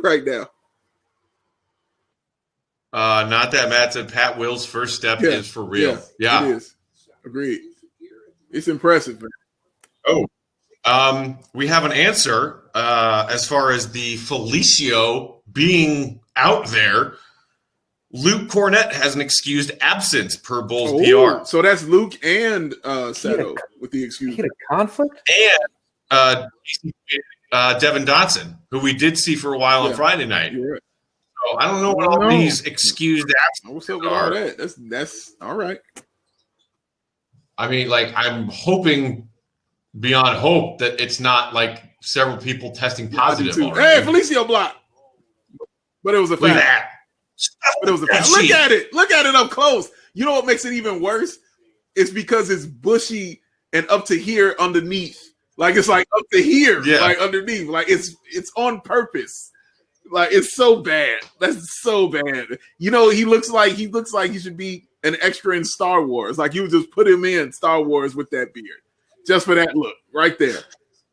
right now. Not that Matt said Pat Will's first step is for real. Yeah. It is. Agreed. It's impressive, man. Oh, we have an answer as far as the Felicio being out there. Luke Cornett has an excused absence per Bulls PR. So that's Luke and Seto with the excuse. He had a conflict? And Devin Dotson, who we did see for a while on Friday night. You're right. So I don't know what all these excused absences What's up with all that? That's all right. I mean, like, I'm hoping beyond hope that it's not like several people testing positive. Hey, Felicio block. But it was a Look at fact. that. But it was a fact. Look at it. Look at it up close. You know what makes it even worse? It's because it's bushy and up to here underneath. Like it's like up to here, like underneath. Like it's on purpose. Like it's so bad. That's so bad. You know, he looks like he should be an extra in Star Wars. Like you would just put him in Star Wars with that beard. Just for that look right there.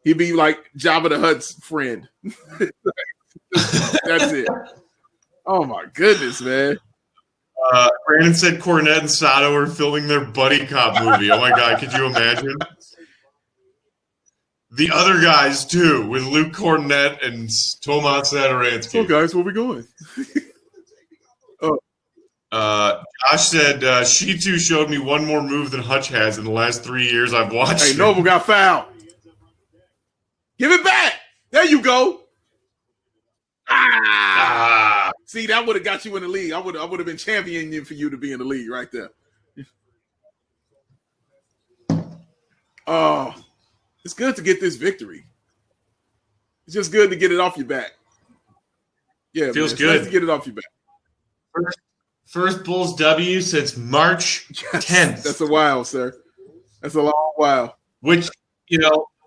He'd be like Jabba the Hutt's friend. That's it. Oh my goodness, man. Brandon said Cornette and Sato are filming their buddy cop movie. Oh my God, could you imagine? The other guys too, with Luke Cornette and Tomas Sadaransky. Oh, guys, where we going? Josh said Shitu showed me one more move than Hutch has in the last 3 years I've watched. Hey, Noble got fouled. Give it back. There you go. See, that would have got you in the league. I would have been championing for you to be in the league right there. Oh, it's good to get this victory. It's just good to get it off your back. Yeah, feels man, good nice to get it off your back. First Bulls W since March 10th. That's a while, sir. That's a long while. Which,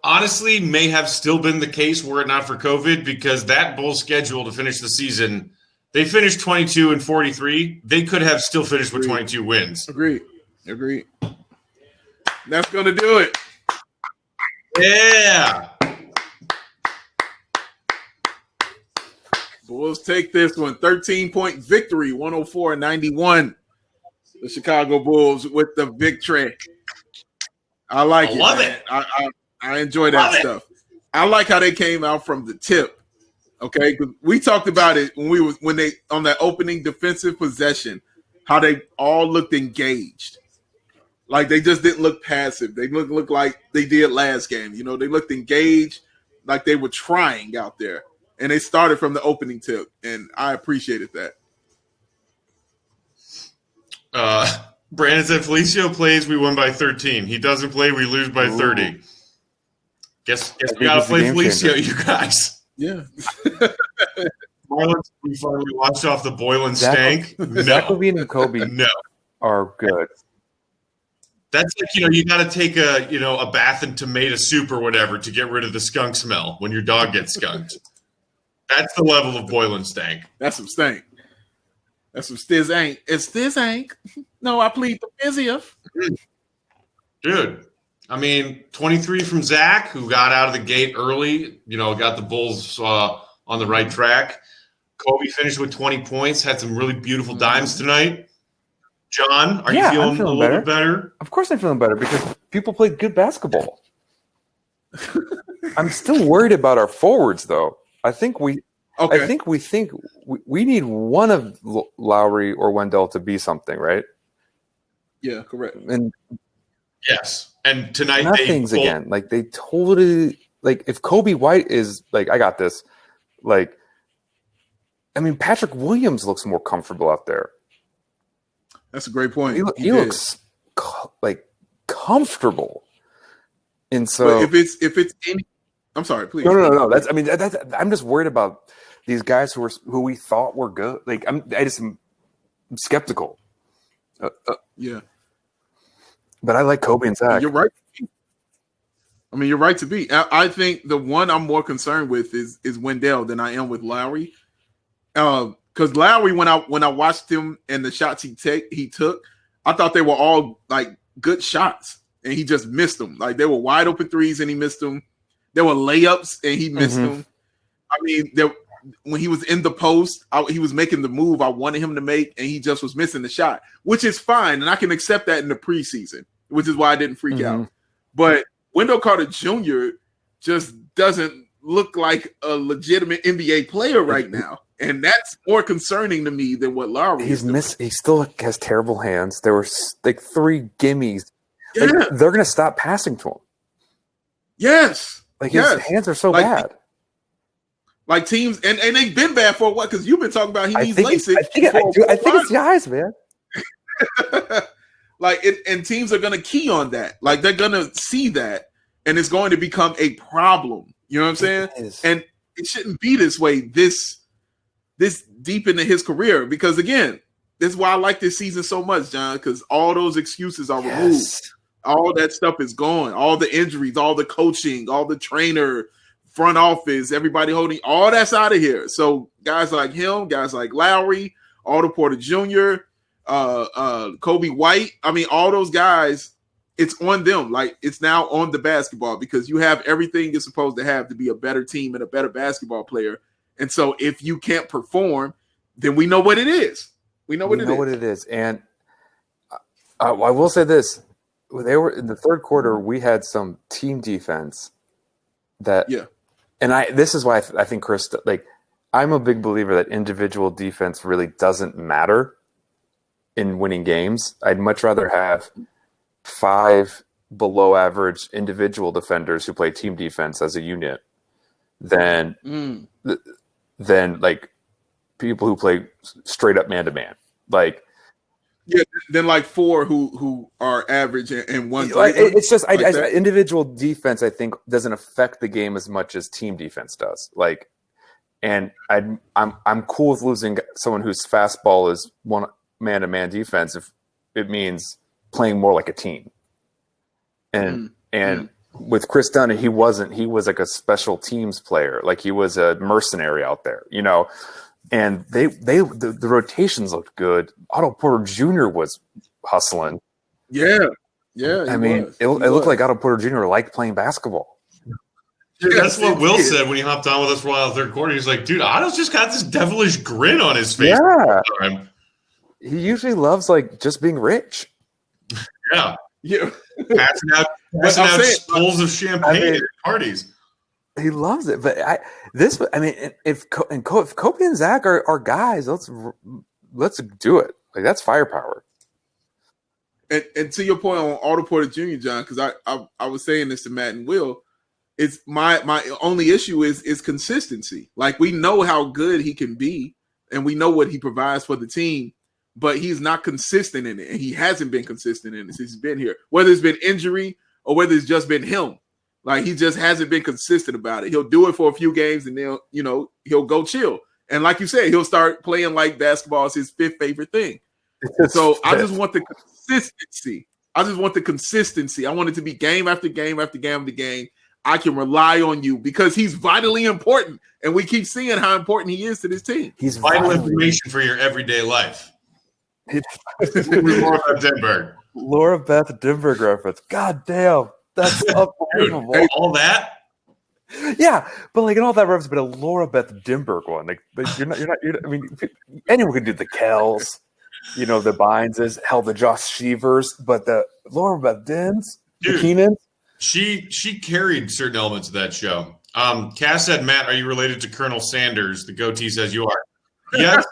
honestly may have still been the case were it not for COVID, because that Bulls schedule to finish the season, they finished 22-43. They could have still finished with 22 wins. Agreed. That's going to do it. Yeah. Bulls take this one. 13-point victory, 104-91. The Chicago Bulls with the victory. I like it. Love man. it. I enjoy that stuff. I like how they came out from the tip. Okay, we talked about it when they on that opening defensive possession, how they all looked engaged. Like they just didn't look passive. They looked like they did last game. They looked engaged, like they were trying out there. And they started from the opening tip, and I appreciated that. Brandon said Felicio plays, we won by 13. He doesn't play, we lose by 30. Guess we gotta play Felicio, you guys. Yeah. Marlins, we finally washed off the boil and stank. Zach Levine and Kobe are good. That's like, you got to take a bath in tomato soup or whatever to get rid of the skunk smell when your dog gets skunked. That's the level of boil and stank. That's some stank. That's some stiz ain't. It's stiz ain't. No, I plead the fizziest. Dude, 23 from Zach, who got out of the gate early, got the Bulls on the right track. Kobe finished with 20 points, had some really beautiful dimes tonight. John, are you feeling a little bit better? Of course I'm feeling better because people played good basketball. I'm still worried about our forwards, though. I think we need one of Lowry or Wendell to be something, right? Yeah, correct. And yes, and tonight nothing's again. Like they totally if Kobe White is like, I got this. Patrick Williams looks more comfortable out there. That's a great point. He looks comfortable, and so but if it's any, I'm sorry, please. No. That's I'm just worried about these guys who we thought were good. I'm skeptical. Yeah, but I like Kobe and Zach. You're right. You're right to be. I think the one I'm more concerned with is Wendell than I am with Lowry. Because Lowry, when I watched him and the shots he took, I thought they were all good shots, and he just missed them. They were wide open threes, and he missed them. There were layups, and he missed them. When he was in the post, he was making the move I wanted him to make, and he just was missing the shot, which is fine, and I can accept that in the preseason, which is why I didn't freak out. But Wendell Carter Jr. just doesn't look like a legitimate NBA player right now. And that's more concerning to me than what Lowry is. He still has terrible hands. There were 3 gimmies. Yeah. They're going to stop passing to him. Yes. His hands are so bad. Teams, and they've been bad for what? Because you've been talking about he needs LASIK. I think it's the eyes, man. And teams are going to key on that. They're going to see that, and it's going to become a problem. You know what I'm saying? And it shouldn't be this way. This deep into his career, because again, this is why I like this season so much, John, because all those excuses are removed. All that stuff is gone. All the injuries, all the coaching, all the trainer, front office, everybody holding, all that's out of here. So guys like him, guys like Lowry, Otto Porter Jr., Kobe White, all those guys it's on them. Like, it's now on the basketball because you have everything you're supposed to have to be a better team and a better basketball player. And so if you can't perform, then we know what it is. We know what it is. And I will say this. They were in the third quarter, we had some team defense that and this is why I think Chris, like, I'm a big believer that individual defense really doesn't matter in winning games. I'd much rather have 5 below average individual defenders who play team defense as a unit than like people who play straight up man to man. Like, then like 4 who are average and 1. It's just individual defense, I think, doesn't affect the game as much as team defense does. Like, and I'm cool with losing someone whose fastball is one man to man defense if it means playing more like a team. And with Chris Dunn, he was like a special teams player. Like, he was a mercenary out there, you know. And the rotations looked good. Otto Porter Jr. was hustling. Yeah. I mean, it looked like Otto Porter Jr. liked playing basketball. Dude, that's what Will said when he hopped on with us for a while in the third quarter. He's like, dude, Otto's just got this devilish grin on his face. Yeah. He usually loves, like, just being rich. Yeah. Yeah. Passing out bowls of champagne at parties. He loves it, but if Kobe and Zach are guys, let's do it. Like, that's firepower. And to your point on Otto Porter Jr., John, because I was saying this to Matt and Will, it's my only issue is consistency. Like, we know how good he can be, and we know what he provides for the team, but he's not consistent in it, and he hasn't been consistent in it since he's been here. Whether it's been injury or whether it's just been him. Like, he just hasn't been consistent about it. He'll do it for a few games and then, he'll go chill. And like you said, he'll start playing like basketball is his 5th favorite thing. So I just want the consistency. I want it to be game after game after game after game. I can rely on you because he's vitally important. And we keep seeing how important he is to this team. He's vital information for your everyday life. Laura Beth Dimberg reference. God damn. That's unbelievable. Dude, all that? Yeah, but like in all that reference, but a Laura Beth Dimberg one. Like, you're not. I mean, anyone can do the Kells, the Byneses, hell, the Josh Shevers, but the Laura Beth Dims, the Keenans. She carried certain elements of that show. Cass said, Matt, are you related to Colonel Sanders? The goatee says you are. Yes,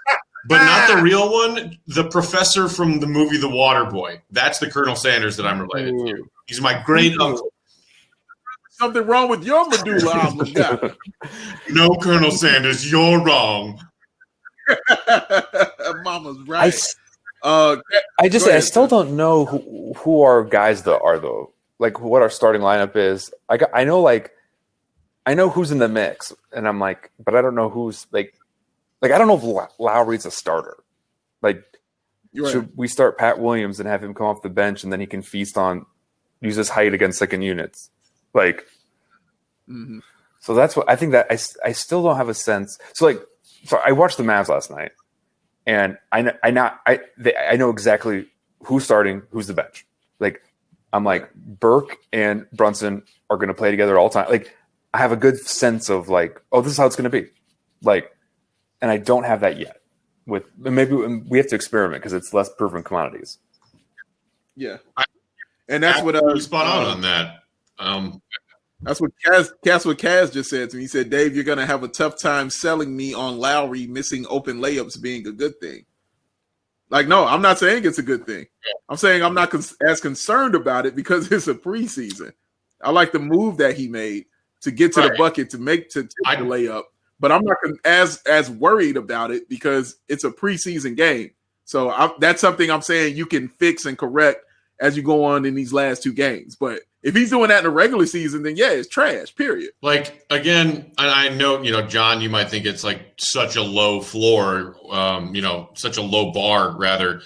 but not the real one. The professor from the movie The Water Boy. That's the Colonel Sanders that I'm related to. He's my great uncle. Something wrong with your medulla oblongata. No, Colonel Sanders, you're wrong. Mama's right. I still don't know who our guys are though. Like, what our starting lineup is. I know who's in the mix, and I'm like, but I don't know who's like I don't know if Lowry's a starter. Like, should we start Pat Williams and have him come off the bench, and then he can use his height against second units? Like, so that's what I think. That I still don't have a sense. So I watched the Mavs last night, and I know exactly who's starting, who's the bench. Like, I'm like, Burke and Brunson are going to play together all the time. Like, I have a good sense of like, oh, this is how it's going to be. Like, and I don't have that yet. Maybe we have to experiment because it's less proven commodities. Yeah, and that's what spot on that. That's what Kaz just said to me. He said, Dave, you're going to have a tough time selling me on Lowry missing open layups being a good thing. Like, no, I'm not saying it's a good thing. I'm saying I'm not as concerned about it because it's a preseason. I like the move that he made to get to the bucket to take the layup, but I'm not as worried about it because it's a preseason game. So that's something I'm saying you can fix and correct as you go on in these last 2 games. But if he's doing that in the regular season, then it's trash, period. Like, again, and I know, John, you might think it's like such a low floor, such a low bar rather.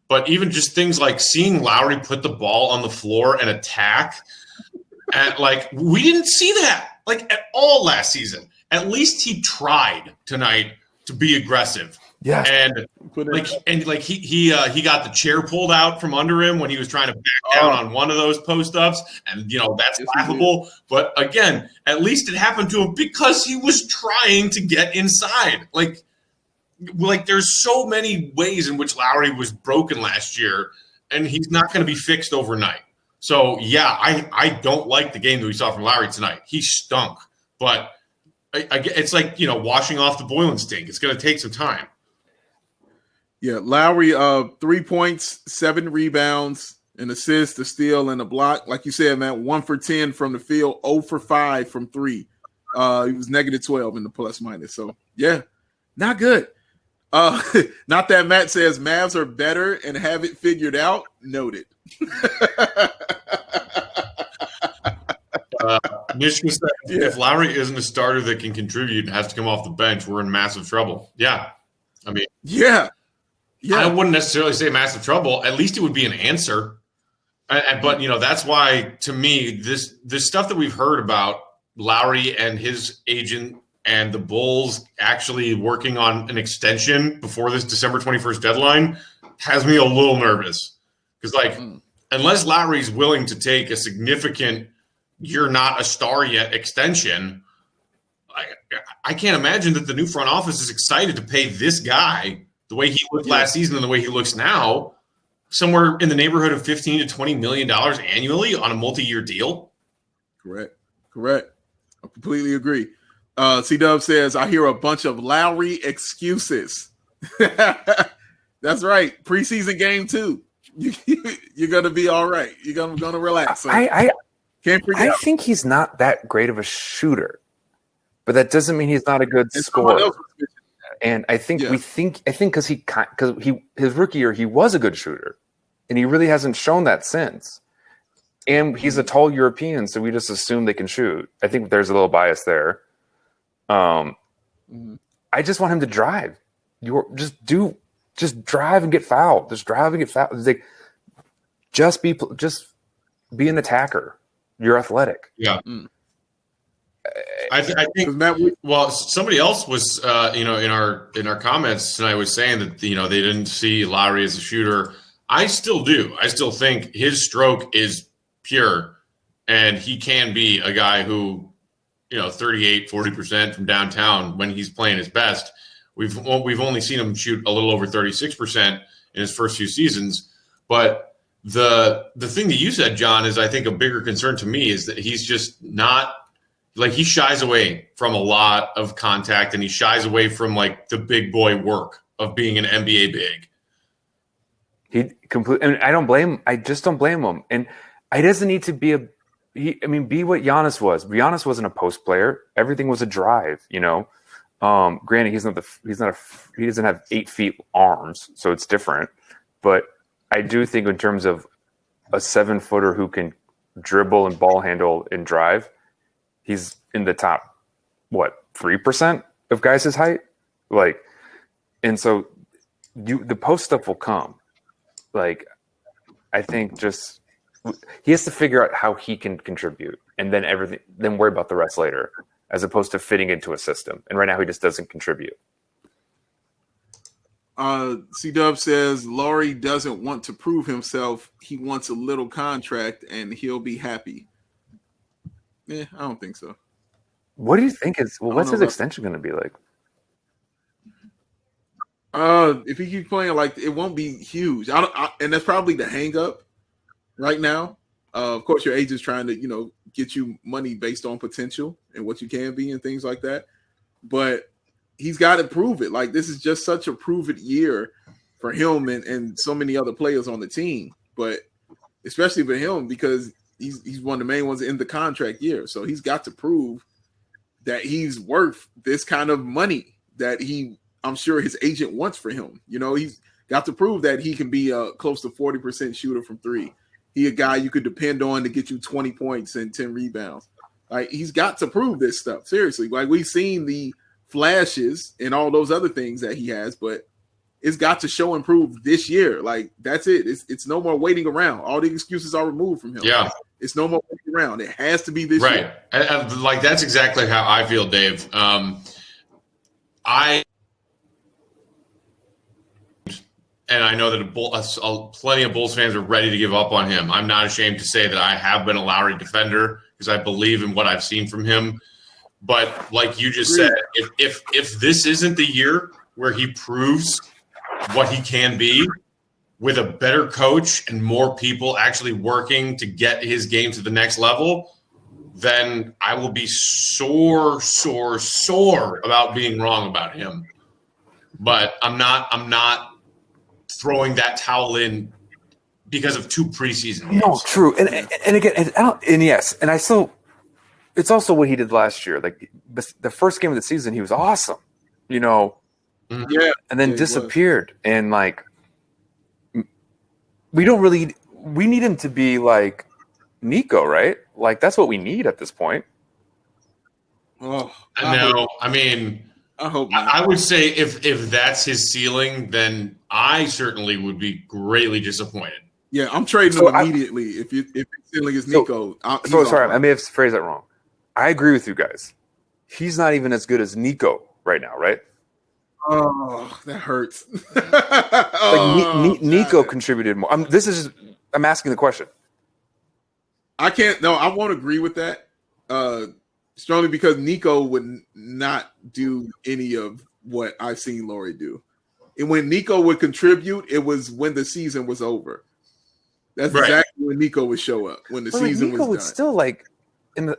But even just things like seeing Lowry put the ball on the floor and attack, and like, we didn't see that like at all last season. At least he tried tonight to be aggressive. Yeah. And he got the chair pulled out from under him when he was trying to back down on one of those post ups, and that's laughable. But again, at least it happened to him because he was trying to get inside. Like there's so many ways in which Lowry was broken last year, and he's not going to be fixed overnight. So yeah, I don't like the game that we saw from Lowry tonight. He stunk, but it's like washing off the boiling stink. It's going to take some time. Yeah, Lowry, 3 points, 7 rebounds, an assist, a steal, and a block. Like you said, man, 1 for 10 from the field, 0 for 5 from 3. He was negative 12 in the plus minus. So yeah, not good. Not that Matt says Mavs are better and have it figured out. Noted. Mishka said, if Lowry isn't a starter that can contribute and has to come off the bench, we're in massive trouble. Yeah. I mean, yeah. I wouldn't necessarily say massive trouble. At least it would be an answer. But that's why, to me, this stuff that we've heard about Lowry and his agent and the Bulls actually working on an extension before this December 21st deadline has me a little nervous. Because, unless Lowry's willing to take a significant "you're not a star yet" extension, I can't imagine that the new front office is excited to pay this guy the way he looked last season and the way he looks now, somewhere in the neighborhood of $15 to $20 million annually on a multi-year deal. Correct. I completely agree. C-Dub says, I hear a bunch of Lowry excuses. That's right. Preseason game 2. You're going to be all right. You're going to relax. So I think he's not that great of a shooter, but that doesn't mean he's not a good scorer. And I think because his rookie year, he was a good shooter, and he really hasn't shown that since. And he's a tall European, so we just assume they can shoot. I think there's a little bias there. I just want him to drive. Just drive and get fouled. Just drive and get fouled. It's like, just be an attacker. You're athletic. Yeah. I think. Well, somebody else was, in our comments tonight was saying that they didn't see Lowry as a shooter. I still do. I still think his stroke is pure, and he can be a guy who, 38, 40% from downtown when he's playing his best. We've only seen him shoot a little over 36% in his first few seasons, but the thing that you said, John, is I think a bigger concern to me is that he's just not. Like, he shies away from a lot of contact, and he shies away from the big boy work of being an NBA big. And I don't blame. I just don't blame him. And he doesn't need to be be what Giannis was. Giannis wasn't a post player. Everything was a drive. Granted, he doesn't have 8 feet arms, so it's different. But I do think in terms of a 7-footer who can dribble and ball handle and drive, he's in the top, 3% of guys his height? And so the post stuff will come. I think just he has to figure out how he can contribute, and then worry about the rest later, as opposed to fitting into a system. And right now he just doesn't contribute. C-Dub says Lowry doesn't want to prove himself. He wants a little contract and he'll be happy. Yeah, I don't think so. What do you think what's his extension going to be like? If he keeps playing it won't be huge. And that's probably the hang up right now. Of course, your agent's trying to, get you money based on potential and what you can be and things like that. But he's got to prove it. This is just such a prove-it year for him and so many other players on the team. But especially for him, because he's one of the main ones in the contract year. So he's got to prove that he's worth this kind of money that I'm sure his agent wants for him. He's got to prove that he can be a close to 40% shooter from 3. He a guy you could depend on to get you 20 points and 10 rebounds. He's got to prove this stuff. Seriously. We've seen the flashes and all those other things that he has, but it's got to show and prove this year. That's it. It's no more waiting around. All the excuses are removed from him. Yeah. It's no more waiting around. It has to be this year. Right. That's exactly how I feel, Dave. and I know that plenty of Bulls fans are ready to give up on him. I'm not ashamed to say that I have been a Lowry defender because I believe in what I've seen from him. But like you just said, if this isn't the year where he proves what he can be with a better coach and more people actually working to get his game to the next level, then I will be sore about being wrong about him. But I'm not throwing that towel in because of 2 preseason games. No, true. And again, and yes, and I still – it's also what he did last year. Like the first game of the season, he was awesome, you know. Yeah. And then disappeared. And like we need him to be like Nico, right? Like that's what we need at this point. Oh, No, I mean, I hope not. I would say if that's his ceiling, then I certainly would be greatly disappointed. Yeah, I'm trading him immediately. If his ceiling is Nico, sorry, I may have phrased that wrong. I agree with you guys. He's not even as good as Nico right now, right? Oh, that hurts. Nico contributed more. I'm asking the question. I won't agree with that. Strongly because Nico would not do any of what I've seen Lauri do. And when Nico would contribute, it was when the season was over. That's exactly when Nico would show up, when the season was done. Would still like in the.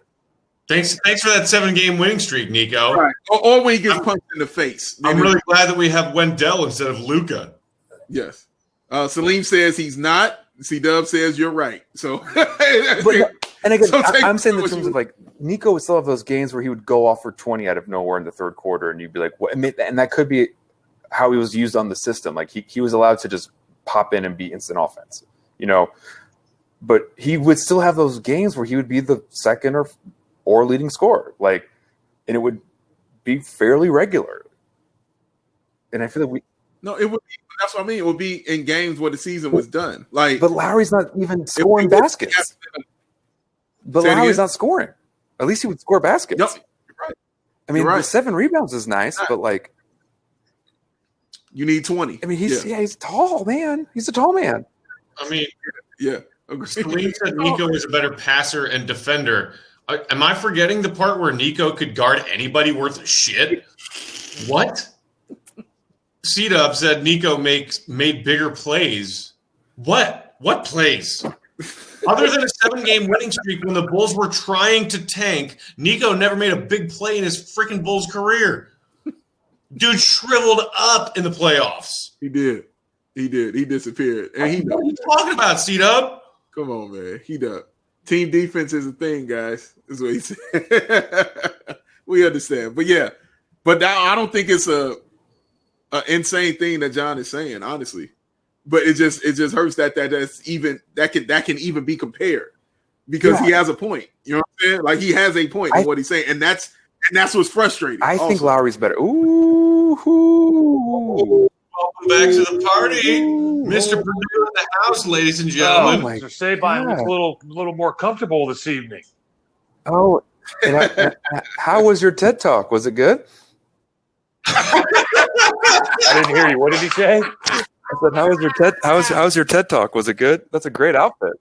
Thanks for that 7-game winning streak, Nico. Right. Or when he gets punched in the face. I'm really glad that we have Wendell instead of Luka. Yes. Salim says he's not. C-Dub says you're right. So, and again, I'm saying in terms of like Nico would still have those games where he would go off for 20 out of nowhere in the third quarter, and you'd be like, what? And that could be how he was used on the system. Like he was allowed to just pop in and be instant offense, you know. But he would still have those games where he would be the second or leading scorer, like, and it would be fairly regular. And I feel like it would be. That's what I mean. It would be in games where the season was done. Like, but Lowry's not even scoring baskets. But Lowry's not scoring. At least he would score baskets. Yep. You're right. I mean, the 7 rebounds is nice, but like, you need 20. I mean, he's tall, man. He's a tall man. I mean, yeah. Salim said Nico is a better passer and defender. Am I forgetting the part where Nico could guard anybody worth a shit? What? C-Dub said Nico made bigger plays. What? What plays? Other than a 7-game winning streak when the Bulls were trying to tank, Nico never made a big play in his freaking Bulls career. Dude shriveled up in the playoffs. He did. He disappeared. And what are you talking about, C-Dub? Come on, man. He does. Team defense is a thing, guys. Is what he said. We understand. But yeah. But now I don't think it's a insane thing that John is saying, honestly. But it just hurts that can even be compared because he has a point. You know what I'm saying? Like he has a point in what he's saying, and that's what's frustrating. I think Lowry's better. Welcome back to the party, Mr. Perdue in the house, ladies and gentlemen. Mr. Sabine looks a little more comfortable this evening. Oh, how was your TED Talk? Was it good? I didn't hear you. What did he say? I said, how's your TED Talk? Was it good? That's a great outfit.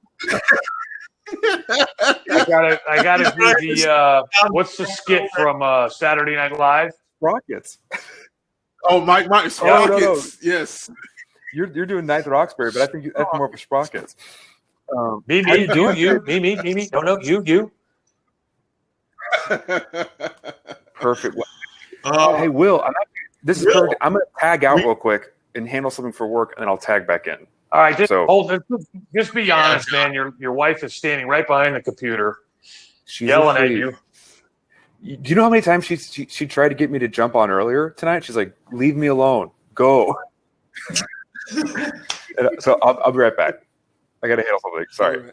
I gotta do the what's the skit from Saturday Night Live? Sprockets. Oh, Mike Sprockets. No. Yes. You're doing Ninth Roxbury, but I think that's more of a Sprockets. Me. No, you. Perfect. Hey, Will, this is perfect. I'm going to tag out real quick and handle something for work, and then I'll tag back in. All right, just be honest, man. Your wife is standing right behind the computer, she's yelling at you. Do you know how many times she tried to get me to jump on earlier tonight? She's like, "Leave me alone, go." So I'll be right back. I got to handle something. Sorry.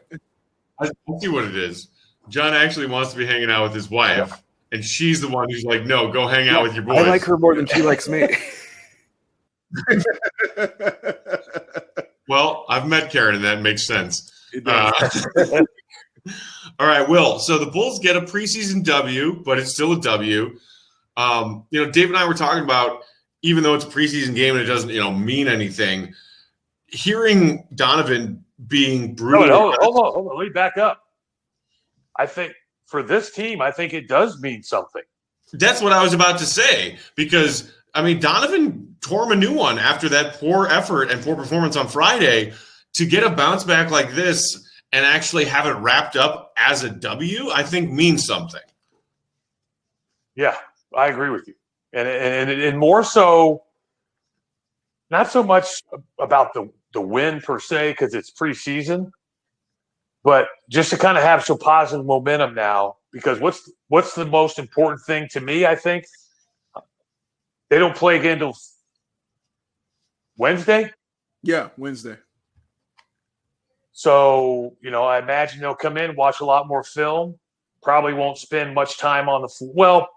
I see what it is. John actually wants to be hanging out with his wife, and she's the one who's like, "No, go hang out with your boys." I like her more than she likes me. Well, I've met Karen, and that makes sense. All right, Will. So the Bulls get a preseason W, but it's still a W. Dave and I were talking about, even though it's a preseason game and it doesn't, mean anything, hearing Donovan being brutal. Hold on. Let me back up. I think for this team, I think it does mean something. That's what I was about to say, because I mean, Donovan tore him a new one after that poor effort and poor performance on Friday. To get a bounce back like this and actually have it wrapped up as a W, I think means something. Yeah, I agree with you. And more so, not so much about the win per se, because it's preseason, but just to kind of have some positive momentum now, because what's the most important thing to me, I think? They don't play again until Wednesday? Yeah, Wednesday. So, I imagine they'll come in, watch a lot more film, probably won't spend much time on the floor. Well,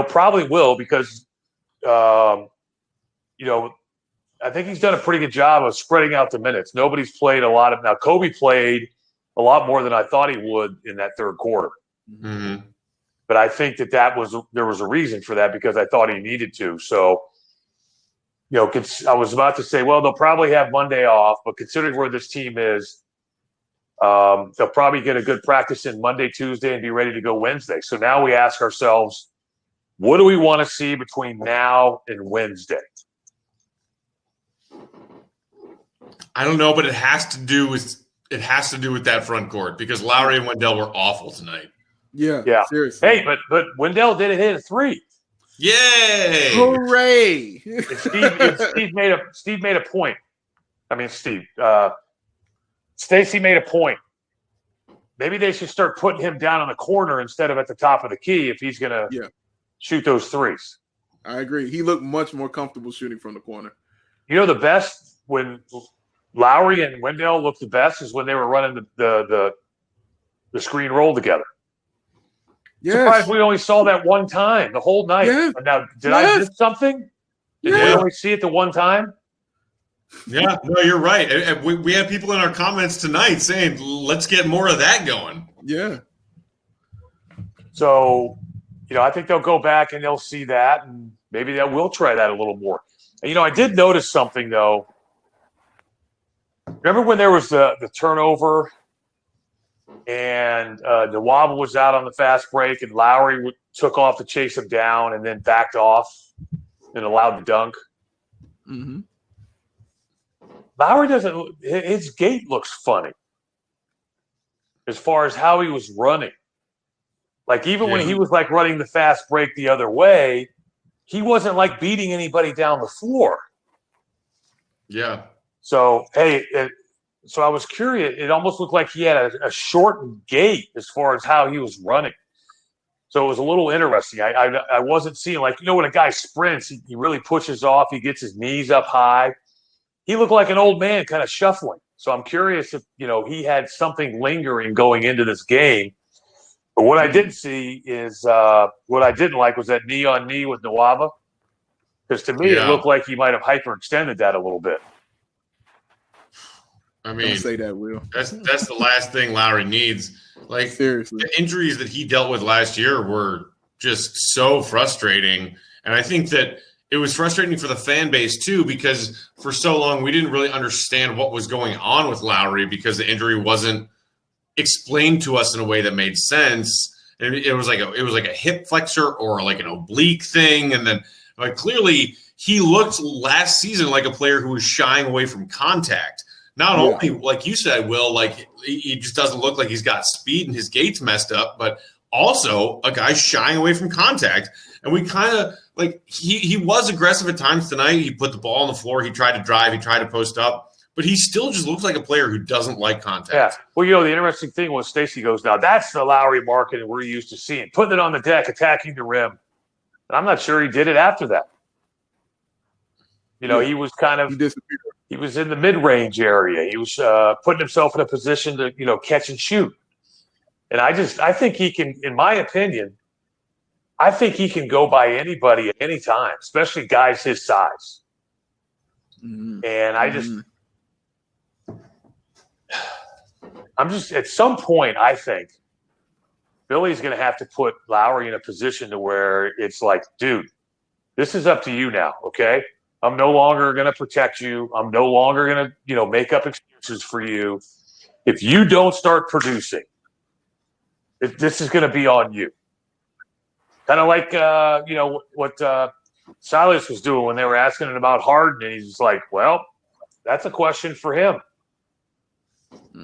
probably will, because, I think he's done a pretty good job of spreading out the minutes. Nobody's played a lot of – now, Kobe played a lot more than I thought he would in that third quarter. Mm-hmm. But I think there was a reason for that, because I thought he needed to. So, I was about to say, well, they'll probably have Monday off, but considering where this team is, they'll probably get a good practice in Monday, Tuesday, and be ready to go Wednesday. So now we ask ourselves, what do we want to see between now and Wednesday? I don't know, but it has to do with that front court, because Lowry and Wendell were awful tonight. Yeah. Seriously. Hey, but Wendell did hit a three. Yay! Hooray! Steve made a point. I mean, Stacy made a point. Maybe they should start putting him down on the corner instead of at the top of the key if he's going to shoot those threes. I agree. He looked much more comfortable shooting from the corner. The best when Lowry and Wendell looked the best is when they were running the screen roll together. Yes. Surprised we only saw that one time the whole night. Yeah. Now, did I miss something? Did we only see it the one time? Yeah, no, you're right. We have people in our comments tonight saying, let's get more of that going. Yeah. So, I think they'll go back and they'll see that, and maybe they will try that a little more. And, I did notice something, though. Remember when there was the turnover and Nwaba was out on the fast break and Lowry took off to chase him down and then backed off and allowed the dunk? Mm-hmm. Lowry his gait looks funny as far as how he was running. Like, even when he was like running the fast break the other way, he wasn't like beating anybody down the floor. Yeah. So, so I was curious. It almost looked like he had a shortened gait as far as how he was running. So it was a little interesting. I wasn't seeing, like, when a guy sprints, he really pushes off. He gets his knees up high. He looked like an old man kind of shuffling. So I'm curious if, he had something lingering going into this game. But what I didn't see is what I didn't like was that knee-on-knee with Nwaba. Because to me, it looked like he might have hyperextended that a little bit. I mean, don't say that, Will. That's the last thing Lowry needs. Like, seriously, the injuries that he dealt with last year were just so frustrating. And I think that it was frustrating for the fan base too, because for so long we didn't really understand what was going on with Lowry because the injury wasn't explained to us in a way that made sense. And it was like a hip flexor or like an oblique thing. And then, like, clearly he looked last season like a player who was shying away from contact. Not only, like you said, Will, like, he just doesn't look like he's got speed and his gait's messed up, but also a guy shying away from contact. And we kind of, like, he was aggressive at times tonight. He put the ball on the floor. He tried to drive. He tried to post up. But he still just looks like a player who doesn't like contact. Yeah. Well, the interesting thing was Stacey goes, now that's the Lowry market we're used to seeing. Putting it on the deck, attacking the rim. And I'm not sure he did it after that. He was kind of – he was in the mid-range area. He was putting himself in a position to, catch and shoot. And I think he can, in my opinion, I think he can go by anybody at any time, especially guys his size. Mm-hmm. And I'm just at some point, I think Billy's going to have to put Lowry in a position to where it's like, dude, this is up to you now, okay? I'm no longer going to protect you. I'm no longer going to, make up excuses for you. If you don't start producing, this is going to be on you. Kind of like, what Silas was doing when they were asking him about Harden, and he's like, well, that's a question for him.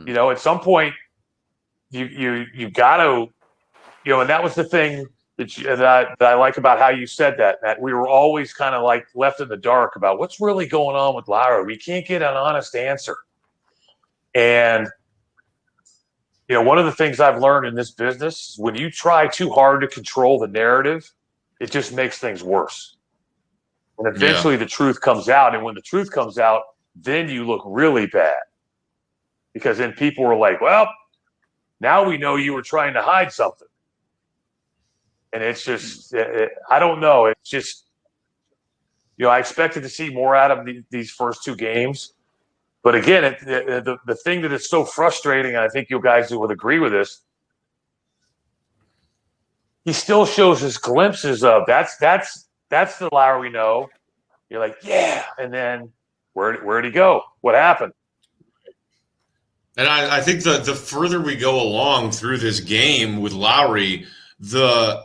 At some point, you got to, and that was the thing that I like about how you said that we were always kind of like left in the dark about what's really going on with Lowry. We can't get an honest answer. And, one of the things I've learned in this business, when you try too hard to control the narrative, it just makes things worse. And eventually the truth comes out. And when the truth comes out, then you look really bad. Because then people were like, well, now we know you were trying to hide something. And it's just, I don't know. It's just, I expected to see more out of these first two games. But again, the thing that is so frustrating, and I think you guys would agree with this, he still shows us glimpses of that's the Lowry we know. You're like, yeah. And then where'd he go? What happened? And I think the further we go along through this game with Lowry, the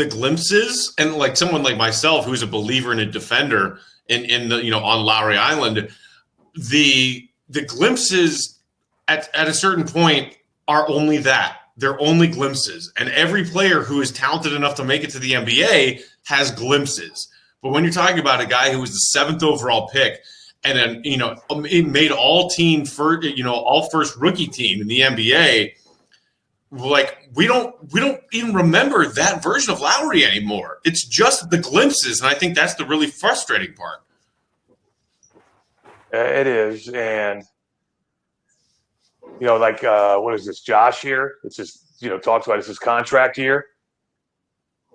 glimpses, and like someone like myself who's a believer and a defender in the on Lowry Island, the glimpses at a certain point are only that. They're only glimpses. And every player who is talented enough to make it to the NBA has glimpses. But when you're talking about a guy who was the 7th overall pick and then, it made all first rookie team in the NBA, like we don't even remember that version of Lowry anymore. It's just the glimpses. And I think that's the really frustrating part. It is. And, what is this, Josh here? It's just, talks about it's his contract year.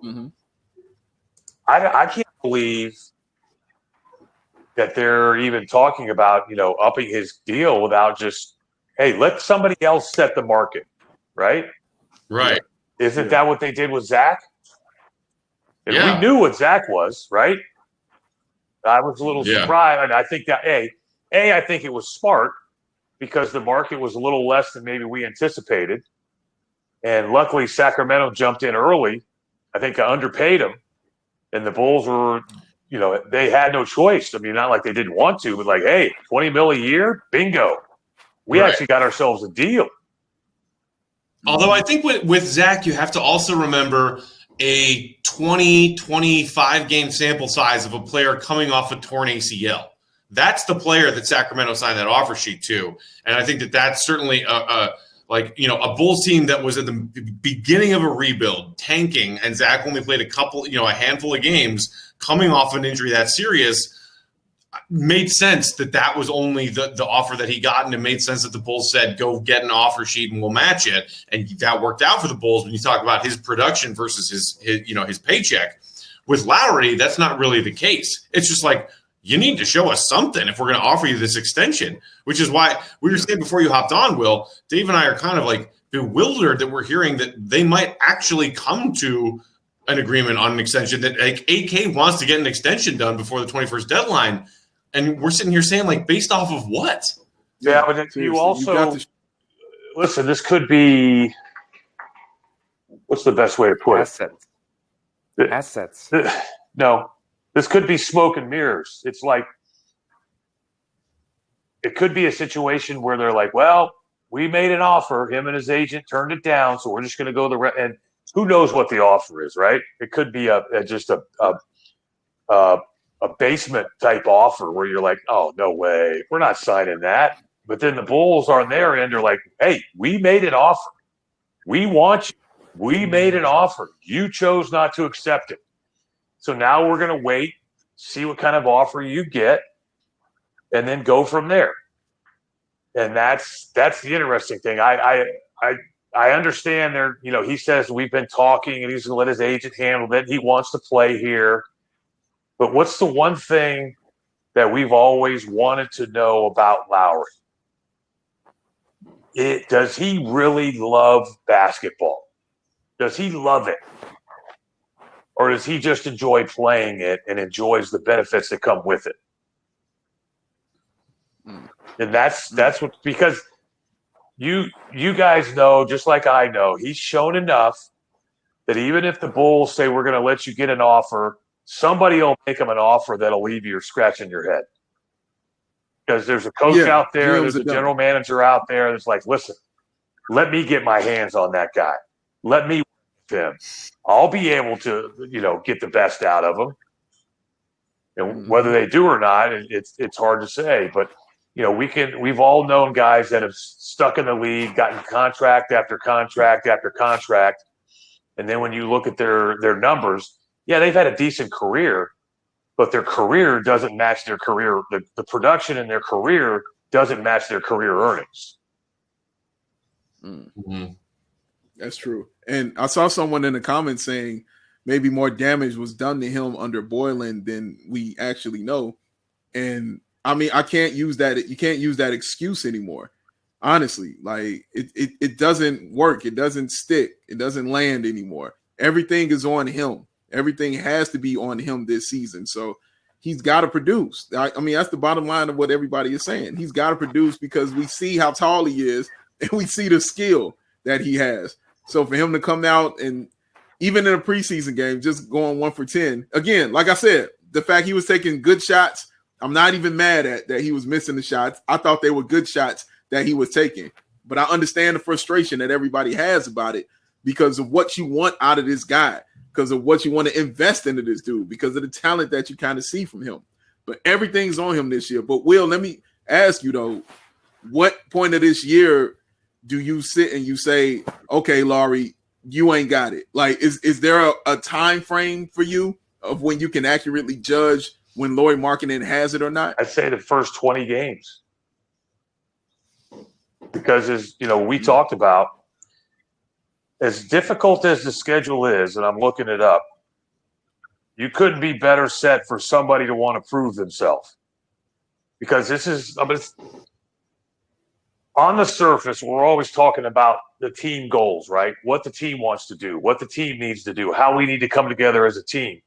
Mm-hmm. I can't believe that they're even talking about, upping his deal without just, hey, let somebody else set the market, right? Right. Isn't that what they did with Zach? And we knew what Zach was, right? I was a little surprised. And I think that, I think it was smart because the market was a little less than maybe we anticipated. And luckily, Sacramento jumped in early. I think I underpaid him. And the Bulls were, they had no choice. I mean, not like they didn't want to, but like, hey, $20 million a year, bingo. We actually got ourselves a deal. Although I think with Zach, you have to also remember a 20, 25 game sample size of a player coming off a torn ACL. That's the player that Sacramento signed that offer sheet to. And I think that's certainly a Bulls team that was at the beginning of a rebuild, tanking, and Zach only played a handful of games coming off an injury that serious. Made sense that was only the offer that he got, and it made sense that the Bulls said, go get an offer sheet and we'll match it. And that worked out for the Bulls when you talk about his production versus his paycheck. With Lowry, that's not really the case. It's just like, you need to show us something if we're going to offer you this extension, which is why we were saying before you hopped on, Will, Dave and I are kind of like bewildered that we're hearing that they might actually come to an agreement on an extension, that like AK wants to get an extension done before the 21st deadline. And we're sitting here saying, like, based off of what? Yeah, but you also listen. This could be, what's the best way to put it? Assets. No, this could be smoke and mirrors. It's like it could be a situation where they're like, well, we made an offer. Him and his agent turned it down, so we're just going to go and who knows what the offer is, right? It could be just a basement type offer where you're like, oh, no way, we're not signing that. But then the Bulls on their end are like, hey, we made an offer. We want you. We made an offer. You chose not to accept it. So now we're going to wait, see what kind of offer you get, and then go from there. And that's the interesting thing. I understand there, he says we've been talking and he's going to let his agent handle it. He wants to play here. But what's the one thing that we've always wanted to know about Lowry? Does he really love basketball? Does he love it? Or or does he just enjoy playing it and enjoys the benefits that come with it? And that's what, because you guys know, just like I know, he's shown enough that even if the Bulls say we're going to let you get an offer, somebody will make him an offer that'll leave you scratching your head. Because there's a coach out there, there's a general manager out there that's like, listen, let me get my hands on that guy. Let me work with him. I'll be able to, get the best out of him. And whether they do or not, it's hard to say. But we've all known guys that have stuck in the league, gotten contract after contract after contract, and then when you look at their numbers, they've had a decent career, but their career doesn't match their career. The production in their career doesn't match their career earnings. Mm-hmm. That's true. And I saw someone in the comments saying maybe more damage was done to him under Boylan than we actually know. And I mean, I can't use that. You can't use that excuse anymore. Honestly, like it doesn't work. It doesn't stick. It doesn't land anymore. Everything is on him. Everything has to be on him this season. So he's got to produce. I mean, that's the bottom line of what everybody is saying. He's got to produce because we see how tall he is and we see the skill that he has. So for him to come out and even in a preseason game, just going 1 for 10, again, like I said, the fact he was taking good shots, I'm not even mad at that he was missing the shots. I thought they were good shots that he was taking, but I understand the frustration that everybody has about it because of what you want out of this guy, because of what you want to invest into this dude, because of the talent that you kind of see from him. But everything's on him this year. But Will, let me ask you though, what point of this year do you sit and you say, okay, Laurie, you ain't got it? Like, is there a time frame for you of when you can accurately judge when Lauri Markkanen has it or not? I'd say the first 20 games. Because as we talked about, as difficult as the schedule is, and I'm looking it up, you couldn't be better set for somebody to want to prove themselves. Because this is, on the surface, we're always talking about the team goals, right? What the team wants to do, what the team needs to do, how we need to come together as a team.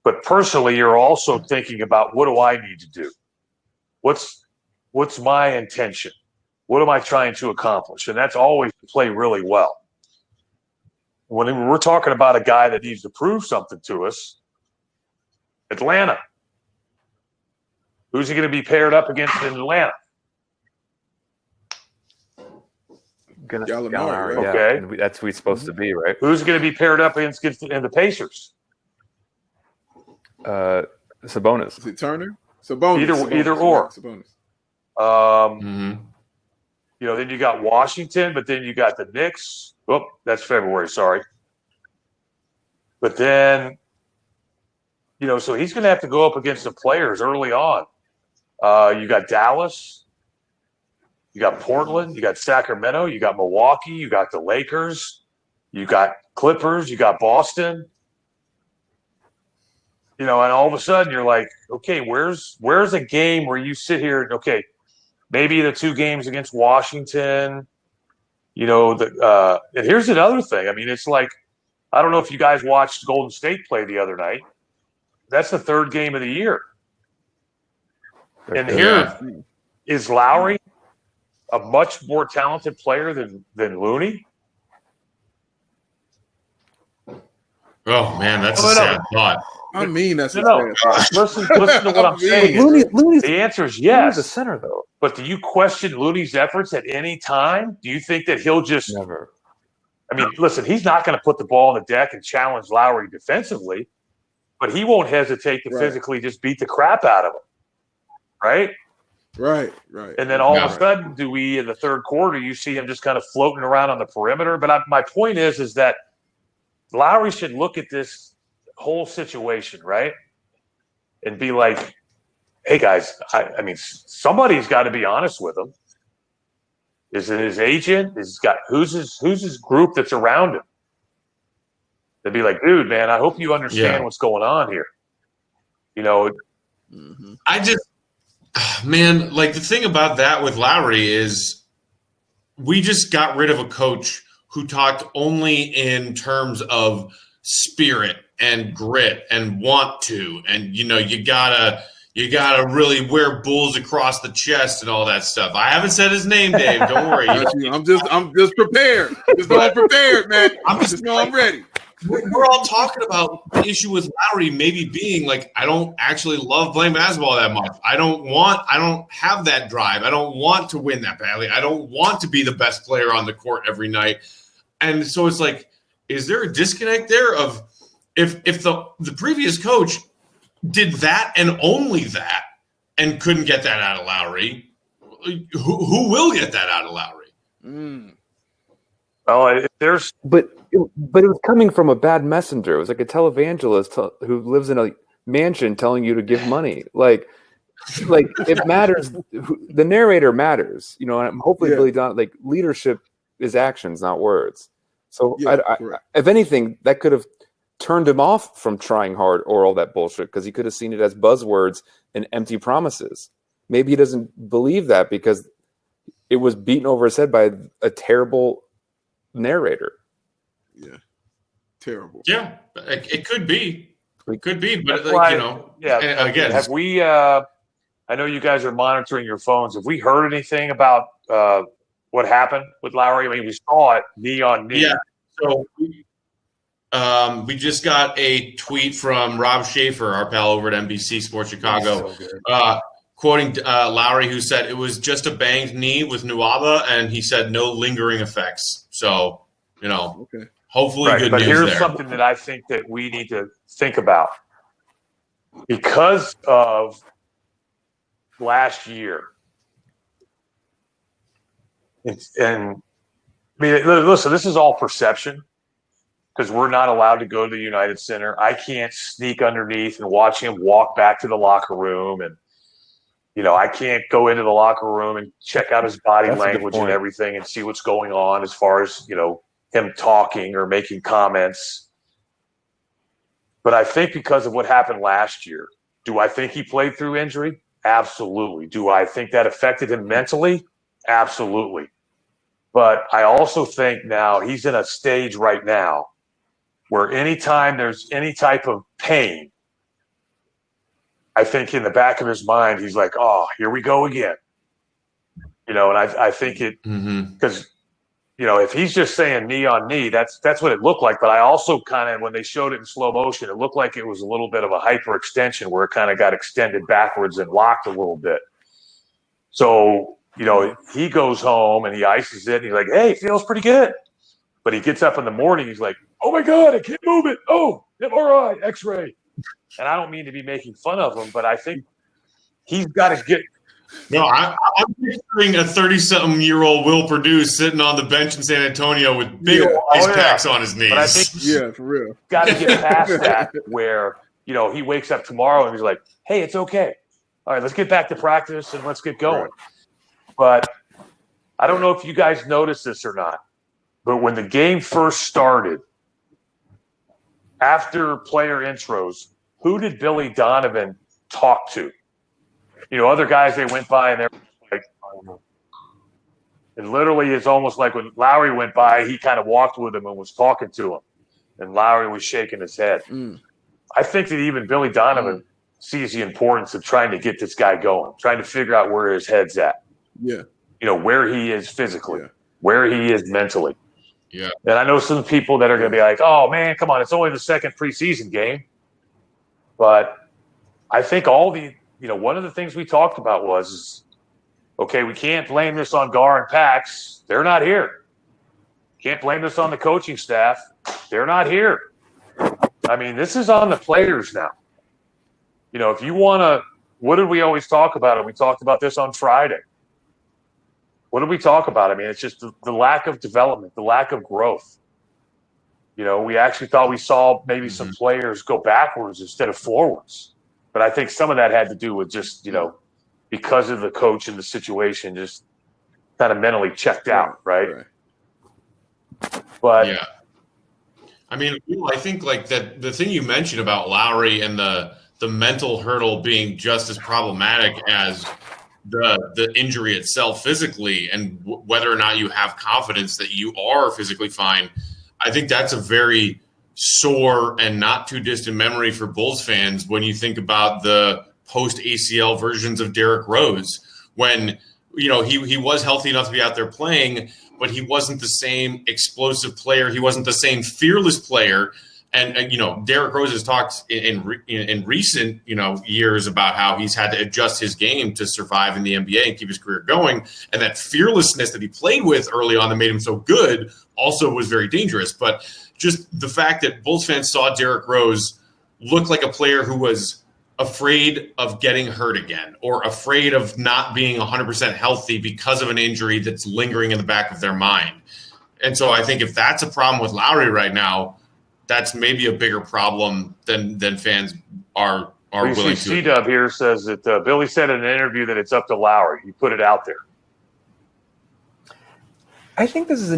But personally, you're also thinking about, what do I need to do? What's my intention? What am I trying to accomplish? And that's always to play really well. When we're talking about a guy that needs to prove something to us, Atlanta. Who's he going to be paired up against in Atlanta? Gallinari, right? Okay. And that's who he's supposed to be, right? Who's going to be paired up against in the Pacers? Sabonis. Is it Turner? Sabonis. Either or. Sabonis. Then you got Washington, but then you got the Knicks. Oh, that's February, sorry. But then, so he's going to have to go up against the players early on. You got Dallas. You got Portland. You got Sacramento. You got Milwaukee. You got the Lakers. You got Clippers. You got Boston. And all of a sudden you're like, okay, where's a game where you sit here and, okay, maybe the 2 games against Washington, and here's another thing. I mean, it's like, I don't know if you guys watched Golden State play the other night. That's the 3rd game of the year. And here is Lowry a much more talented player than Looney? Oh, man, that's a sad thought. I mean, that's Listen to what I'm saying. Looney's the answer is yes. Looney's the center, though. But do you question Looney's efforts at any time? Do you think that he'll just never? I mean, listen, he's not going to put the ball on the deck and challenge Lowry defensively, but he won't hesitate to physically just beat the crap out of him, right? Right. And then all of a sudden, in the 3rd quarter, you see him just kind of floating around on the perimeter. But my point is that Lowry should look at this whole situation, right, and be like, hey, guys, I mean, somebody's got to be honest with him. Is it his agent? Who's his group that's around him? They'd be like, dude, man, I hope you understand what's going on here. I just, man, like the thing about that with Lowry is we just got rid of a coach who talked only in terms of spirit and grit and want to, and you gotta really wear bulls across the chest and all that stuff. I haven't said his name, Dave. Don't worry. I'm just prepared. Just know I'm prepared, man. Just know I'm ready. We're all talking about the issue with Lowry maybe being like, I don't actually love playing basketball that much. I don't have that drive. I don't want to win that badly. I don't want to be the best player on the court every night. And so it's like, is there a disconnect there of if the previous coach did that and only that and couldn't get that out of Lowry, who will get that out of Lowry? Well, But it was coming from a bad messenger. It was like a televangelist who lives in a mansion telling you to give money. Like it matters. The narrator matters, and hopefully Billy Don, like leadership is actions, not words. So if anything, that could have turned him off from trying hard or all that bullshit, because he could have seen it as buzzwords and empty promises. Maybe he doesn't believe that because it was beaten over his head by a terrible narrator. Yeah, terrible. Yeah, it could be. It could be, but Yeah. Again, have we? I know you guys are monitoring your phones. Have we heard anything about what happened with Lowry? I mean, we saw it knee on knee. Yeah. So we just got a tweet from Rob Schaefer, our pal over at NBC Sports Chicago, quoting Lowry, who said it was just a banged knee with Nwaba, and he said no lingering effects. So, hopefully good but news here's there. something that I think that we need to think about. Because of last year, listen, this is all perception because we're not allowed to go to the United Center. I can't sneak underneath and watch him walk back to the locker room, and I can't go into the locker room and check out his body language and everything and see what's going on as far as him talking or making comments. But I think because of what happened last year, do I think he played through injury? Absolutely. Do I think that affected him mentally? Absolutely. But I also think now he's in a stage right now where anytime there's any type of pain, I think in the back of his mind, he's like, oh, here we go again. And I think it because, if he's just saying knee on knee, that's what it looked like. But I also kind of, when they showed it in slow motion, it looked like it was a little bit of a hyperextension where it kind of got extended backwards and locked a little bit. So, he goes home and he ices it. And he's like, hey, it feels pretty good. But he gets up in the morning. He's like, oh, my God, I can't move it. Oh, MRI, X-ray. And I don't mean to be making fun of him, but I think he's got to get – No, I'm picturing a 30-something-year-old Will Perdue sitting on the bench in San Antonio with big ice packs on his knees. But I think for real. Got to get past that where, he wakes up tomorrow and he's like, hey, it's okay. All right, let's get back to practice and let's get going. But I don't know if you guys noticed this or not, but when the game first started, after player intros, who did Billy Donovan talk to? Other guys they went by and they're like, and literally it's almost like when Lowry went by, he kind of walked with him and was talking to him, and Lowry was shaking his head. I think that even Billy Donovan sees the importance of trying to get this guy going, trying to figure out where his head's at. Yeah. Where he is physically, where he is mentally. Yeah. And I know some people that are going to be like, oh, man, come on, it's only the second preseason game. But I think one of the things we talked about was, okay, we can't blame this on Gar and Pax. They're not here. Can't blame this on the coaching staff. They're not here. I mean, this is on the players now. If you want to – what did we always talk about? And we talked about this on Friday. What did we talk about? I mean, it's just the lack of development, the lack of growth. We actually thought we saw maybe some players go backwards instead of forwards. But I think some of that had to do with just, because of the coach and the situation, just kind of mentally checked out, right? But yeah. I mean, I think like that the thing you mentioned about Lowry and the mental hurdle being just as problematic as the injury itself physically, and whether or not you have confidence that you are physically fine. I think that's a very sore and not too distant memory for Bulls fans when you think about the post ACL versions of Derrick Rose, when he was healthy enough to be out there playing, but he wasn't the same explosive player. He wasn't the same fearless player. And Derrick Rose has talked in recent years about how he's had to adjust his game to survive in the NBA and keep his career going. And that fearlessness that he played with early on that made him so good also was very dangerous. But just the fact that Bulls fans saw Derrick Rose look like a player who was afraid of getting hurt again or afraid of not being 100% healthy because of an injury that's lingering in the back of their mind. And so I think if that's a problem with Lowry right now, that's maybe a bigger problem than fans are willing to. C-Dub here says that Billy said in an interview that it's up to Lowry. He put it out there. I think this is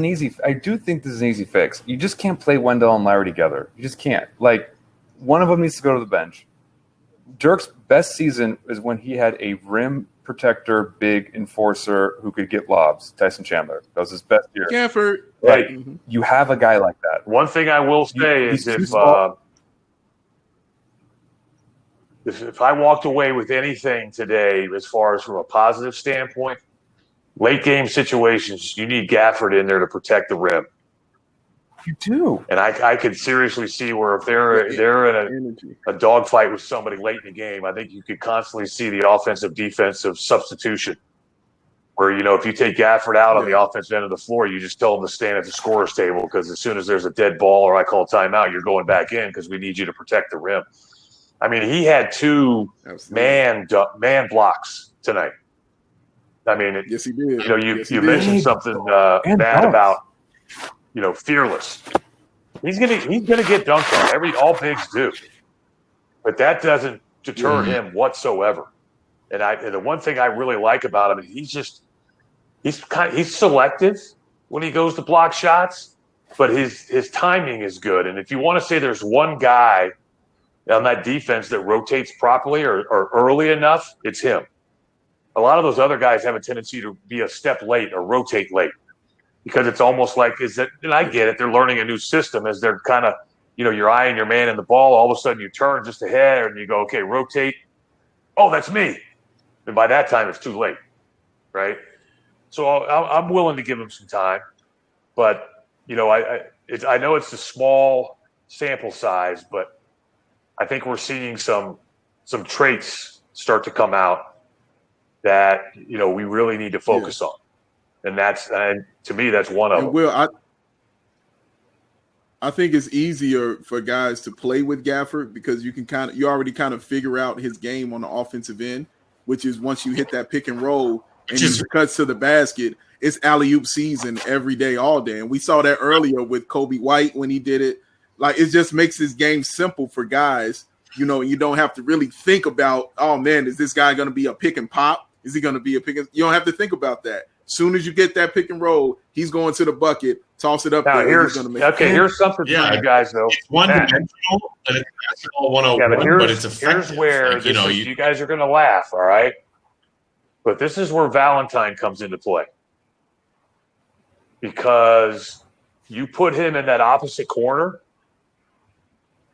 I do think this is an easy fix. You just can't play Wendell and Lowry together. You just can't. Like, one of them needs to go to the bench. Dirk's best season is when he had a rim protector, big enforcer who could get lobs. Tyson Chandler. That was his best year. Gafford. Right. Mm-hmm. You have a guy like that. One thing I will say is if I walked away with anything today as far as from a positive standpoint, late game situations, you need Gafford in there to protect the rim. You do. And I could seriously see where if they're in a dogfight with somebody late in the game, I think you could constantly see the offensive-defensive substitution where, if you take Gafford out on the offensive end of the floor, you just tell them to stand at the scorer's table because as soon as there's a dead ball or I call timeout, you're going back in because we need you to protect the rim. I mean, he had 2 man blocks tonight. I mean, yes, he did. You mentioned something bad about fearless. He's gonna get dunked on. All bigs do, but that doesn't deter him whatsoever. And the one thing I really like about him is he's selective when he goes to block shots, but his timing is good. And if you want to say there's one guy on that defense that rotates properly or early enough, it's him. A lot of those other guys have a tendency to be a step late or rotate late because it's almost like and I get it. They're learning a new system as they're kind of, you're eyeing your man in the ball. All of a sudden you turn just ahead and you go, okay, rotate. Oh, that's me. And by that time it's too late. Right. So I'm willing to give him some time, but I know it's a small sample size, but I think we're seeing some traits start to come out that we really need to focus on, and to me that's one of them. Will, I think it's easier for guys to play with Gafford because you already kind of figure out his game on the offensive end, which is once you hit that pick and roll and he cuts to the basket, it's alley-oop season every day, all day, and we saw that earlier with Kobe White when he did it. Like, it just makes his game simple for guys. You don't have to really think about, oh man, is this guy going to be a pick and pop? Is he going to be a pick and? You don't have to think about that. As soon as you get that pick and roll, he's going to the bucket, toss it up now, there. Here's something for you guys though. It's one-dimensional and it's basketball 101, but it's effective. Here's where you guys are going to laugh, all right? But this is where Valentine comes into play because you put him in that opposite corner.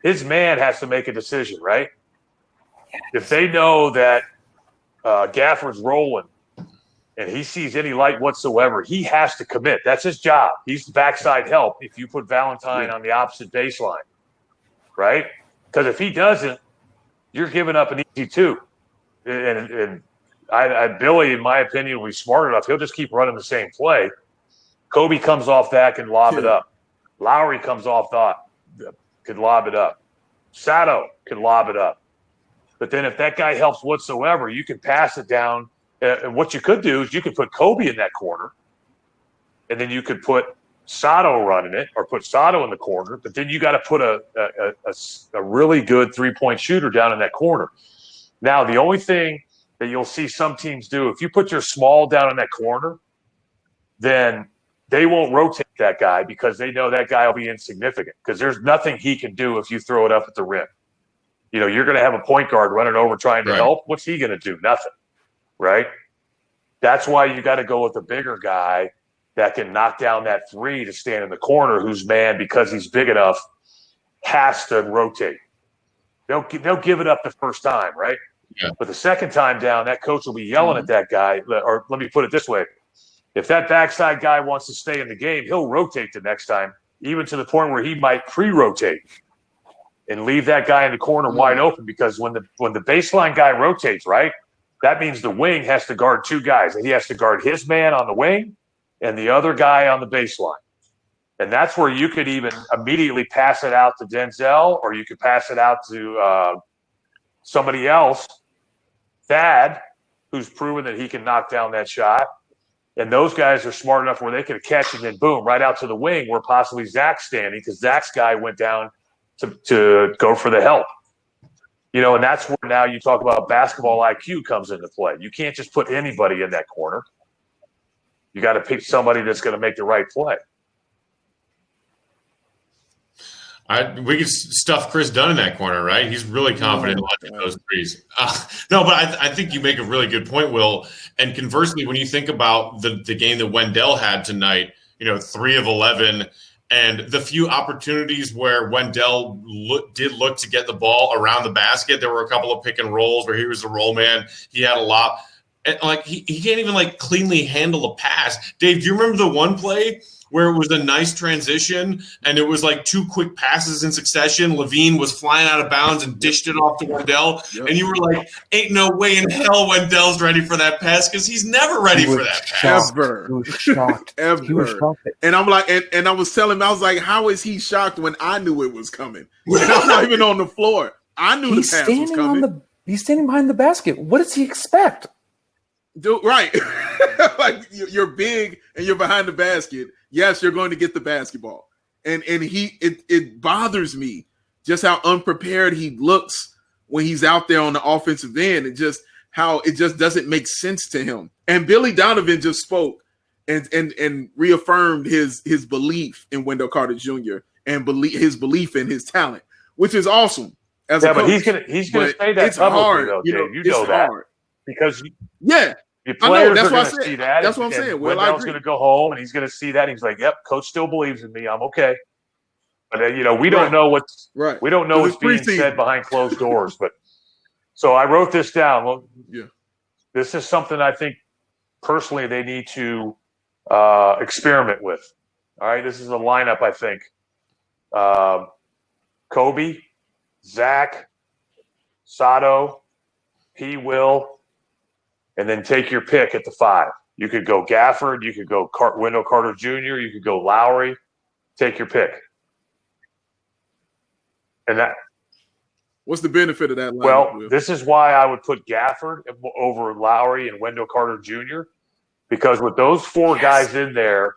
His man has to make a decision, right? Yes. If they know that Gafford's rolling and he sees any light whatsoever, he has to commit. That's his job. He's the backside help if you put Valentine on the opposite baseline, right? Because if he doesn't, you're giving up an easy 2. And Billy, in my opinion, will be smart enough. He'll just keep running the same play. Kobe comes off that, can lob it up. Lowry comes off that, could lob it up. Sato could lob it up. But then if that guy helps whatsoever, you can pass it down. And what you could do is you could put Kobe in that corner, and then you could put Sato running it or put Sato in the corner. But then you got to put a really good three-point shooter down in that corner. Now, the only thing that you'll see some teams do, if you put your small down in that corner, then they won't rotate that guy because they know that guy will be insignificant because there's nothing he can do if you throw it up at the rim. You're going to have a point guard running over trying to help. What's he going to do? Nothing, right? That's why you got to go with a bigger guy that can knock down that 3 to stand in the corner who's man because he's big enough has to rotate. They'll give it up the first time, right? Yeah. But the second time down, that coach will be yelling at that guy. Or let me put it this way. If that backside guy wants to stay in the game, he'll rotate the next time, even to the point where he might pre-rotate and leave that guy in the corner wide open, because when the baseline guy rotates, right, that means the wing has to guard two guys. And he has to guard his man on the wing and the other guy on the baseline. And that's where you could even immediately pass it out to Denzel, or you could pass it out to somebody else, Thad, who's proven that he can knock down that shot. And those guys are smart enough where they can catch and then boom, right out to the wing where possibly Zach's standing, because Zach's guy went down to go for the help. You know, and that's where now you talk about basketball IQ comes into play. You can't just put anybody in that corner. You got to pick somebody that's going to make the right play. We could stuff Chris Dunn in that corner, right? He's really confident in launching those threes. No, but I think you make a really good point, Will. And conversely, when you think about the game that Wendell had tonight, 3 of 11, and the few opportunities where Wendell did look to get the ball around the basket, there were a couple of pick and rolls where he was the roll man. He had a lot. And he can't even cleanly handle a pass. Dave, do you remember the one play where it was a nice transition and it was 2 quick passes in succession? Levine was flying out of bounds and dished it off to Wendell. Yep. And you were like, ain't no way in hell Wendell's ready for that pass, because he's never ready for that pass. Ever. He was shocked. Ever. He was shocked. And I'm like, and I was telling him, I was like, how is he shocked when I knew it was coming? And I'm not even on the floor. I knew the pass was coming. He's standing behind the basket. What does he expect? Dude, right. You're big and you're behind the basket. Yes, you're going to get the basketball. And it bothers me just how unprepared he looks when he's out there on the offensive end, and just how it just doesn't make sense to him. And Billy Donovan just spoke and reaffirmed his belief in Wendell Carter Jr. and his belief in his talent, which is awesome. But he's gonna say that. It's hard, though, Dave. You know that hard. Because your players are going to see that. That's what I'm saying. Well, Wendell's going to go home and he's going to see that. And he's like, "Yep, coach still believes in me. I'm okay." But we don't know what's we don't know what's being said behind closed doors. But so I wrote this down. Well, this is something I think personally they need to experiment with. All right, this is a lineup. I think Kobe, Zach, Sato, P. Will. And then take your pick at the 5. You could go Gafford. You could go Wendell Carter Jr. You could go Lowry. Take your pick. And that. What's the benefit of that? Well, this is why I would put Gafford over Lowry and Wendell Carter Jr. Because with those 4 guys in there,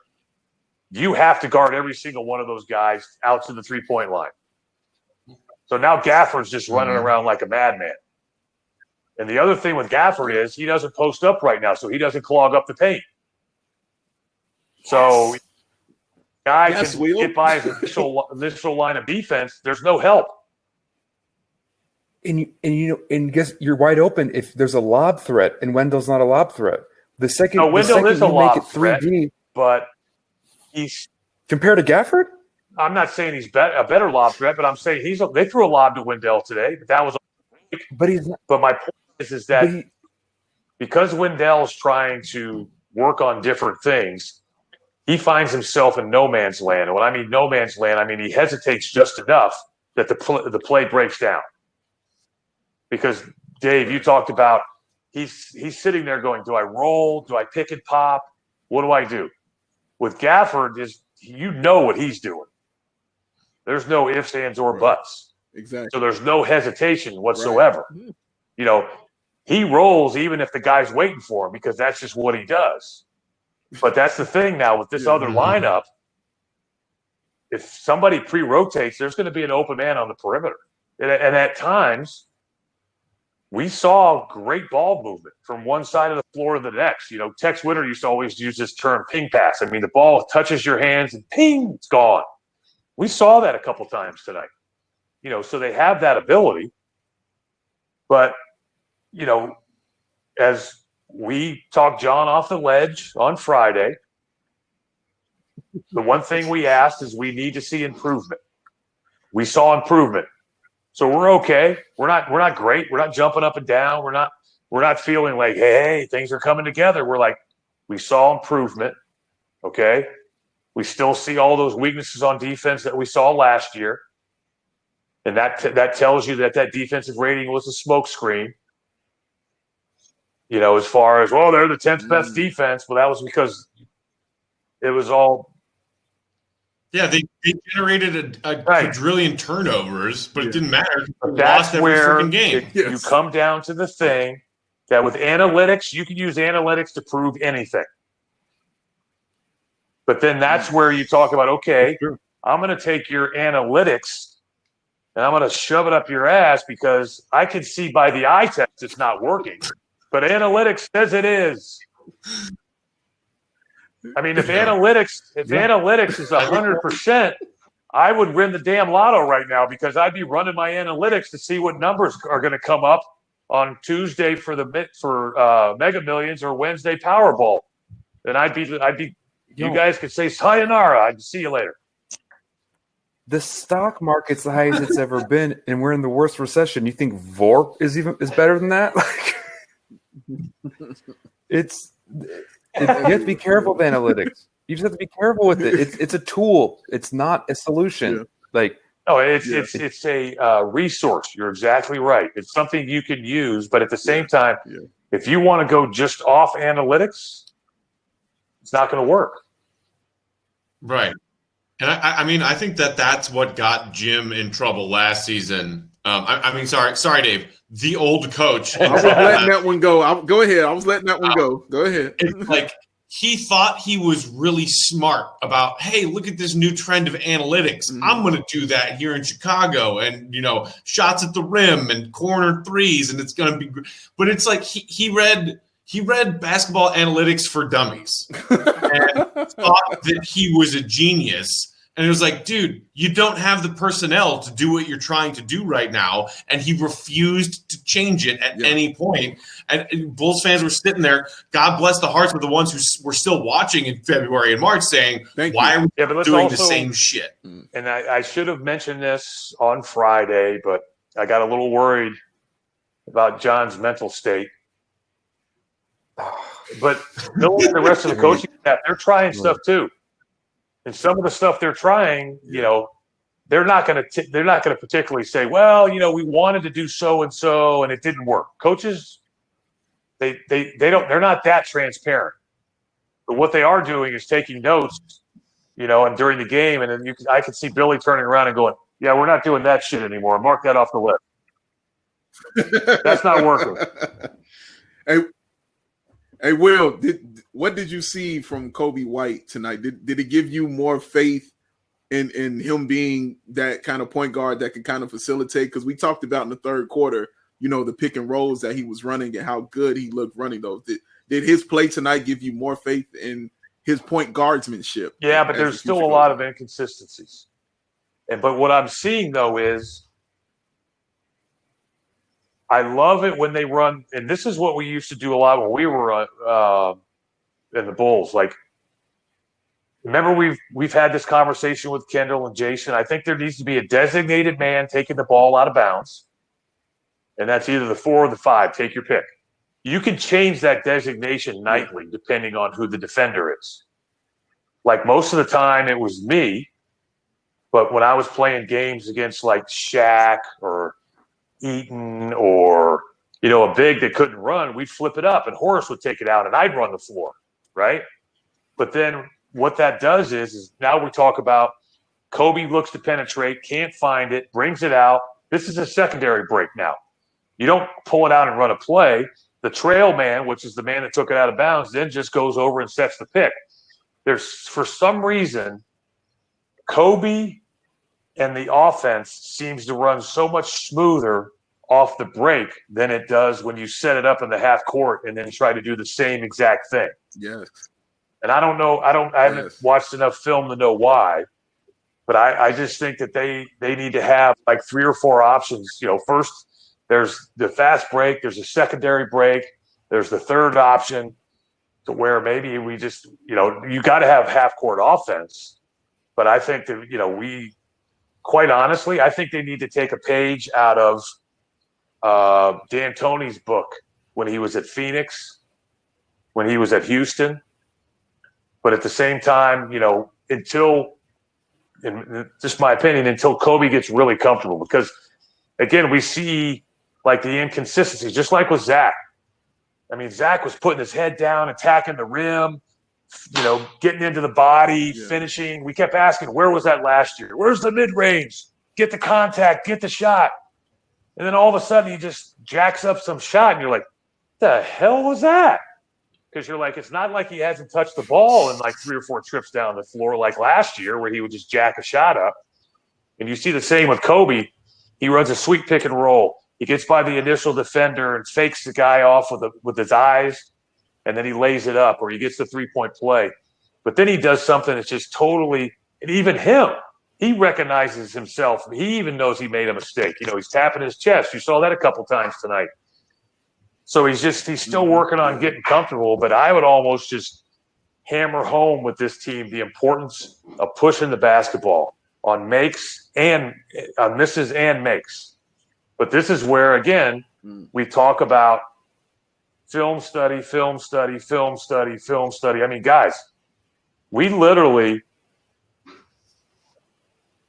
you have to guard every single one of those guys out to the 3-point line. So now Gafford's just running around like a madman. And the other thing with Gafford is he doesn't post up right now, so he doesn't clog up the paint. So guy can get by his initial line of defense. There's no help. And guess you're wide open if there's a lob threat, and Wendell's not a lob threat. Wendell is a lob threat, but he's compared to Gafford. I'm not saying he's a better lob threat, but I'm saying they threw a lob to Wendell today, but that was. But he's not. But my point is that because Wendell's trying to work on different things, he finds himself in no man's land. And when I mean no man's land, I mean he hesitates just enough that the play breaks down. Because Dave, you talked about he's sitting there going, do I roll? Do I pick and pop? What do I do? With Gafford, what he's doing. There's no ifs, ands, or buts. Exactly. So there's no hesitation whatsoever. Right. He rolls even if the guy's waiting for him, because that's just what he does. But that's the thing now with this other lineup. If somebody pre-rotates, there's going to be an open man on the perimeter. And at times, we saw great ball movement from one side of the floor to the next. Tex Winter used to always use this term ping pass. I mean, the ball touches your hands and ping, it's gone. We saw that a couple times tonight. So they have that ability. But, as we talked John off the ledge on Friday, the one thing we asked is we need to see improvement. We saw improvement. So we're okay. We're not great. We're not jumping up and down. We're not feeling like, hey, things are coming together. We're like, we saw improvement. Okay. We still see all those weaknesses on defense that we saw last year. And that tells you that defensive rating was a smokescreen. As far as, well, they're the 10th best defense. Well, that was because it was all. Yeah, they generated a quadrillion turnovers, but it didn't matter. But that's where freaking game. You come down to the thing that with analytics, you can use analytics to prove anything. But then that's where you talk about, okay, I'm going to take your analytics and I'm going to shove it up your ass because I can see by the eye test it's not working. But analytics says it is. I mean, if analytics is 100%, I would win the damn lotto right now because I'd be running my analytics to see what numbers are going to come up on Tuesday for Mega Millions or Wednesday Powerball. And I'd be. You guys could say sayonara. I'd see you later. The stock market's the highest it's ever been, and we're in the worst recession. You think VORP is better than that? You have to be careful with analytics. You just have to be careful with it. It's a tool. It's not a solution. It's a resource. You're exactly right. It's something you can use, but at the same time, if you want to go just off analytics, it's not going to work. Right. And I mean, I think that's what got Jim in trouble last season. Sorry, Dave. The old coach. I was letting that one go. Go ahead. I was letting that one go. Go ahead. It's like he thought he was really smart about, hey, look at this new trend of analytics. I'm going to do that here in Chicago, and shots at the rim and corner threes, and it's going to be. But it's like he read basketball analytics for dummies and thought that he was a genius. And it was like, dude, you don't have the personnel to do what you're trying to do right now. And he refused to change it at any point. And Bulls fans were sitting there. God bless the hearts of the ones who were still watching in February and March saying, why are we doing the same shit? And I should have mentioned this on Friday, but I got a little worried about John's mental state. But knowing the rest of the coaching staff, they're trying stuff too. And some of the stuff they're trying, they're not going to particularly say, well, we wanted to do so and so and it didn't work. Coaches, they're not that transparent. But what they are doing is taking notes, and during the game, and then I could see Billy turning around and going, yeah, we're not doing that shit anymore. Mark that off the list. That's not working. Hey, Will, what did you see from Kobe White tonight? Did it give you more faith in him being that kind of point guard that could kind of facilitate? Because we talked about in the third quarter, the pick and rolls that he was running and how good he looked running those. Did his play tonight give you more faith in his point guardsmanship? Yeah, but there's still a lot of inconsistencies. But what I'm seeing, though, is I love it when they run, and this is what we used to do a lot when we were in the Bulls. Like, remember we've had this conversation with Kendall and Jason. I think there needs to be a designated man taking the ball out of bounds, and that's either the 4 or the 5. Take your pick. You can change that designation nightly depending on who the defender is. Like most of the time, it was me, but when I was playing games against like Shaq or Eaton or, a big that couldn't run, we'd flip it up and Horace would take it out and I'd run the floor, right? But then what that does is now we talk about Kobe looks to penetrate, can't find it, brings it out. This is a secondary break now. You don't pull it out and run a play. The trail man, which is the man that took it out of bounds, then just goes over and sets the pick. For some reason, Kobe and the offense seems to run so much smoother off the break than it does when you set it up in the half court and then try to do the same exact thing. Yes. And I don't know. I haven't watched enough film to know why, but I just think that they need to have like 3 or 4 options. First there's the fast break, there's a secondary break, there's the third option to where maybe we just, you got to have half court offense. But I think that, quite honestly, I think they need to take a page out of D'Antoni's book when he was at Phoenix, when he was at Houston. But at the same time, until, in just my opinion, until Kobe gets really comfortable. Because, again, we see, like, the inconsistencies, just like with Zach. I mean, Zach was putting his head down, attacking the rim, getting into the body, finishing. We kept asking, where was that last year? Where's the mid-range? Get the contact, get the shot. And then all of a sudden he just jacks up some shot, and you're like, the hell was that? Because you're like, it's not like he hasn't touched the ball in like 3 or 4 trips down the floor like last year where he would just jack a shot up. And you see the same with Kobe. He runs a sweet pick and roll. He gets by the initial defender and fakes the guy off with his eyes, and then he lays it up, or he gets the 3-point play. But then he does something that's just totally – and even him, he recognizes himself. He even knows he made a mistake. He's tapping his chest. You saw that a couple times tonight. So he's still working on getting comfortable, but I would almost just hammer home with this team the importance of pushing the basketball on makes and on misses and makes. But this is where, again, we talk about film study, film study, film study, film study. I mean, guys, we literally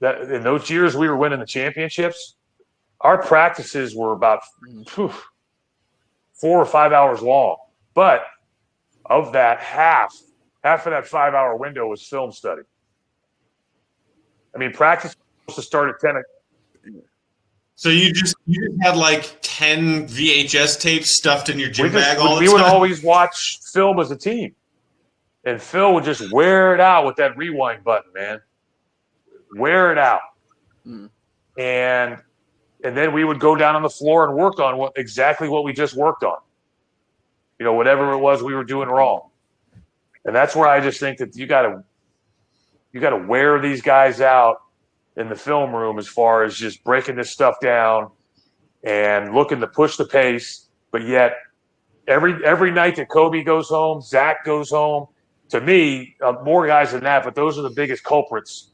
in those years we were winning the championships, our practices were about 4 or 5 hours long. But of that, half of that 5-hour window was film study. I mean, practice was supposed to start at 10. So you just had like 10 VHS tapes stuffed in your gym bag all the time? We would always watch film as a team. And Phil would just wear it out with that rewind button, man. Wear it out. And then we would go down on the floor and work on exactly what we just worked on. Whatever it was we were doing wrong. And that's where I just think that you got to wear these guys out in the film room as far as just breaking this stuff down and looking to push the pace. But yet every night that Kobe goes home, Zach goes home, to me, more guys than that, but those are the biggest culprits.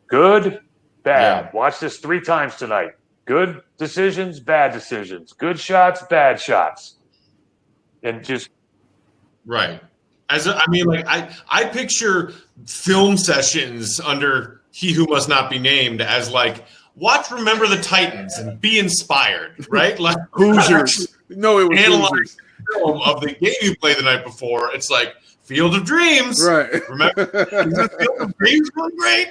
Good, bad. Yeah. Watch this 3 times tonight. Good decisions, bad decisions. Good shots, bad shots. And just right. I picture film sessions under He Who Must Not Be Named as like, watch Remember the Titans and be inspired, right? Like Hoosiers. No, it was analyze Hoosiers. Film of the game you played the night before. It's like Field of Dreams. Right. Remember Field of Dreams really great?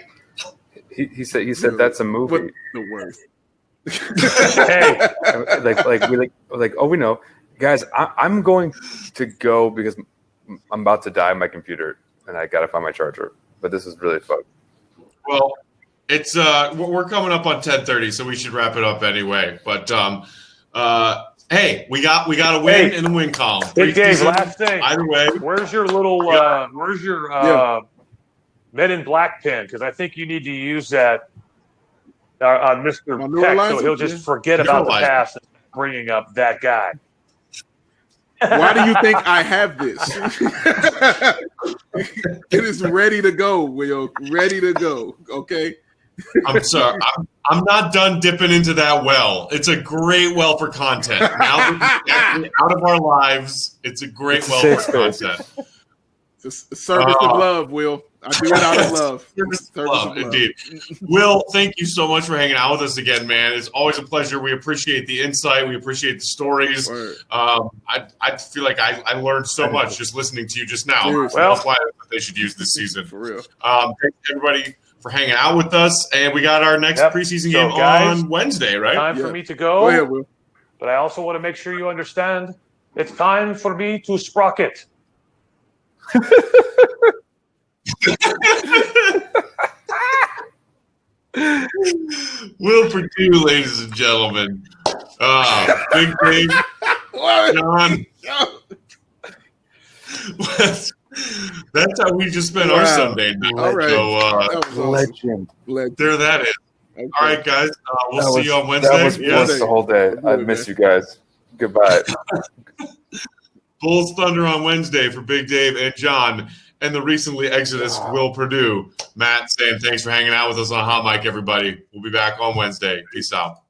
He said that's a movie. The worst. Hey, we know, guys. I'm going to go because I'm about to die on my computer and I gotta find my charger. But this is really fun. Well, it's we're coming up on 10:30, so we should wrap it up anyway. But hey, we got a win in the win column. Hey, Dave, last thing. Either way, where's your little Men in Black pen? Because I think you need to use that on Mr. Peck, so he'll just forget about the past and bringing up that guy. Why do you think I have this? It is ready to go, Will. Ready to go. Okay. I'm sorry. I'm not done dipping into that well. It's a great well for content. Now that we're out of our lives, it's a great well for content. It's a service of love, Will. I do it out of love. Service of love, indeed. Will, thank you so much for hanging out with us again, man. It's always a pleasure. We appreciate the insight. We appreciate the stories. I feel like I learned so much just listening to you just now. Seriously. Well, that's why they should use this season. For real. Thanks, everybody, for hanging out with us. And we got our next preseason game on Wednesday, right? Time for me to go. Go ahead, Will. But I also want to make sure you understand it's time for me to sprocket. Will Perdue, ladies and gentlemen. Big Dave, John. That's how we just spent our Sunday night. All right. So, legend. There that is. Okay. All right, guys. We'll see you on Wednesday. That was the whole day. I miss you guys. Goodbye. Bulls Thunder on Wednesday for Big Dave and John. and the recently exodus Will Perdue. Matt saying thanks for hanging out with us on Hot Mic, everybody. We'll be back on Wednesday. Peace out.